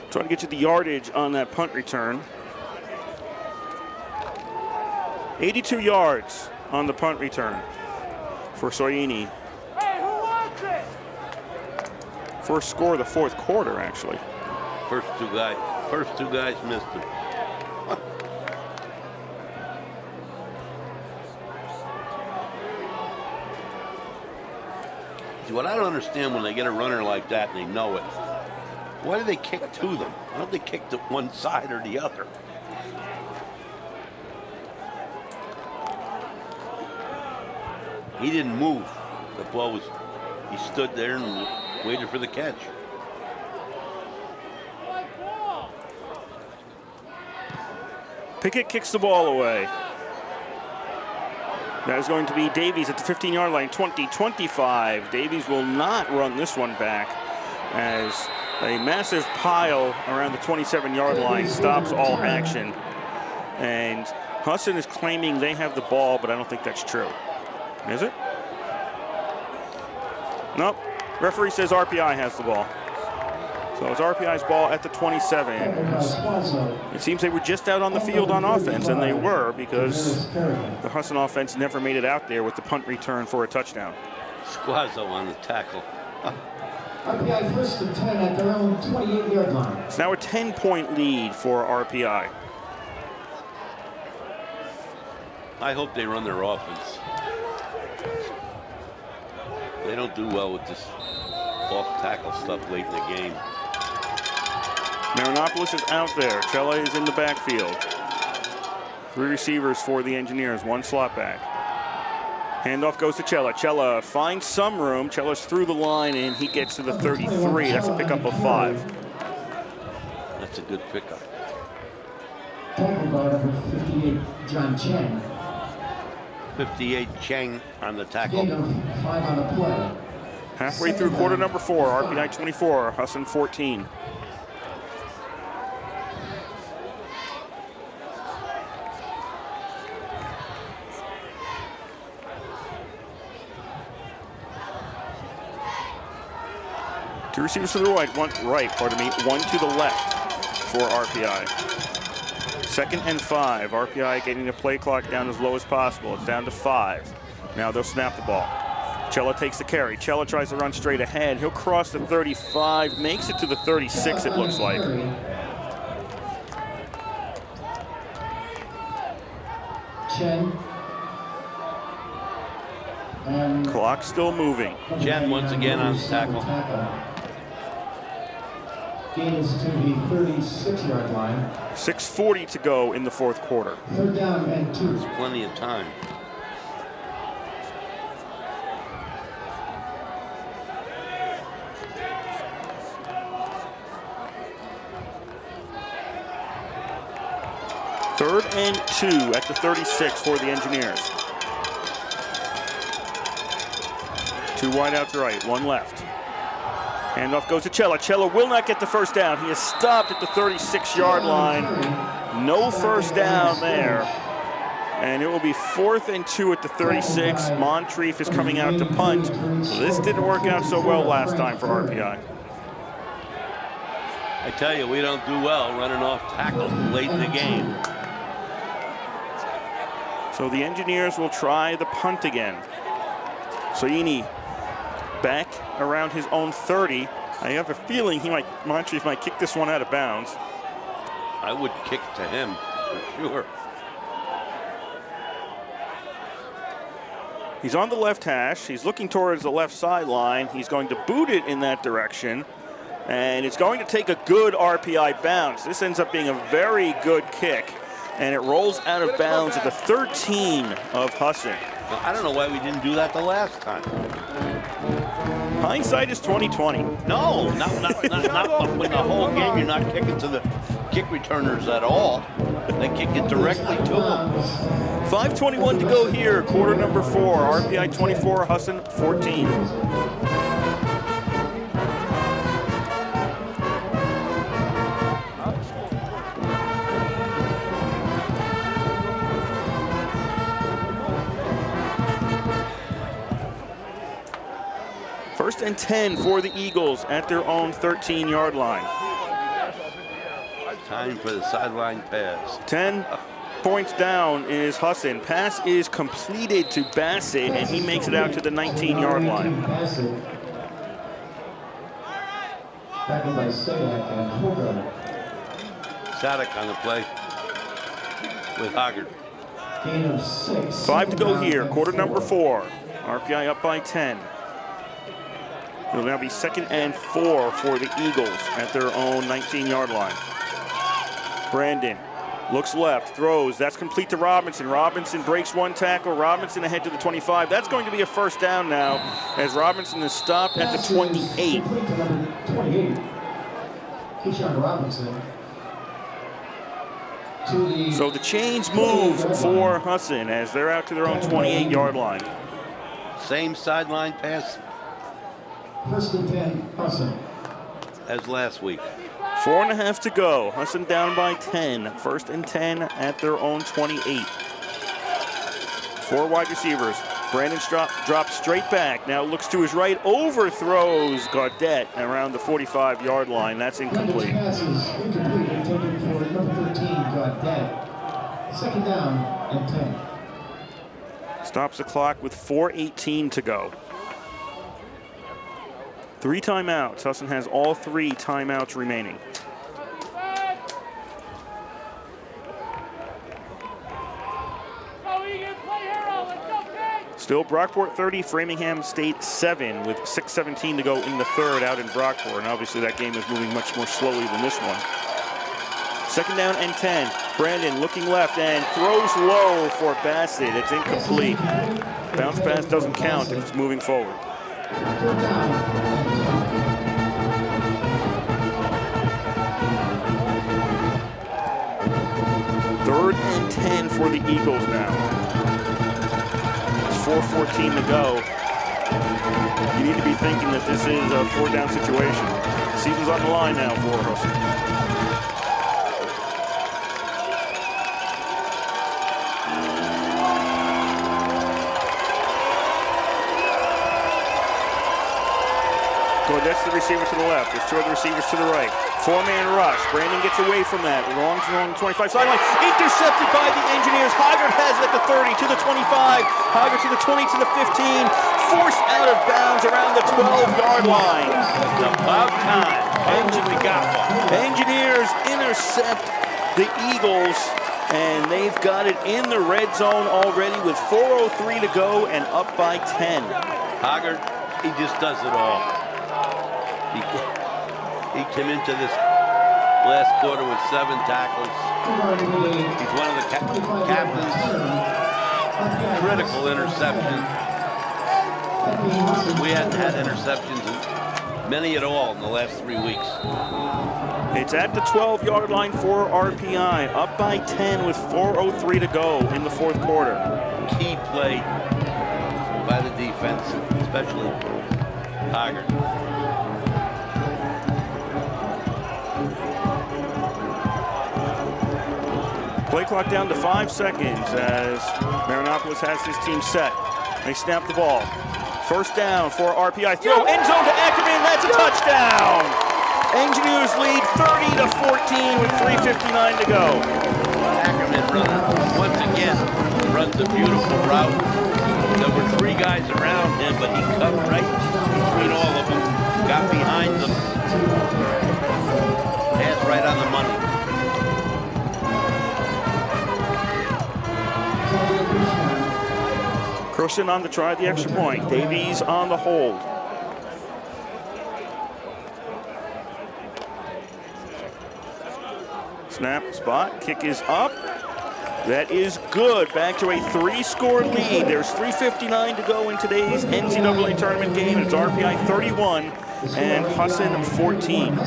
Trying to get you the yardage on that punt return. 82 yards on the punt return for Soyini. Hey, who wants it? First score of the fourth quarter, actually. First two guys missed it. See, what I don't understand when they get a runner like that and they know it, why do they kick to them? Why don't they kick to one side or the other? He didn't move. The ball was, he stood there and waited for the catch. Pickett kicks the ball away. That is going to be Davies at the 15-yard line, 20-25. Davies will not run this one back as a massive pile around the 27-yard line stops all action. And Husson is claiming they have the ball, but I don't think that's true. Is it? Nope. Referee says RPI has the ball. So it's RPI's ball at the 27. It seems they were just out on the field on offense, and they were, because the Husson offense never made it out there with the punt return for a touchdown. Squazzo on the tackle. RPI first and 10 at their own 28-yard line. It's now a 10-point lead for RPI. I hope they run their offense. They don't do well with this off-tackle stuff late in the game. Marinopoulos is out there. Cella is in the backfield. 3 receivers for the Engineers, 1 slot back. Handoff goes to Cella. Cella finds some room. Cella's through the line, and he gets to the 33. That's a pickup of 5. That's a good pickup. Tackle guard number 58, John Chen. 58 Cheng on the tackle. Gain of 5 on the play. Halfway through quarter number 4, RPI 24, Husson 14. Two receivers to the right, one to the left for RPI. 2nd and 5. RPI getting the play clock down as low as possible. It's down to 5. Now they'll snap the ball. Cella takes the carry. Cella tries to run straight ahead. He'll cross the 35, makes it to the 36, it looks like. Chen. And Clock still moving. Chen once again on the tackle. Gains to the 36-yard line. 6:40 to go in the 4th quarter. 3rd down and 2. Plenty of time. Third and 2 at the 36 for the Engineers. 2 wide out to right, 1 left. Handoff goes to Cella. Cella will not get the first down. He is stopped at the 36-yard line. No first down there. And it will be 4th and 2 at the 36. Moncrief is coming out to punt. This didn't work out so well last time for RPI. I tell you, we don't do well running off tackle late in the game. So the Engineers will try the punt again. Soini back around his own 30. I have a feeling Moncrief might kick this one out of bounds. I would kick to him, for sure. He's on the left hash. He's looking towards the left sideline. He's going to boot it in that direction. And it's going to take a good RPI bounce. This ends up being a very good kick. And it rolls out of bounds at the 13 of Husson. Now, I don't know why we didn't do that the last time. Hindsight is 20/20. No, not when the whole game you're not kicking to the kick returners at all. They kick it directly to them. 5:21 to go here, quarter number 4. RPI 24, Husson 14. First and 10 for the Eagles at their own 13-yard line. Time for the sideline pass. 10 points down is Husson. Pass is completed to Bassett, and he makes it out to the 19-yard line. Tackled by Sadak and Hogarth. Sadak on the play with Hoggard. Gain of 6. 5 to go here, quarter number 4. RPI up by 10. It'll now be 2nd and 4 for the Eagles at their own 19-yard line. Brandon looks left, throws. That's complete to Robinson. Robinson breaks 1 tackle. Robinson ahead to the 25. That's going to be a first down now as Robinson is stopped at the 28. Complete to number 28. Keyshawn Robinson. So the chains move for Husson as they're out to their own 28-yard line. Same sideline pass 1st and 10, Husson. as last week. 4.5 to go. Husson down by 10. 1st and 10 at their own 28. 4 wide receivers. Brandon drops straight back. Now looks to his right, overthrows Gaudet around the 45-yard line. That's incomplete. Pass is incomplete. Intended for number 13, Gaudet. 2nd down and 10. Stops the clock with 4:18 to go. 3 timeouts. Husson has all 3 timeouts remaining. Still Brockport 30, Framingham State 7 with 6:17 to go in the 3rd out in Brockport. And obviously that game is moving much more slowly than this one. 2nd down and 10. Brandon looking left and throws low for Bassett. It's incomplete. Bounce pass doesn't count if it's moving forward. 3rd down and 10. 3rd and 10 for the Eagles now. 4:14 to go. You need to be thinking that this is a 4-down situation. Season's on the line now for Husson. That's the receiver to the left. There's two other receivers to the right. Four-man rush. Brandon gets away from that. Longs along the 25 sideline. Intercepted by the Engineers. Hoggard has it at the 30, to the 25. Hoggard to the 20, to the 15. Forced out of bounds around the 12-yard line. It's about time. We got one. Engineers intercept the Eagles, and they've got it in the red zone already with 4:03 to go and up by 10. Hoggard, he just does it all. He came into this last quarter with 7 tackles. He's one of the captains. Critical interception. We hadn't had interceptions, many at all, in the last 3 weeks. It's at the 12-yard line for RPI, up by 10 with 4:03 to go in the fourth quarter. Key play by the defense, especially Hoggard. Play clock down to 5 seconds as Marinopolis has his team set. They snap the ball. First down for RPI. Throw end zone to Ackerman. That's a touchdown. Engineers lead 30-14 with 3:59 to go. Ackerman once again runs a beautiful route. There were 3 guys around him, but he cut right between all of them, got behind them. Pass right on the money. Husson on the try, the extra point. Davies on the hold. Snap, spot, kick is up. That is good. Back to a 3-score lead. There's 3:59 to go in today's NCAA tournament game. It's RPI 31 and Husson 14.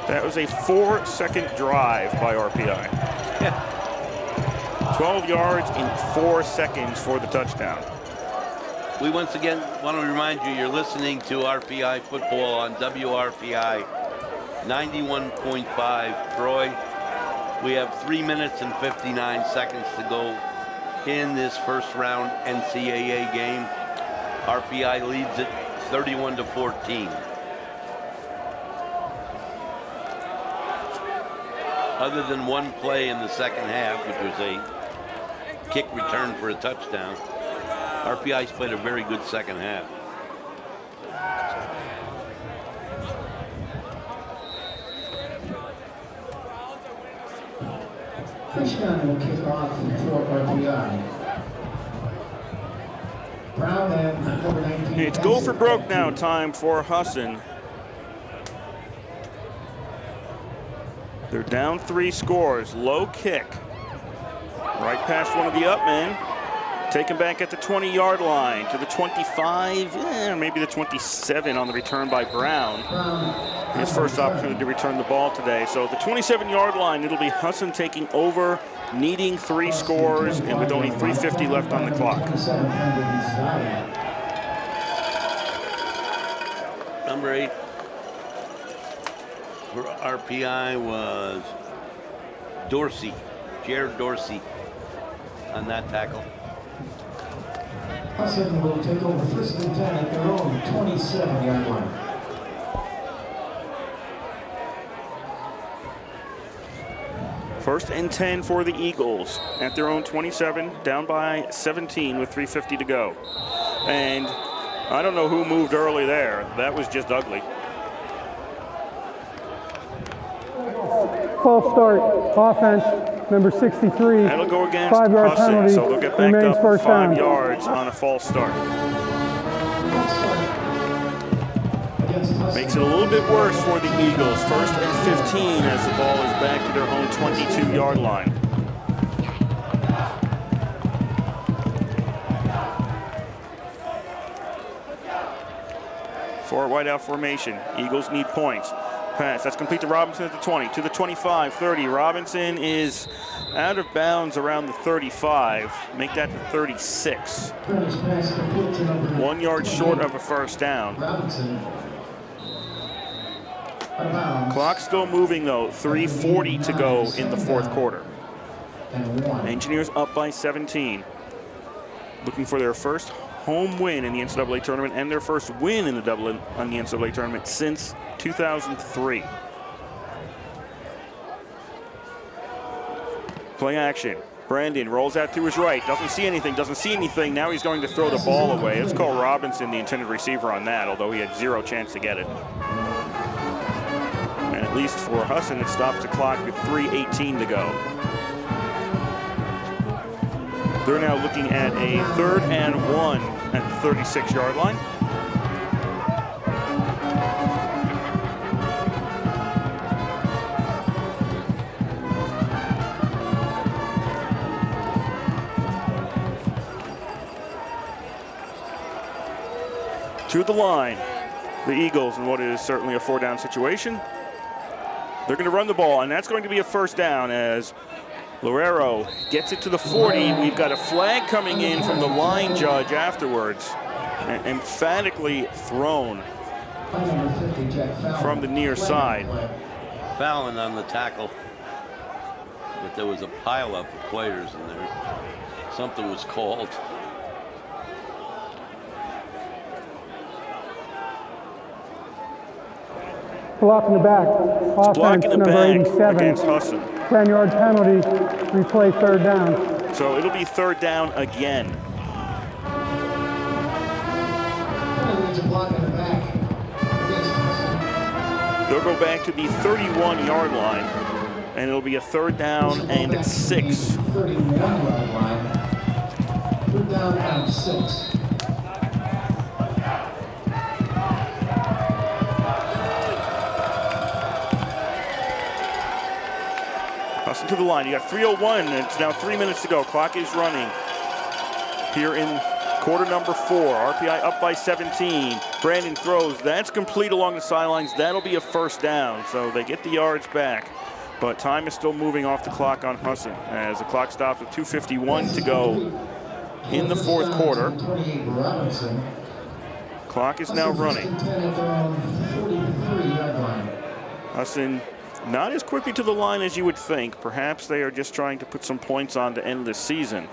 That was a 4-second drive by RPI. 12 yards in 4 seconds for the touchdown. We once again want to remind you, you're listening to RPI football on WRPI 91.5 Troy. We have 3 minutes and 59 seconds to go in this first round NCAA game. RPI leads it 31-14. Other than one play in the second half, which was a kick return for a touchdown, RPI's played a very good second half. Touchdown will kick off for RPI. Brown and number 19. It's go for broke now time for Husson. They're down 3 scores. Low kick. Right past one of the up men. Taken back at the 20-yard line to the 25, maybe the 27 on the return by Brown. His first opportunity to return the ball today. So the 27-yard line, it'll be Husson taking over, needing 3 scores, and with only 3:50 left on the clock. Number 8 for RPI was Dorsey, Jared Dorsey on that tackle. Husson will take over first and 10 at their own 27-yard line. First and 10 for the Eagles at their own 27, down by 17 with 3:50 to go. And I don't know who moved early there. That was just ugly. False start, offense, number 63. That'll go against 5-yard Husson, penalty, so they'll get backed remains up first 5 down. yards on a false start. Makes it a little bit worse for the Eagles. First and 15 as the ball is back to their own 22-yard line. For whiteout formation, Eagles need points. Pass, that's complete to Robinson at the 20, to the 25, 30. Robinson is out of bounds around the 35. Make that the 36. 1 yard short of a first down. Clock still moving though, 3:40 to go in the fourth quarter. 1. Engineers up by 17. Looking for their first home win in the NCAA tournament and their first win in the NCAA tournament since 2003. Play action. Brandon rolls out to his right. Doesn't see anything. Now he's going to throw the ball away. Let's call Robinson the intended receiver on that, although he had zero chance to get it. And at least for Husson, it stops the clock with 3:18 to go. They're now looking at a 3rd and 1 at the 36-yard line. To the line, the Eagles in what is certainly a 4-down situation. They're going to run the ball, and that's going to be a first down as Lorero gets it to the 40. We've got a flag coming in from the line judge afterwards, and emphatically thrown from the near side. Fouling on the tackle. But there was a pileup of players in there. Something was called. Block in the back. Block Offense in the number back 87. against Husson. 10-yard penalty. Replay 3rd down. So it'll be 3rd down again. It's a block in the back against Husson. They'll go back to the 31-yard line, and it'll be a 3rd down and 6. 31-yard line. 3rd down and 6. Husson to the line. You got 3:01, and it's now 3 minutes to go. Clock is running here in quarter number 4. RPI up by 17. Brandon throws. That's complete along the sidelines. That'll be a first down, so they get the yards back. But time is still moving off the clock on Husson as the clock stops with 2:51 to go in the 4th quarter. Clock is now running. Husson not as quickly to the line as you would think. Perhaps they are just trying to put some points on to end this season.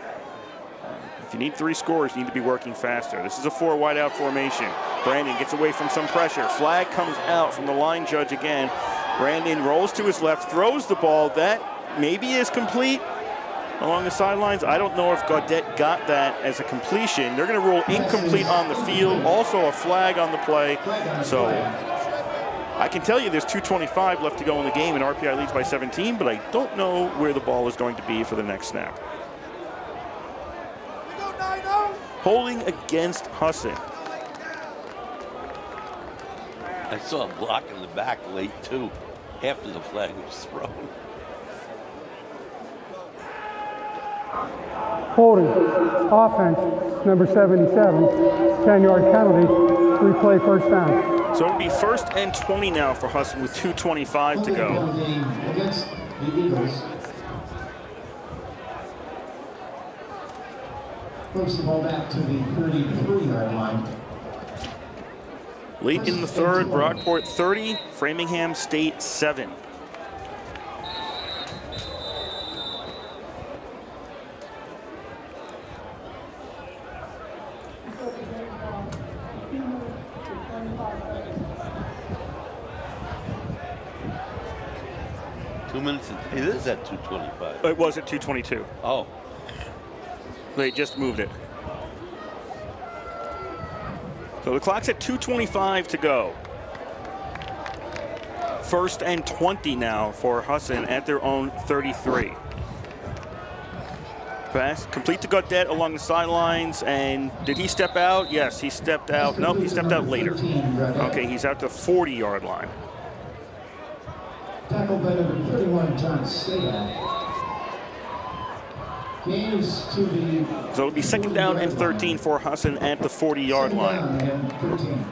If you need 3 scores, you need to be working faster. This is a 4 wideout formation. Brandon gets away from some pressure. Flag comes out from the line judge again. Brandon rolls to his left, throws the ball. That maybe is complete along the sidelines. I don't know if Gaudette got that as a completion. They're going to rule incomplete on the field. Also a flag on the play. So I can tell you there's 2:25 left to go in the game, and RPI leads by 17, but I don't know where the ball is going to be for the next snap. Holding against Husson. I saw a block in the back late, too, after the flag was thrown. Holding. Offense number 77. 10-yard penalty. Replay 1st down. So it'll be 1st and 20 now for Husson with 2:25 to go. Against the Eagles. Moves the ball back to the 33-yard line. Late in the 3rd, Brockport 30, Framingham State 7. It is at 2:25. It was at 2:22. Oh. They just moved it. So the clock's at 2:25 to go. 1st and 20 now for Husson at their own 33. Pass complete to Gaudette along the sidelines, and did he step out? Yes, he stepped out. Nope, he stepped out later. Okay, he's out to 40-yard line. Tackled by number 31, John Stayak. Gains to the... So it'll be 2nd down and 13 for Husson at the 40-yard line. 13.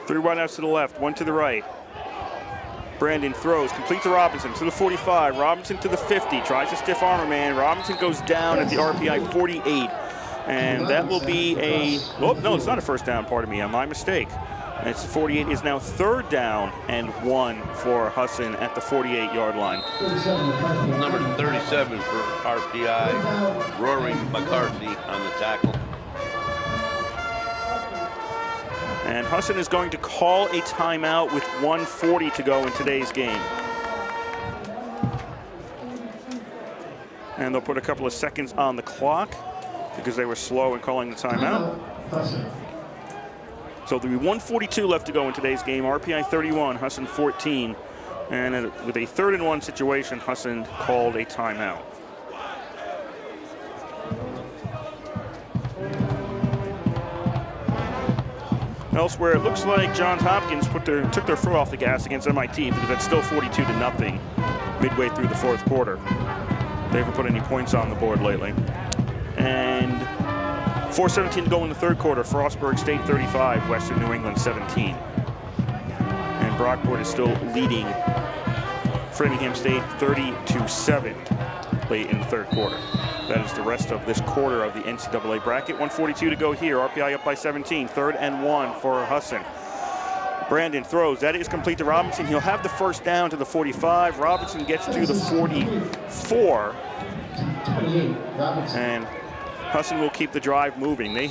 Three wideouts to the left, 1 to the right. Brandon throws, complete to Robinson to the 45. Robinson to the 50, tries to stiff arm a man. Robinson goes down at the RPI 48. And that will be oh, no, it's not a first down, pardon me, my mistake. It's 48 is now 3rd down and 1 for Husson at the 48-yard line. Number 37 for RPI, Rory McCarthy on the tackle. And Husson is going to call a timeout with 1:40 to go in today's game. And they'll put a couple of seconds on the clock because they were slow in calling the timeout. So there'll be 1:42 left to go in today's game. RPI 31, Husson 14. And with a 3rd and 1 situation, Husson called a timeout. Elsewhere, it looks like Johns Hopkins took their foot off the gas against MIT because it's still 42-0 midway through the 4th quarter. They haven't put any points on the board lately. And 4:17 to go in the 3rd quarter. Frostburg State 35, Western New England 17. And Brockport is still leading Framingham State 30-7 late in the 3rd quarter. That is the rest of this quarter of the NCAA bracket. 1:42 to go here. RPI up by 17. 3rd and 1 for Husson. Brandon throws. That is complete to Robinson. He'll have the first down to the 45. Robinson gets to the 44. And Husson will keep the drive moving. They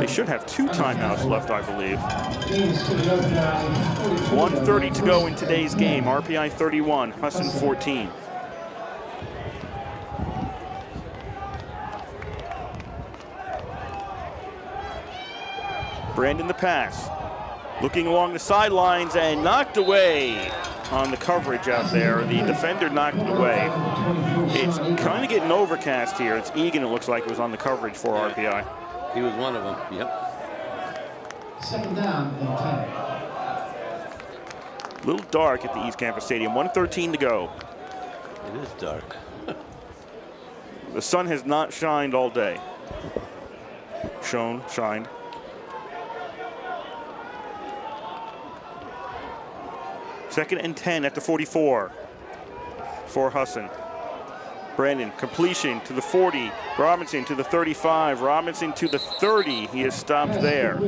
should have 2 timeouts left, I believe. 1:30 to go in today's game. RPI 31, Husson 14. Brandon the pass. Looking along the sidelines and knocked away on the coverage out there. The defender knocked it away. It's kind of getting overcast here. It's Egan, it looks like, it was on the coverage for RPI. He was one of them, yep. 2nd down and 10. A little dark at the East Campus Stadium. 1:13 to go. It is dark. The sun has not shined all day. Shined. Second and 10 at the 44 for Husson. Brandon, completion to the 40. Robinson to the 35. Robinson to the 30. He is stopped there.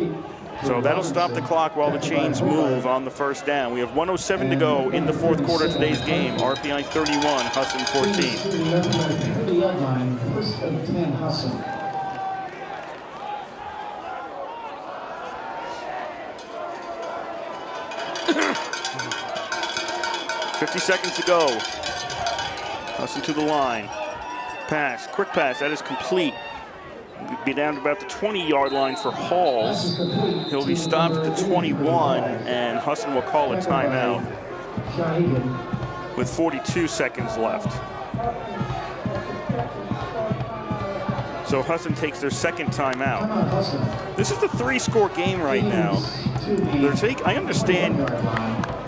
So that'll stop the clock while the chains move on the first down. We have 1:07 to go in the 4th quarter of today's game. RPI 31, Husson 14. 1st and 10 Husson. 50 seconds to go. Husson to the line. Pass, quick pass, that is complete. He'll be down to about the 20-yard line for Halls. He'll be stopped at the 21, and Husson will call a timeout with 42 seconds left. So Husson takes their 2nd timeout. This is the 3-score game right now. I understand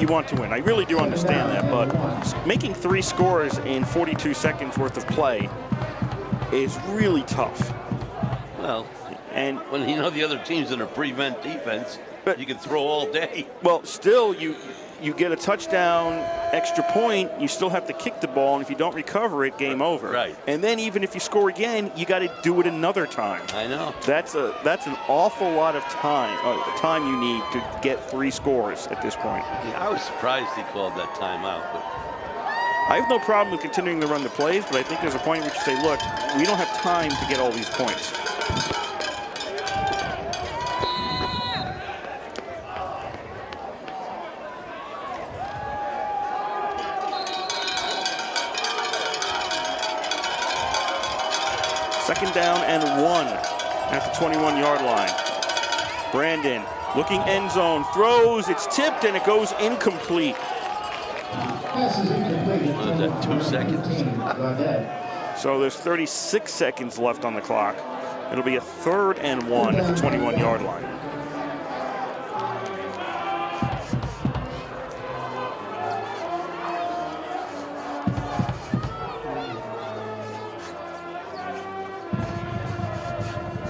you want to win. I really do understand that, but making 3 scores in 42 seconds worth of play is really tough. Well, and when you know the other team's in a prevent defense, but you can throw all day. Well, still, you get a touchdown, extra point, you still have to kick the ball, and if you don't recover it, game over. Right. And then even if you score again, you got to do it another time. I know. That's an awful lot of time you need to get 3 scores at this point. Yeah, I was surprised he called that timeout. But I have no problem with continuing to run the plays, but I think there's a point where you say, look, we don't have time to get all these points. Second down and 1 at the 21-yard line. Brandon looking end zone, throws, it's tipped, and it goes incomplete. Pass is incomplete. What is that, 2 seconds? So there's 36 seconds left on the clock. It'll be a 3rd and 1 at the 21-yard line.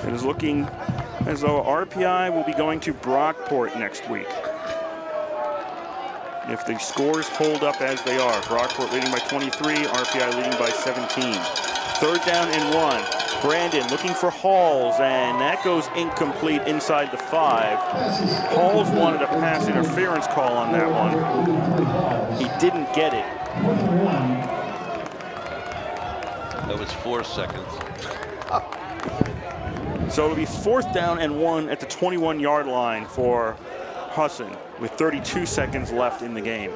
It is looking as though RPI will be going to Brockport next week. If the scores hold up as they are, Brockport leading by 23, RPI leading by 17. 3rd down and 1. Brandon looking for Halls, and that goes incomplete inside the 5. Halls wanted a pass interference call on that one. He didn't get it. That was 4 seconds. So it'll be 4th down and 1 at the 21-yard line for Husson with 32 seconds left in the game.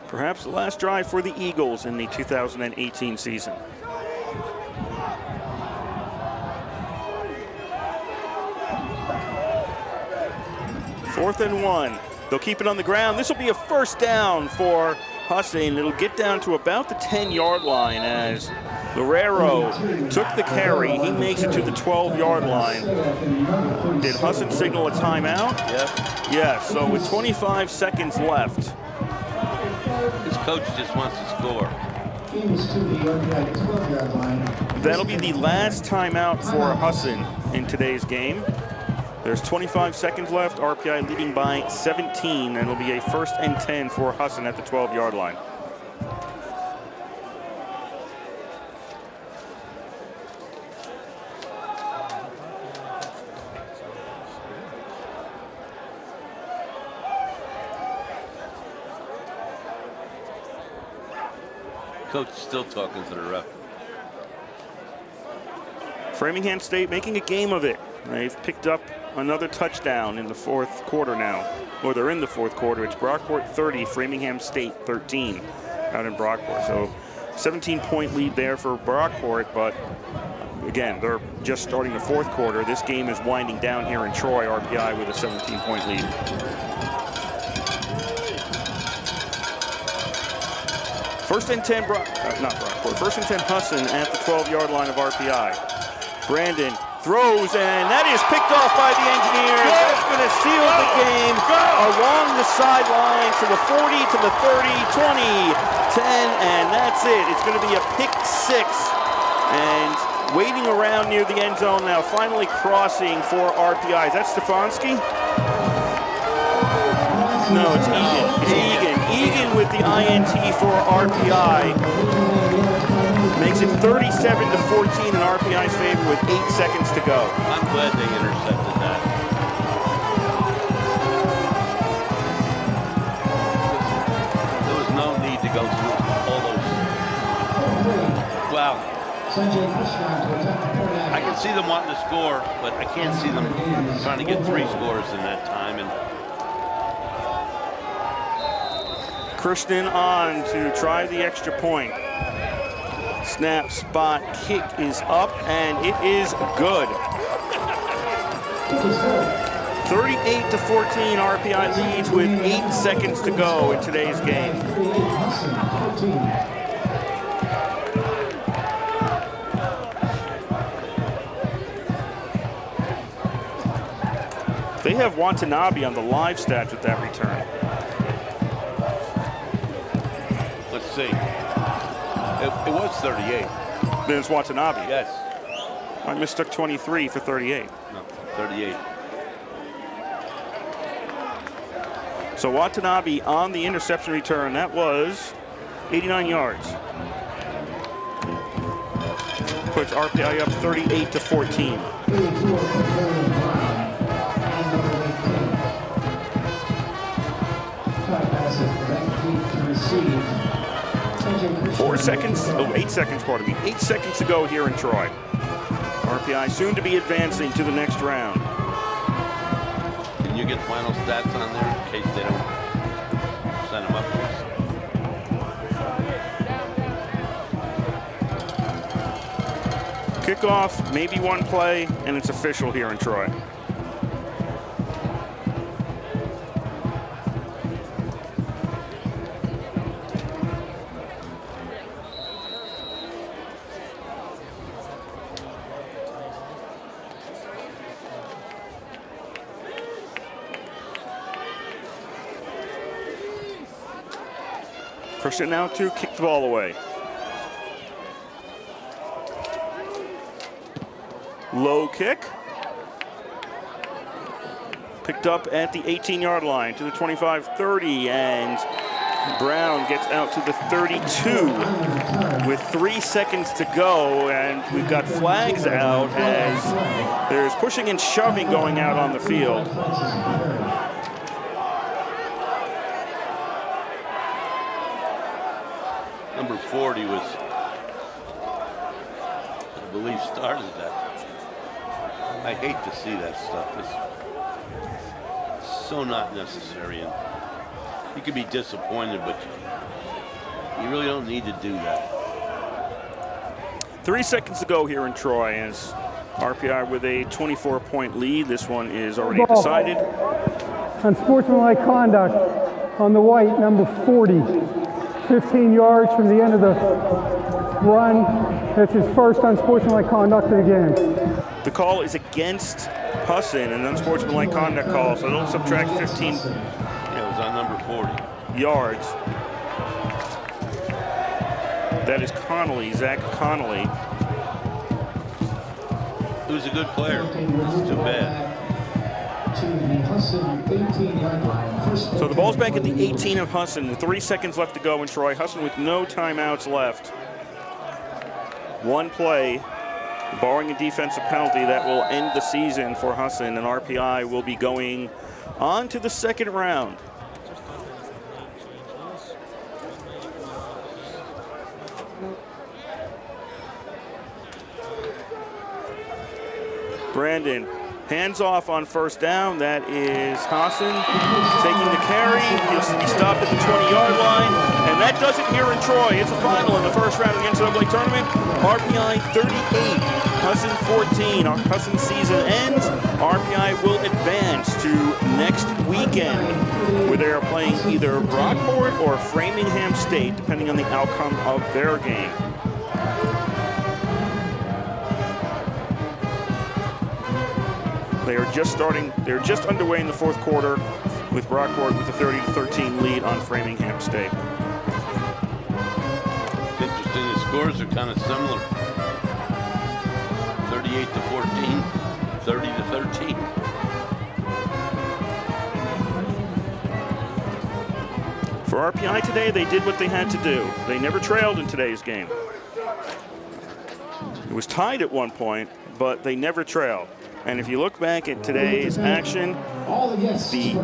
Perhaps the last drive for the Eagles in the 2018 season. Fourth and 1. They'll keep it on the ground. This will be a 1st down for Husson. It'll get down to about the 10-yard line as Guerrero took the carry. He makes it to the 12-yard line. Did Husson signal a timeout? Yep. Yes, so with 25 seconds left. His coach just wants to score. That'll be the last timeout for Husson in today's game. There's 25 seconds left. RPI leading by 17, and it'll be a 1st and 10 for Husson at the 12-yard line. Coach is still talking to the ref. Framingham State making a game of it. They've picked up another touchdown in the 4th quarter now. Or they're in the 4th quarter. It's Brockport 30, Framingham State 13 out in Brockport. So 17-point lead there for Brockport, but again, they're just starting the 4th quarter. This game is winding down here in Troy. RPI with a 17-point lead. First and 10, not Brockport. 1st and 10 Husson at the 12-yard line of RPI. Brandon throws, and that is picked off by the Engineers. That's going to seal the game along the sideline to the 40, to the 30, 20, 10, and that's it. It's going to be a pick 6. And waiting around near the end zone now, finally crossing for RPI. Is that Stefanski? No, it's Egan. It's Egan. Egan with the INT for RPI. Makes it 37-14 in RPI's favor with 8 seconds to go. I'm glad they intercepted that. There was no need to go through all those. Wow. I can see them wanting to score, but I can't see them trying to get 3 scores in that time. And Christian on to try the extra point. Snap, spot, kick is up, and it is good. 38-14, RPI leads with 8 seconds to go in today's game. They have Watanabe on the live stats with that return. let's see. It was 38. Then it's Watanabe. Yes. I mistook 23 for 38. No, 38. So Watanabe on the interception return. That was 89 yards. Puts RPI up 38-14. Eight seconds, pardon me. 8 seconds to go here in Troy. RPI soon to be advancing to the next round. Can you get final stats on there in case they don't send them up to us? Kickoff, maybe one play, and it's official here in Troy. Push it now to kick the ball away. Low kick. picked up at the 18-yard line to the 25-30, and Brown gets out to the 32 with 3 seconds to go, and we've got flags out as there's pushing and shoving going out on the field. Number 40 was, I believe, started that. I hate to see that stuff. It's so not necessary. And you can be disappointed, but you really don't need to do that. 3 seconds to go here in Troy as RPI with a 24-point lead. This one is already decided. Unsportsmanlike conduct on the white, number 40. 15 yards from the end of the run. That's his first unsportsmanlike conduct of the game. The call is against Husson, an unsportsmanlike conduct call, so it'll subtract 15 Yeah, it was on number 40. yards. That is Connolly, Zach Connolly. He was a good player. It's too bad. So the ball's back at the 18 of Husson with 3 seconds left to go in Troy. Husson with no timeouts left. One play, barring a defensive penalty, that will end the season for Husson, and RPI will be going on to the second round. Brandon, hands off on first down. That is Husson taking the carry. He'll be stopped at the 20-yard line. And that does it here in Troy. It's a final in the first round of the NCAA tournament. RPI 38, Husson 14. Our Husson season ends. RPI will advance to next weekend, where they are playing either Brockport or Framingham State, depending on the outcome of their game. They're just underway in the fourth quarter with Brockport with a 30-13 lead on Framingham State. Interesting, the scores are kind of similar. 38-14, 30-13. For RPI today, they did what they had to do. They never trailed in today's game. It was tied at one point, but they never trailed. And if you look back at today's action, the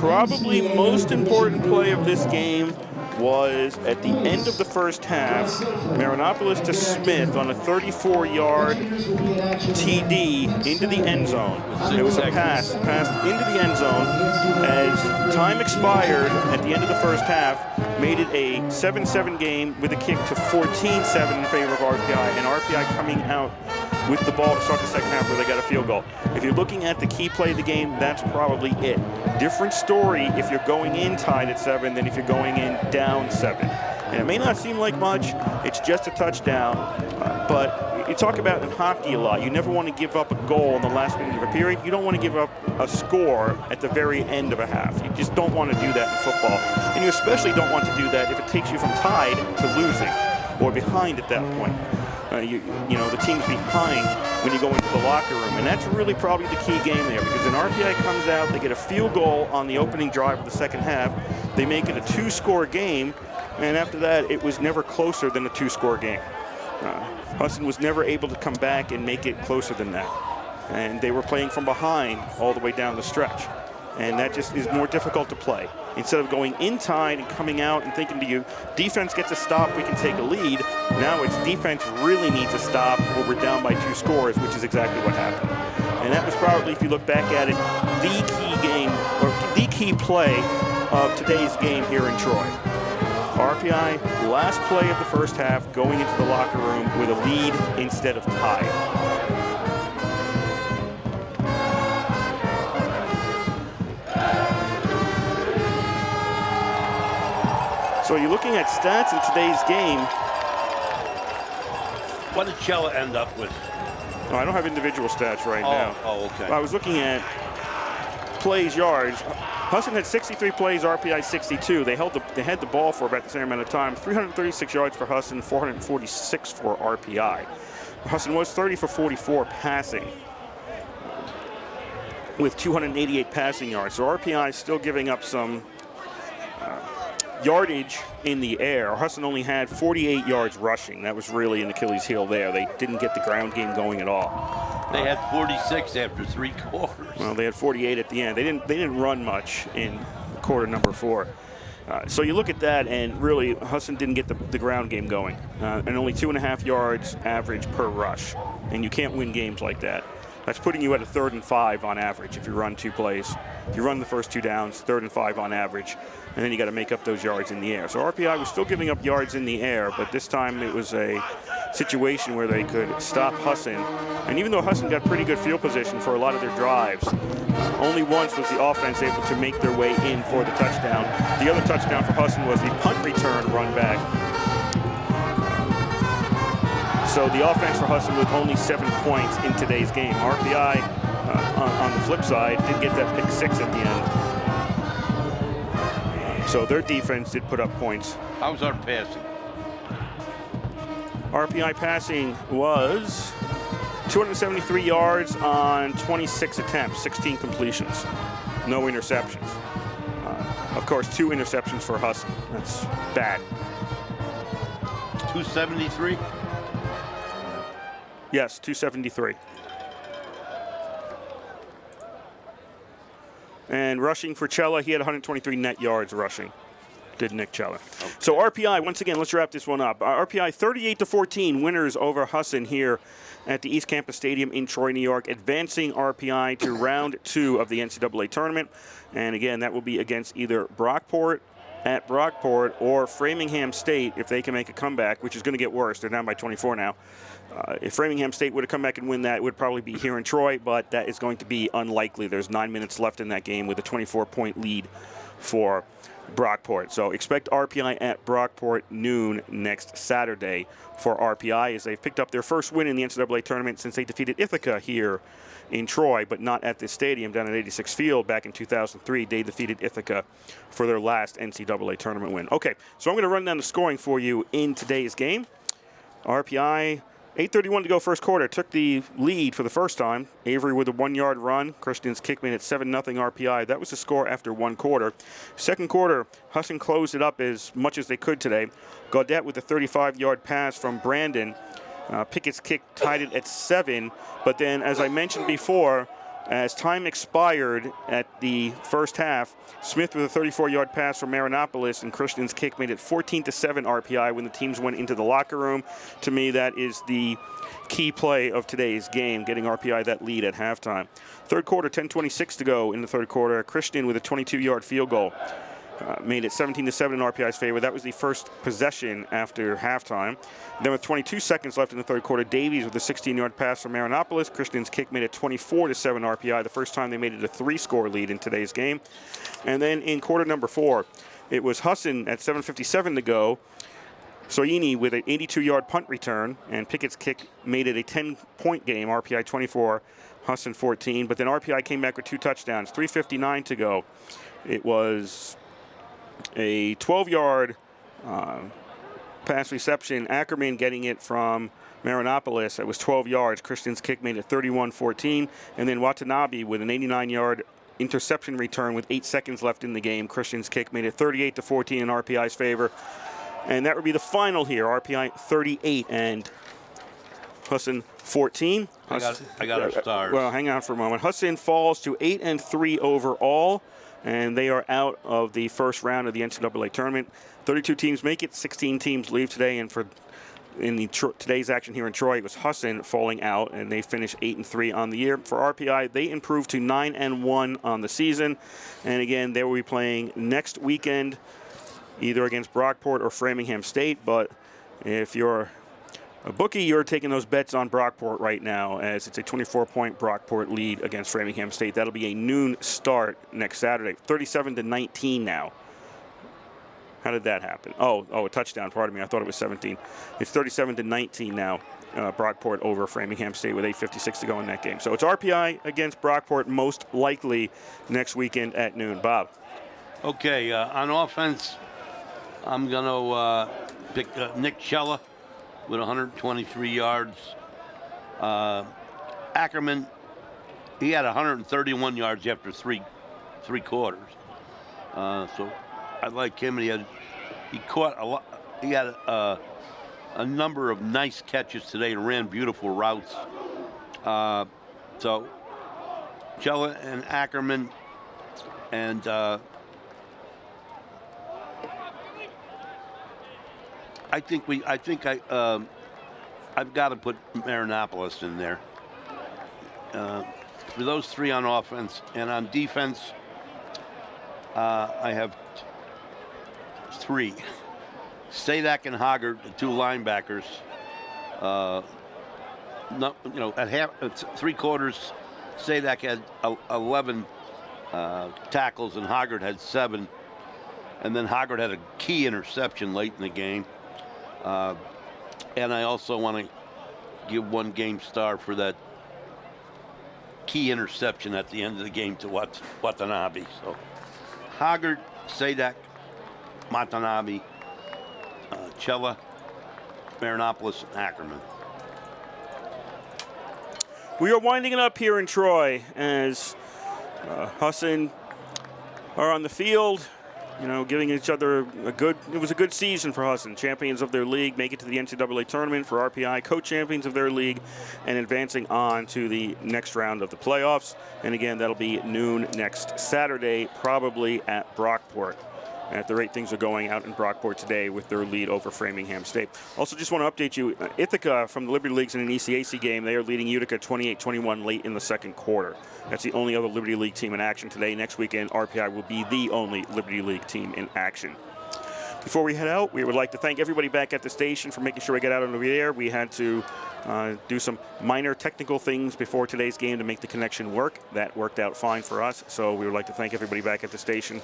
probably most important play of this game was at the end of the first half, Marinopoulos to Smith on a 34-yard TD into the end zone. It was a pass into the end zone as time expired at the end of the first half, made it a 7-7 game with a kick to 14-7 in favor of RPI, and RPI coming out with the ball to start the second half where they got a field goal. If you're looking at the key play of the game, that's probably it. Different story if you're going in tied at 7 than if you're going in down 7. And it may not seem like much, it's just a touchdown, but you talk about in hockey a lot, you never want to give up a goal in the last minute of a period. You don't want to give up a score at the very end of a half. You just don't want to do that in football. And you especially don't want to do that if it takes you from tied to losing or behind at that point. You know, the team's behind when you go into the locker room. And that's really probably the key game there, because then RPI comes out, they get a field goal on the opening drive of the second half. They make it a 2-score game, and after that, it was never closer than a 2-score game. Husson was never able to come back and make it closer than that. And they were playing from behind all the way down the stretch. And that just is more difficult to play. Instead of going in tied and coming out and thinking to you, defense gets a stop, we can take a lead. Now it's defense really needs a stop or we're down by 2 scores, which is exactly what happened. And that was probably, if you look back at it, the key game, or the key play of today's game here in Troy. RPI, last play of the first half, going into the locker room with a lead instead of tied. So you're looking at stats in today's game. What did Chella end up with? Oh, I don't have individual stats right now. Oh, okay. I was looking at plays, yards. Husson had 63 plays, RPI 62. They had the ball for about the same amount of time. 336 yards for Husson, 446 for RPI. Husson was 30 for 44 passing. with 288 passing yards. So RPI is still giving up some yardage in the air. Husson only had 48 yards rushing. That was really an Achilles heel there. They didn't get the ground game going at all. They had 46 after 3 quarters. Well, they had 48 at the end. They didn't run much in quarter number 4. So you look at that, and really Husson didn't get the ground game going, and only 2.5 yards average per rush. And you can't win games like that. That's putting you at a 3rd and 5 on average if you run 2 plays. If you run the first 2 downs, 3rd and 5 on average, and then you got to make up those yards in the air. So RPI was still giving up yards in the air, but this time it was a situation where they could stop Husson. And even though Husson got pretty good field position for a lot of their drives, only once was the offense able to make their way in for the touchdown. The other touchdown for Husson was the punt return run back. So the offense for Husson with only 7 points in today's game. RPI, on the flip side, did get that pick 6 at the end. So their defense did put up points. How's our passing? RPI passing was 273 yards on 26 attempts, 16 completions, no interceptions. Of course, 2 interceptions for Husson. That's bad. 273? Yes, 273. And rushing for Cella, he had 123 net yards rushing. Did Nick Cella. Okay. So RPI, once again, let's wrap this one up. RPI 38-14 winners over Husson here at the East Campus Stadium in Troy, New York, advancing RPI to round 2 of the NCAA tournament. And again, that will be against either Brockport at Brockport or Framingham State if they can make a comeback, which is going to get worse. They're down by 24 now. If Framingham State would have come back and win that, it would probably be here in Troy, but that is going to be unlikely. There's 9 minutes left in that game with a 24-point lead for Brockport. So expect RPI at Brockport noon next Saturday for RPI, as they've picked up their first win in the NCAA tournament since they defeated Ithaca here in Troy, but not at this stadium, down at 86 Field back in 2003. They defeated Ithaca for their last NCAA tournament win. Okay, so I'm going to run down the scoring for you in today's game. RPI, 8:31 to go first quarter, took the lead for the first time. Avery with a 1-yard run. Christian's kick made it 7-0 RPI. That was the score after 1 quarter. Second quarter, Husson closed it up as much as they could today. Gaudette with a 35-yard pass from Brandon. Pickett's kick tied it at 7, but then, as I mentioned before, as time expired at the first half, Smith with a 34-yard pass from Marinopolis, and Christian's kick made it 14-7 RPI when the teams went into the locker room. To me, that is the key play of today's game, getting RPI that lead at halftime. Third quarter, 10:26 to go in the third quarter. Christian with a 22-yard field goal. Made it 17-7 in RPI's favor. That was the first possession after halftime. Then with 22 seconds left in the third quarter, Davies with a 16-yard pass from Marinopolis. Christian's kick made it 24-7 RPI, the first time they made it a 3-score lead in today's game. And then in quarter number 4, it was Husson at 7:57 to go. Soini with an 82-yard punt return, and Pickett's kick made it a 10-point game, RPI 24, Husson 14. But then RPI came back with 2 touchdowns, 3:59 to go. It was a 12-yard pass reception. Ackerman getting it from Marinopolis. It was 12 yards. Christian's kick made it 31-14. And then Watanabe with an 89-yard interception return with 8 seconds left in the game. Christian's kick made it 38-14 in RPI's favor. And that would be the final here. RPI 38 and Husson 14. I got a star. Well, hang on for a moment. Husson falls to 8-3 overall, and they are out of the first round of the NCAA tournament. 32 teams make it, 16 teams leave today, and today's action here in Troy, it was Husson falling out, and they finished 8-3 on the year. For RPI, they improved to 9-1 on the season, and again, they will be playing next weekend, either against Brockport or Framingham State. But if you're a bookie, you're taking those bets on Brockport right now, as it's a 24-point Brockport lead against Framingham State. That'll be a noon start next Saturday. 37-19 now. How did that happen? Oh, a touchdown, pardon me. I thought it was 17. It's 37-19 now, Brockport over Framingham State with 8:56 to go in that game. So it's RPI against Brockport, most likely next weekend at noon. Bob. Okay, on offense, I'm going to pick Nick Cella with 123 yards. Ackerman, he had 131 yards after three quarters. So I like him. And he caught a lot. He had a number of nice catches today and ran beautiful routes. So Chella and Ackerman and I've got to put Marinopolis in there. For those three on offense, and on defense, I have three. Sadak and Hoggard, the two linebackers. At three quarters, Sadak had 11 tackles and Hoggard had 7. And then Hoggard had a key interception late in the game. And I also want to give one game star for that key interception at the end of the game to Watanabe. So Hoggard, Sadak, Watanabe, Chella, Marinopolis, and Ackerman. We are winding it up here in Troy as Husson are on the field, giving each other it was a good season for Husson. Champions of their league, make it to the NCAA tournament. For RPI, co-champions of their league, and advancing on to the next round of the playoffs. And again, that'll be noon next Saturday, probably at Brockport. At the rate things are going out in Brockport today with their lead over Framingham State. Also, just want to update you, Ithaca from the Liberty Leagues in an ECAC game, they are leading Utica 28-21 late in the second quarter. That's the only other Liberty League team in action today. Next weekend, RPI will be the only Liberty League team in action. Before we head out, we would like to thank everybody back at the station for making sure we get out on the air. We had to do some minor technical things before today's game to make the connection work. That worked out fine for us, so we would like to thank everybody back at the station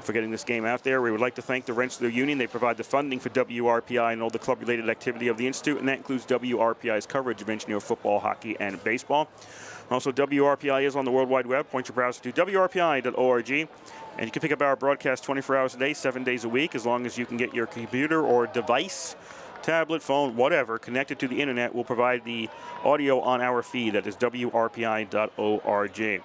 for getting this game out there. We would like to thank the Rensselaer Union. They provide the funding for WRPI and all the club-related activity of the Institute, and that includes WRPI's coverage of engineer football, hockey, and baseball. Also, WRPI is on the World Wide Web. Point your browser to WRPI.org, and you can pick up our broadcast 24 hours a day, 7 days a week, as long as you can get your computer or device, tablet, phone, whatever, connected to the internet. We'll provide the audio on our feed. That is WRPI.org.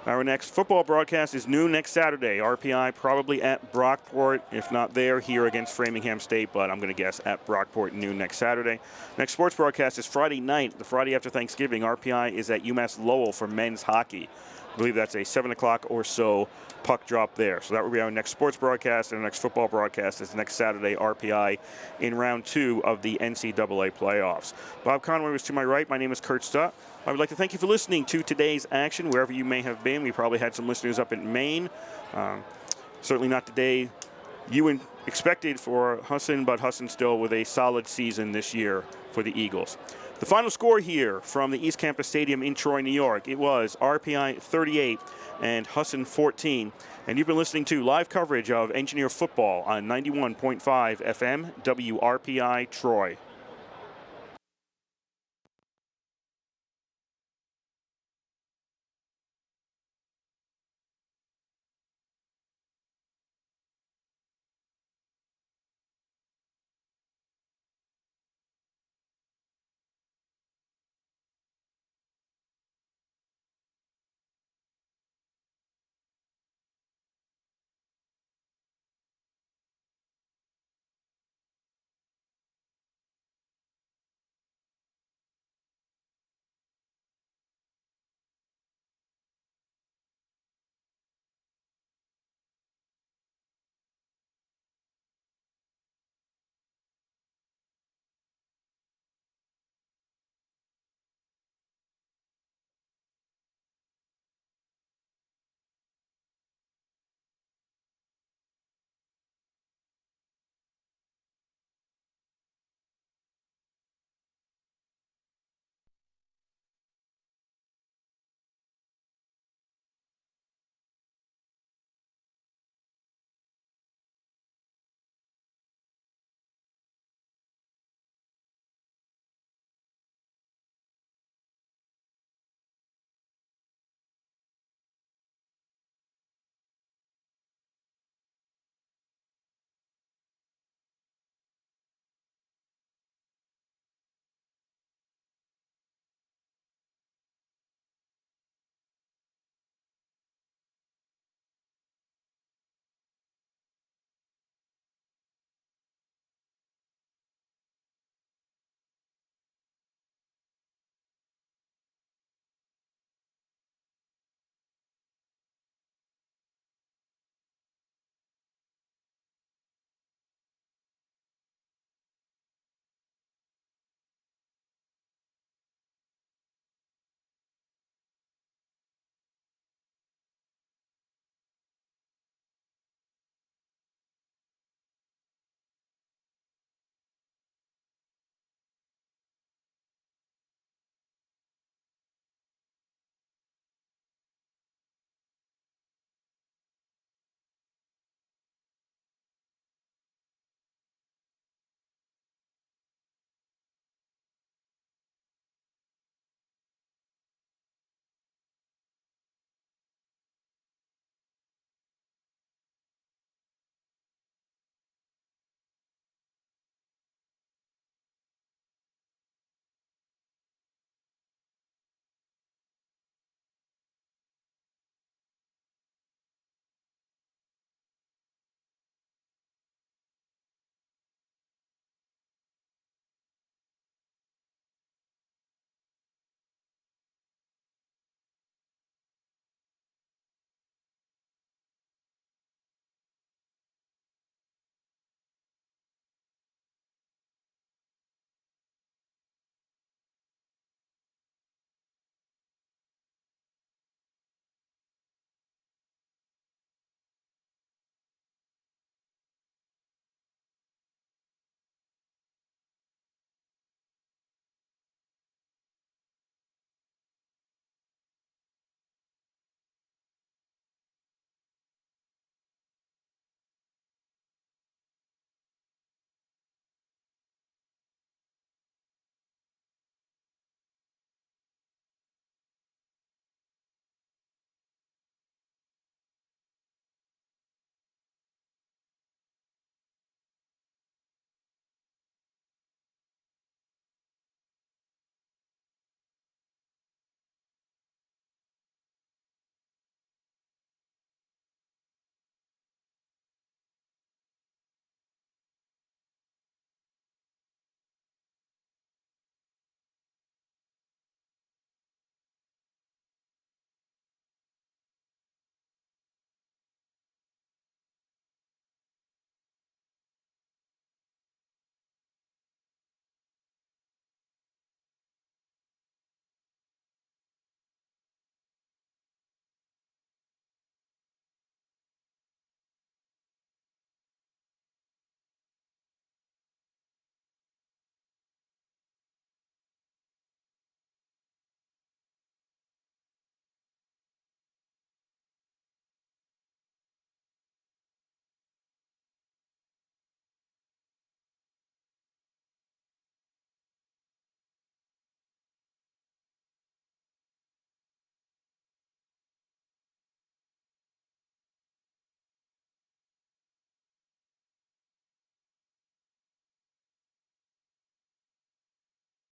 Our next football broadcast is noon next Saturday. RPI probably at Brockport, if not there, here against Framingham State, but I'm going to guess at Brockport noon next Saturday. Next sports broadcast is Friday night, the Friday after Thanksgiving. RPI is at UMass Lowell for men's hockey. I believe that's a 7 o'clock or so puck drop there. So that will be our next sports broadcast, and our next football broadcast is next Saturday, RPI, in round 2 of the NCAA playoffs. Bob Conway was to my right. My name is Kurt Stott. I would like to thank you for listening to today's action, wherever you may have been. We probably had some listeners up in Maine. Certainly not the day you expected for Husson, but Husson still with a solid season this year for the Eagles. The final score here from the East Campus Stadium in Troy, New York, it was RPI 38 and Husson 14. And you've been listening to live coverage of Engineer football on 91.5 FM WRPI Troy.